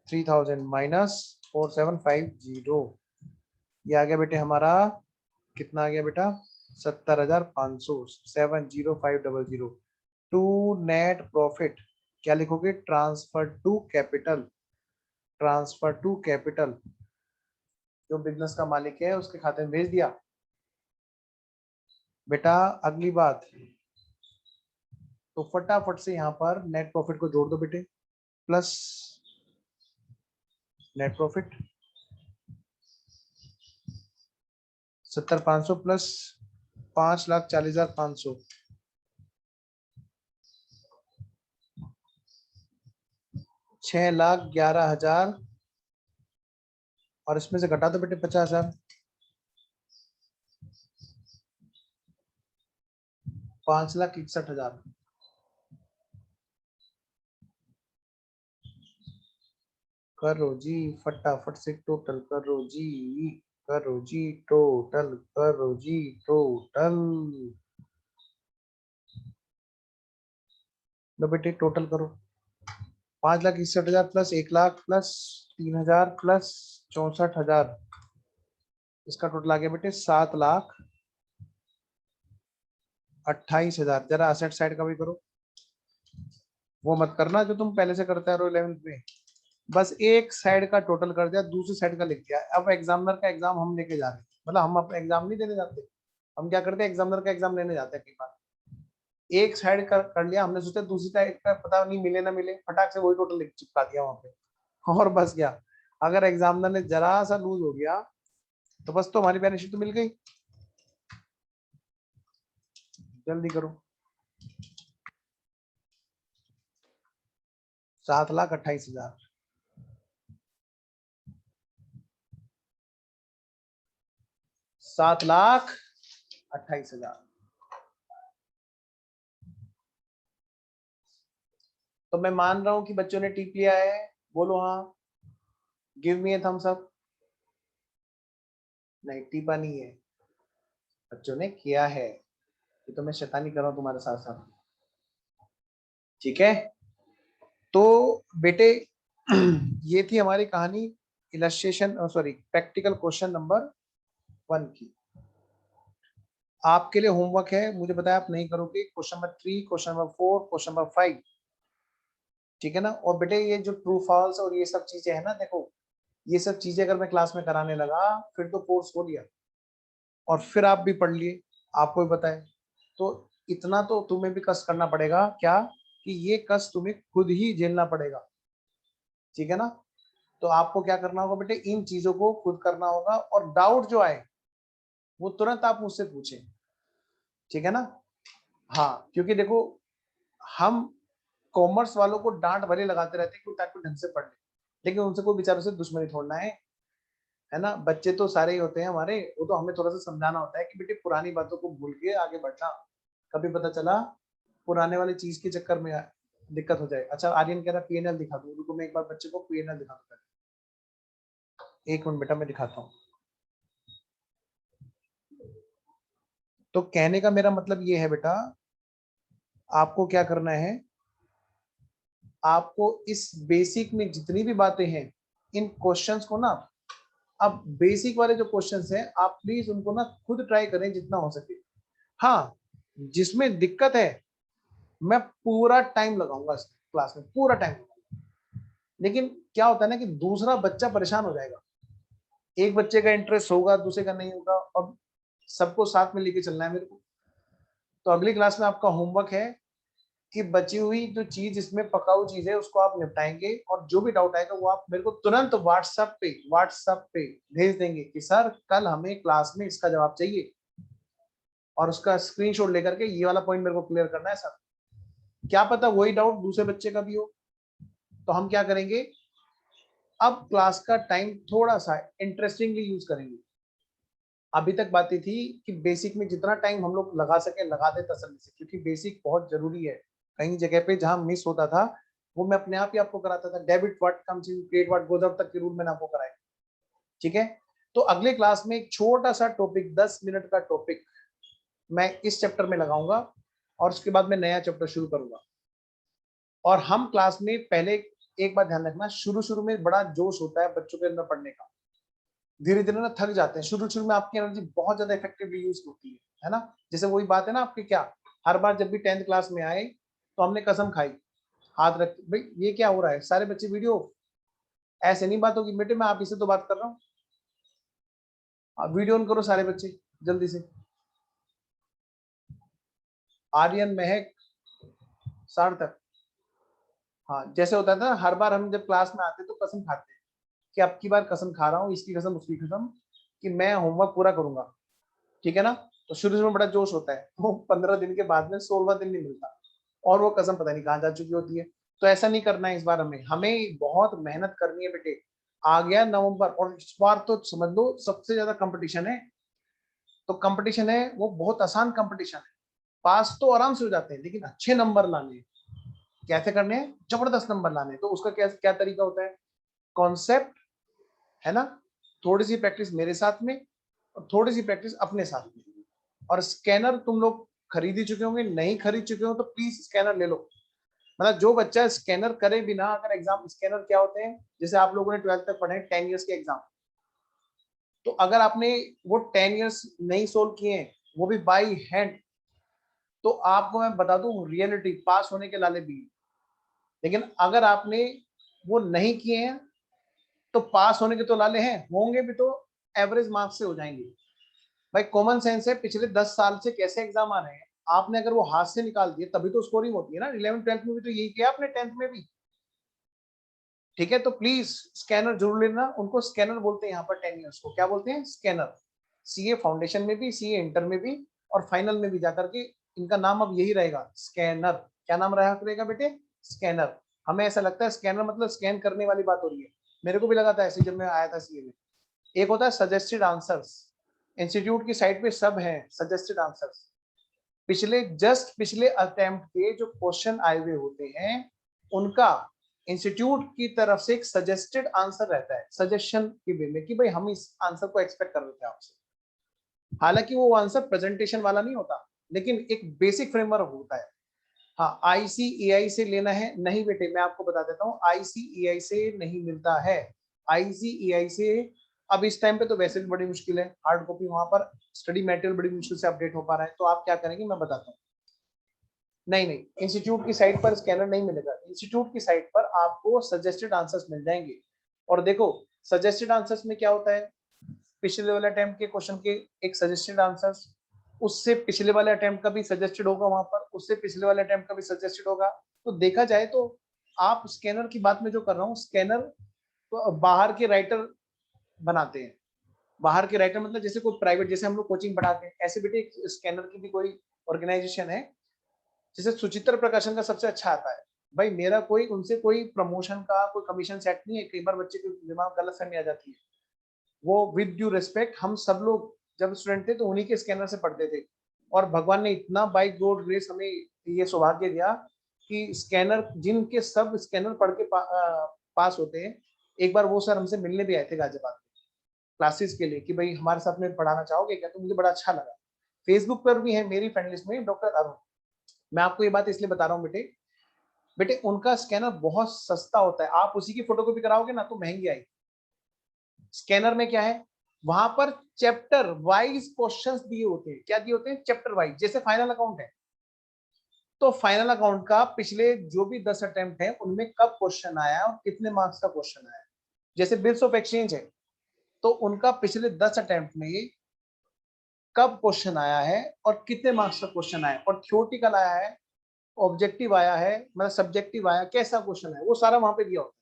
3,000 minus 4,750। ये आ गया बेटे हमारा, कितना आ गया बेटा, 70,500, 7,0500। टू नेट प्रॉफिट क्या लिखोगे, transfer to capital, transfer to capital, जो बिजनेस का मालिक है उसके खाते में भेज दिया। बेटा अगली बात, तो फटाफट से यहाँ पर नेट प्रॉफिट को जोड़ दो बेटे, प्लस नेट प्रॉफिट 70,500 प्लस 5,40,500, 6,11,000 और इसमें से घटा दो बेटे 50,000, 5,61,000। करो जी फटाफट से टोटल करो जी, करो जी टोटल, करो जी टोटल। लो बेटे टोटल करो, 5,61,000 प्लस 1,00,000 प्लस 3,000 प्लस 64,000, इसका टोटल आ गया बेटे 7,28,000। जरा असेट साइड का भी करो, वो मत करना जो तुम पहले से करते आ रहे हो 11th में, बस एक साइड का टोटल कर दिया, दूसरी साइड का लिख दिया। अब एग्जामिनर का एग्जाम हम लेके जा रहे हैं, मतलब हम अपना एग्जाम नहीं देने जाते, हम क्या करते हैं एग्जामिनर का एग्जाम लेने जाते हैं। कई बार एक साइड कर लिया हमने, सोचा दूसरी साइड का पता नहीं मिले ना मिले, फटाक से वही टोटल लिख चिपका दिया वहां पे, और बस गया। अगर एग्जामिनर ने जरा सा लूज हो गया तो बस, तो हमारी बैलेंस शीट तो मिल गई। जल्दी करो, 7,28,000, 7,28,000। तो मैं मान रहा हूं कि बच्चों ने टिप लिया है, बोलो हाँ, गिव मी ए थम्स अप। नहीं टीपा नहीं है, बच्चों ने किया है, ये तो मैं शैतानी कर रहा हूं तुम्हारे साथ साथ, ठीक है। तो बेटे ये थी हमारी कहानी, illustration sorry practical question number 1 की। आपके लिए होमवर्क है, मुझे बताया आप नहीं करोगे, question number 3, question number 4, question number 5, ठीक है ना। और बेटे ये जो ट्रू फॉल्स और ये सब चीजें है ना, देखो ये सब चीजें अगर मैं क्लास में कराने लगा फिर तो कोर्स हो लिया, और फिर आप भी पढ़ लिए, आपको भी बताए, तो इतना तो तुम्हें भी कष्ट करना पड़ेगा, क्या कि ये कष्ट तुम्हें खुद ही झेलना पड़ेगा, ठीक है ना। तो आपको क्या करना होगा बेटे, इन चीजों को खुद करना होगा, और डाउट जो आए वो तुरंत आप मुझसे पूछें, ठीक है ना। हाँ, क्योंकि देखो हम कॉमर्स वालों को डांट भले लगाते रहते हैं कि ताकि ढंग से पढ़ ले, लेकिन उनसे कोई बेचारों से दुश्मनी छोड़ना है ना। बच्चे तो सारे ही होते हैं हमारे, वो तो हमें थोड़ा सा समझाना होता है कि बेटे पुरानी बातों को भूल के आगे बढ़ना, कभी पता चला पुराने वाली चीज के चक्कर में दिक्कत हो जाए। अच्छा आर्यन कह रहा पीएनएल दिखा दो, रुको मैं एक बार बच्चे को पीएनएल दिखा दूं, एक मिनट बेटा मैं दिखाता हूँ। तो कहने का मेरा मतलब ये है बेटा, आपको क्या करना है, आपको इस बेसिक में जितनी भी बातें हैं इन क्वेश्चंस को ना, अब बेसिक वाले जो क्वेश्चंस हैं आप प्लीज उनको ना खुद ट्राई करें जितना हो सके। हाँ, जिसमें दिक्कत है मैं पूरा टाइम लगाऊंगा इस क्लास में, पूरा टाइम लगाऊंगा, लेकिन क्या होता है ना कि दूसरा बच्चा परेशान हो जाएगा। एक बच्चे का इंटरेस्ट होगा, दूसरे का नहीं होगा, और सबको साथ में लेके चलना है मेरे को। तो अगली क्लास में आपका होमवर्क है कि बची हुई जो चीज इसमें पकाऊ चीज है उसको आप निपटाएंगे, और जो भी डाउट आएगा वो आप मेरे को तुरंत व्हाट्सएप पे भेज देंगे कि सर कल हमें क्लास में इसका जवाब चाहिए, और उसका स्क्रीनशॉट लेकर के ये वाला पॉइंट मेरे को क्लियर करना है सर। क्या पता वही डाउट दूसरे बच्चे का भी हो, तो हम क्या करेंगे, अब क्लास का टाइम थोड़ा सा इंटरेस्टिंगली यूज करेंगे। अभी तक बातें थी कि बेसिक में जितना टाइम हम लोग लगा सके लगा दे तसल्ली से, क्योंकि बेसिक बहुत जरूरी है। कहीं जगह पे जहां मिस होता था वो मैं अपने आप ही आपको कराता था, debit what comes in credit what goes out तक के रूल मैंने आपको कराए। ठीक है, तो अगले क्लास में एक छोटा सा टॉपिक 10 मिनट का टॉपिक मैं इस चैप्टर में लगाऊंगा, और उसके बाद मैं नया चैप्टर शुरू करूंगा। और हम क्लास में पहले एक बात ध्यान रखना, शुरू शुरू में बड़ा जोश होता है बच्चों के अंदर पढ़ने का, धीरे धीरे ना थक जाते हैं। शुरू शुरू में आपकी एनर्जी बहुत ज्यादा इफेक्टिवली यूज होती है ना। जैसे वही बात है ना आपकी, क्या हर बार जब भी 10th क्लास में आए तो हमने कसम खाई, हाथ रख भाई ये क्या हो रहा है, सारे बच्चे वीडियो, ऐसे नहीं बात होगी बेटे, मैं आप इसे तो बात कर रहा हूँ, आप वीडियो ऑन करो सारे बच्चे जल्दी से। आर्यन, महक, सार्थक, हाँ जैसे होता था हर बार हम जब क्लास में आते तो कसम खाते हैं कि अब की बार कसम खा रहा हूँ, इसकी कसम उसकी कसम, कि मैं होमवर्क पूरा करूंगा। ठीक है ना। तो शुरू शुरू में बड़ा जोश होता है, वो 15 दिन के बाद में 16वां दिन नहीं मिलता, और वो कसम पता नहीं कहाँ जा चुकी होती है। तो ऐसा नहीं करना है इस बार, हमें बहुत मेहनत करनी है बेटे। आ गया नवंबर, और इस बार तो समझ लो सबसे ज्यादा कंपटीशन है। तो कंपटीशन है वो बहुत आसान कंपटीशन है, पास तो आराम से हो जाते हैं, लेकिन अच्छे नंबर लाने हैं। कैसे करने हैं, जबरदस्त नंबर लाने हैं। तो उसका क्या क्या तरीका होता है, कॉन्सेप्ट है ना, थोड़ी सी प्रैक्टिस मेरे साथ में और थोड़ी सी प्रैक्टिस अपने साथ में। और स्कैनर तुम लोग खरीद ही चुके होंगे, नहीं खरीद चुके हो तो प्लीज स्कैनर ले लो। मतलब जो बच्चा स्कैनर करे बिना अगर एग्जाम, स्कैनर क्या होते हैं, जैसे आप लोगों ने 12th तक पढ़े 10 ईयर्स के एग्जाम, तो अगर आपने वो 10 ईयर्स नहीं सोल्व किए हैं, वो भी बाई हैंड, तो आपको मैं बता दूं रियलिटी पास होने के लाले भी। लेकिन अगर आपने वो नहीं किए हैं तो पास होने के तो लाले हैं, होंगे भी तो एवरेज मार्क्स से हो जाएंगे। भाई कॉमन सेंस है, पिछले 10 साल से कैसे एग्जाम आ रहे हैं, आपने अगर वो हाथ से निकाल दिए तभी तो स्कोरिंग होती है ना। 11th 12th में भी तो यही किया आपने, 10th में भी। ठीक है, तो प्लीज स्कैनर जरूर लेना, उनको स्कैनर बोलते हैं यहाँ पर 10 ईयर्स को, क्या बोलते हैं, स्कैनर। सीए फाउंडेशन में भी, सीए इंटर में भी, और फाइनल में भी जाकर के इनका नाम अब यही रहेगा, स्कैनर। क्या नाम रहा करेगा बेटे, स्कैनर। हमें ऐसा लगता है स्कैनर मतलब स्कैन करने वाली बात हो रही है, मेरे को भी लगा था ऐसे जब मैं आया था सीए में। एक होता है सजेस्टेड आंसर्स, इंस्टीट्यूट की साइट पे सब है सजेस्टेड आंसर्स। पिछले अटेम्प्ट के जो क्वेश्चन आए हुए होते हैं उनका इंस्टीट्यूट की तरफ से एक सजेस्टेड आंसर रहता है, सजेशन के वे में, कि भाई हम इस आंसर को एक्सपेक्ट कर रहे थे आपसे। हालांकि वो आंसर प्रेजेंटेशन वाला नहीं होता, लेकिन एक बेसिक फ्रेमवर्क होता है। हाँ, आईसीएआई से लेना है, नहीं बेटे मैं आपको बता देता हूँ, आईसीएआई से नहीं मिलता है। आईसीएआई से अब इस टाइम पे तो वैसे भी बड़ी मुश्किल है, हार्ड कॉपी वहां पर स्टडी मटेरियल बड़ी मुश्किल से अपडेट हो पा रहा है। तो आप क्या करेंगे मैं बताता हूँ। नहीं नहीं, इंस्टीट्यूट की साइट पर स्कैनर नहीं मिलेगा, इंस्टीट्यूट की साइट पर आपको सजेस्टेड आंसर्स मिल जाएंगे। और देखो सजेस्टेड आंसर्स में क्या होता है, पिछले वाले अटेम्प्ट के क्वेश्चन के एक सजेस्टेड आंसर्स, उससे पिछले वाले अटेम्प्ट का भी सजेस्टेड होगा वहां पर, उससे पिछले वाले अटेम्प्ट का भी सजेस्टेड होगा। तो देखा जाए तो आप स्कैनर की बात में जो कर रहा हूँ, स्कैनर तो बाहर के राइटर बनाते हैं। बाहर के राइटर मतलब जैसे कोई प्राइवेट, जैसे हम लोग कोचिंग पढ़ाते हैं, ऐसे बेटे स्कैनर की भी कोई ऑर्गेनाइजेशन है जैसे सुचित्र प्रकाशन का सबसे अच्छा आता है भाई, मेरा कोई उनसे कोई प्रमोशन का कोई कमीशन सेट नहीं है। कई बार बच्चे के दिमाग गलत फहमी आ जाती है। वो विद ड्यू रिस्पेक्ट, हम सब लोग जब स्टूडेंट थे तो उन्हीं के स्कैनर से पढ़ते थे, और भगवान ने इतना बाय गॉड ग्रेस हमें ये सौभाग्य दिया कि स्कैनर, जिनके सब स्कैनर पढ़ के पास होते हैं, एक बार वो सर हमसे मिलने भी आए थे गाजियाबाद में क्लासेस के लिए कि भाई हमारे साथ में पढ़ाना चाहोगे क्या, तो मुझे बड़ा अच्छा लगा। फेसबुक पर भी है मेरी फ्रेंड लिस्ट में डॉक्टर अरुण। मैं आपको ये बात इसलिए बता रहा हूँ बेटे, बेटे उनका स्कैनर बहुत सस्ता होता है, आप उसी की फोटोकॉपी कराओगे ना तो महंगी आएगी। स्कैनर में क्या है, वहां पर चैप्टर वाइज क्वेश्चंस दिए होते हैं। क्या दिए होते हैं? Chapter wise. जैसे फाइनल अकाउंट है तो फाइनल अकाउंट का पिछले जो भी 10 अटेम्प्ट है उनमें कब क्वेश्चन आया और कितने मार्क्स का क्वेश्चन आया। जैसे बिल्स ऑफ एक्सचेंज है तो उनका पिछले 10 अटेम्प्ट में कब क्वेश्चन आया है और कितने मार्क्स का क्वेश्चन आया, और थ्योरेटिकल आया है, ऑब्जेक्टिव आया है, मतलब सब्जेक्टिव आया, कैसा क्वेश्चन है, वो सारा वहां पे दिया होता है।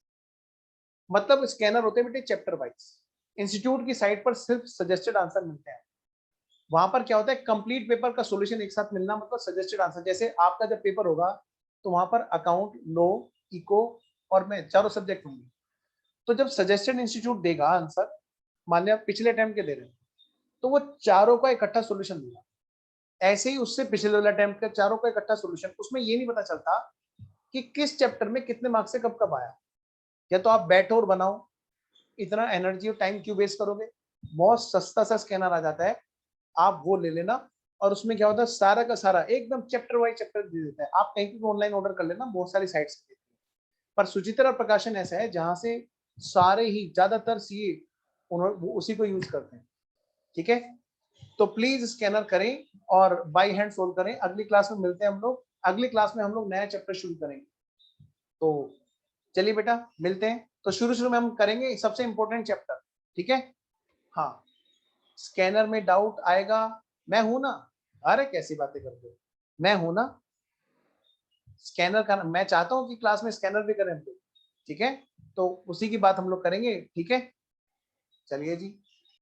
मतलब स्कैनर होते हैं बेटे चैप्टर वाइज। इंस्टीट्यूट की साइट पर सिर्फ सजेस्टेड आंसर मिलते हैं। वहां पर क्या होता है, कंप्लीट पेपर का सॉल्यूशन एक साथ मिलना, मतलब सजेस्टेड आंसर। जैसे आपका जब पेपर होगा तो वहां पर अकाउंट, लो, इको और मैं चारों सब्जेक्ट होंगे। तो जब सजेस्टेड इंस्टीट्यूट देगा आंसर, मान लिया पिछले अटेम्प्ट के दे रहे हैं, तो वो चारों का इकट्ठा सॉल्यूशन देगा। ऐसे ही उससे पिछले वाले अटेम्प्ट के चारों का इकट्ठा सॉल्यूशन। उसमें ये नहीं पता चलता कि किस चैप्टर में कितने मार्क्स से कब कब आया। या तो आप बैठो और बनाओ, इतना एनर्जी और टाइम क्यों वेस्ट करोगे। बहुत सस्ता सा स्कैनर आ जाता है, आप वो ले लेना। और उसमें क्या होता है, सारा का सारा एकदम चैप्टर वाइज चैप्टर दे देता है। आप कहीं भी ऑनलाइन ऑर्डर कर लेना, बहुत सारी साइट्स से। पर सुचित्रा प्रकाशन ऐसा है जहां से सारे ही ज्यादातर सीए वो उसी को यूज करते हैं। ठीक है, तो प्लीज स्कैनर करें और बाई हैंड सोल्व करें। अगली क्लास में मिलते हैं हम लोग। अगली क्लास में हम लोग नया चैप्टर शुरू करेंगे। तो चलिए बेटा मिलते हैं। तो शुरू शुरू में हम करेंगे सबसे इंपॉर्टेंट चैप्टर। ठीक है, हाँ। स्कैनर में डाउट आएगा, मैं हूं ना। अरे कैसी बातें करते हो, मैं हूं ना। स्कैनर का मैं चाहता हूं कि क्लास में स्कैनर भी करें हम लोग। ठीक है, तो उसी की बात हम लोग करेंगे। ठीक है, चलिए जी।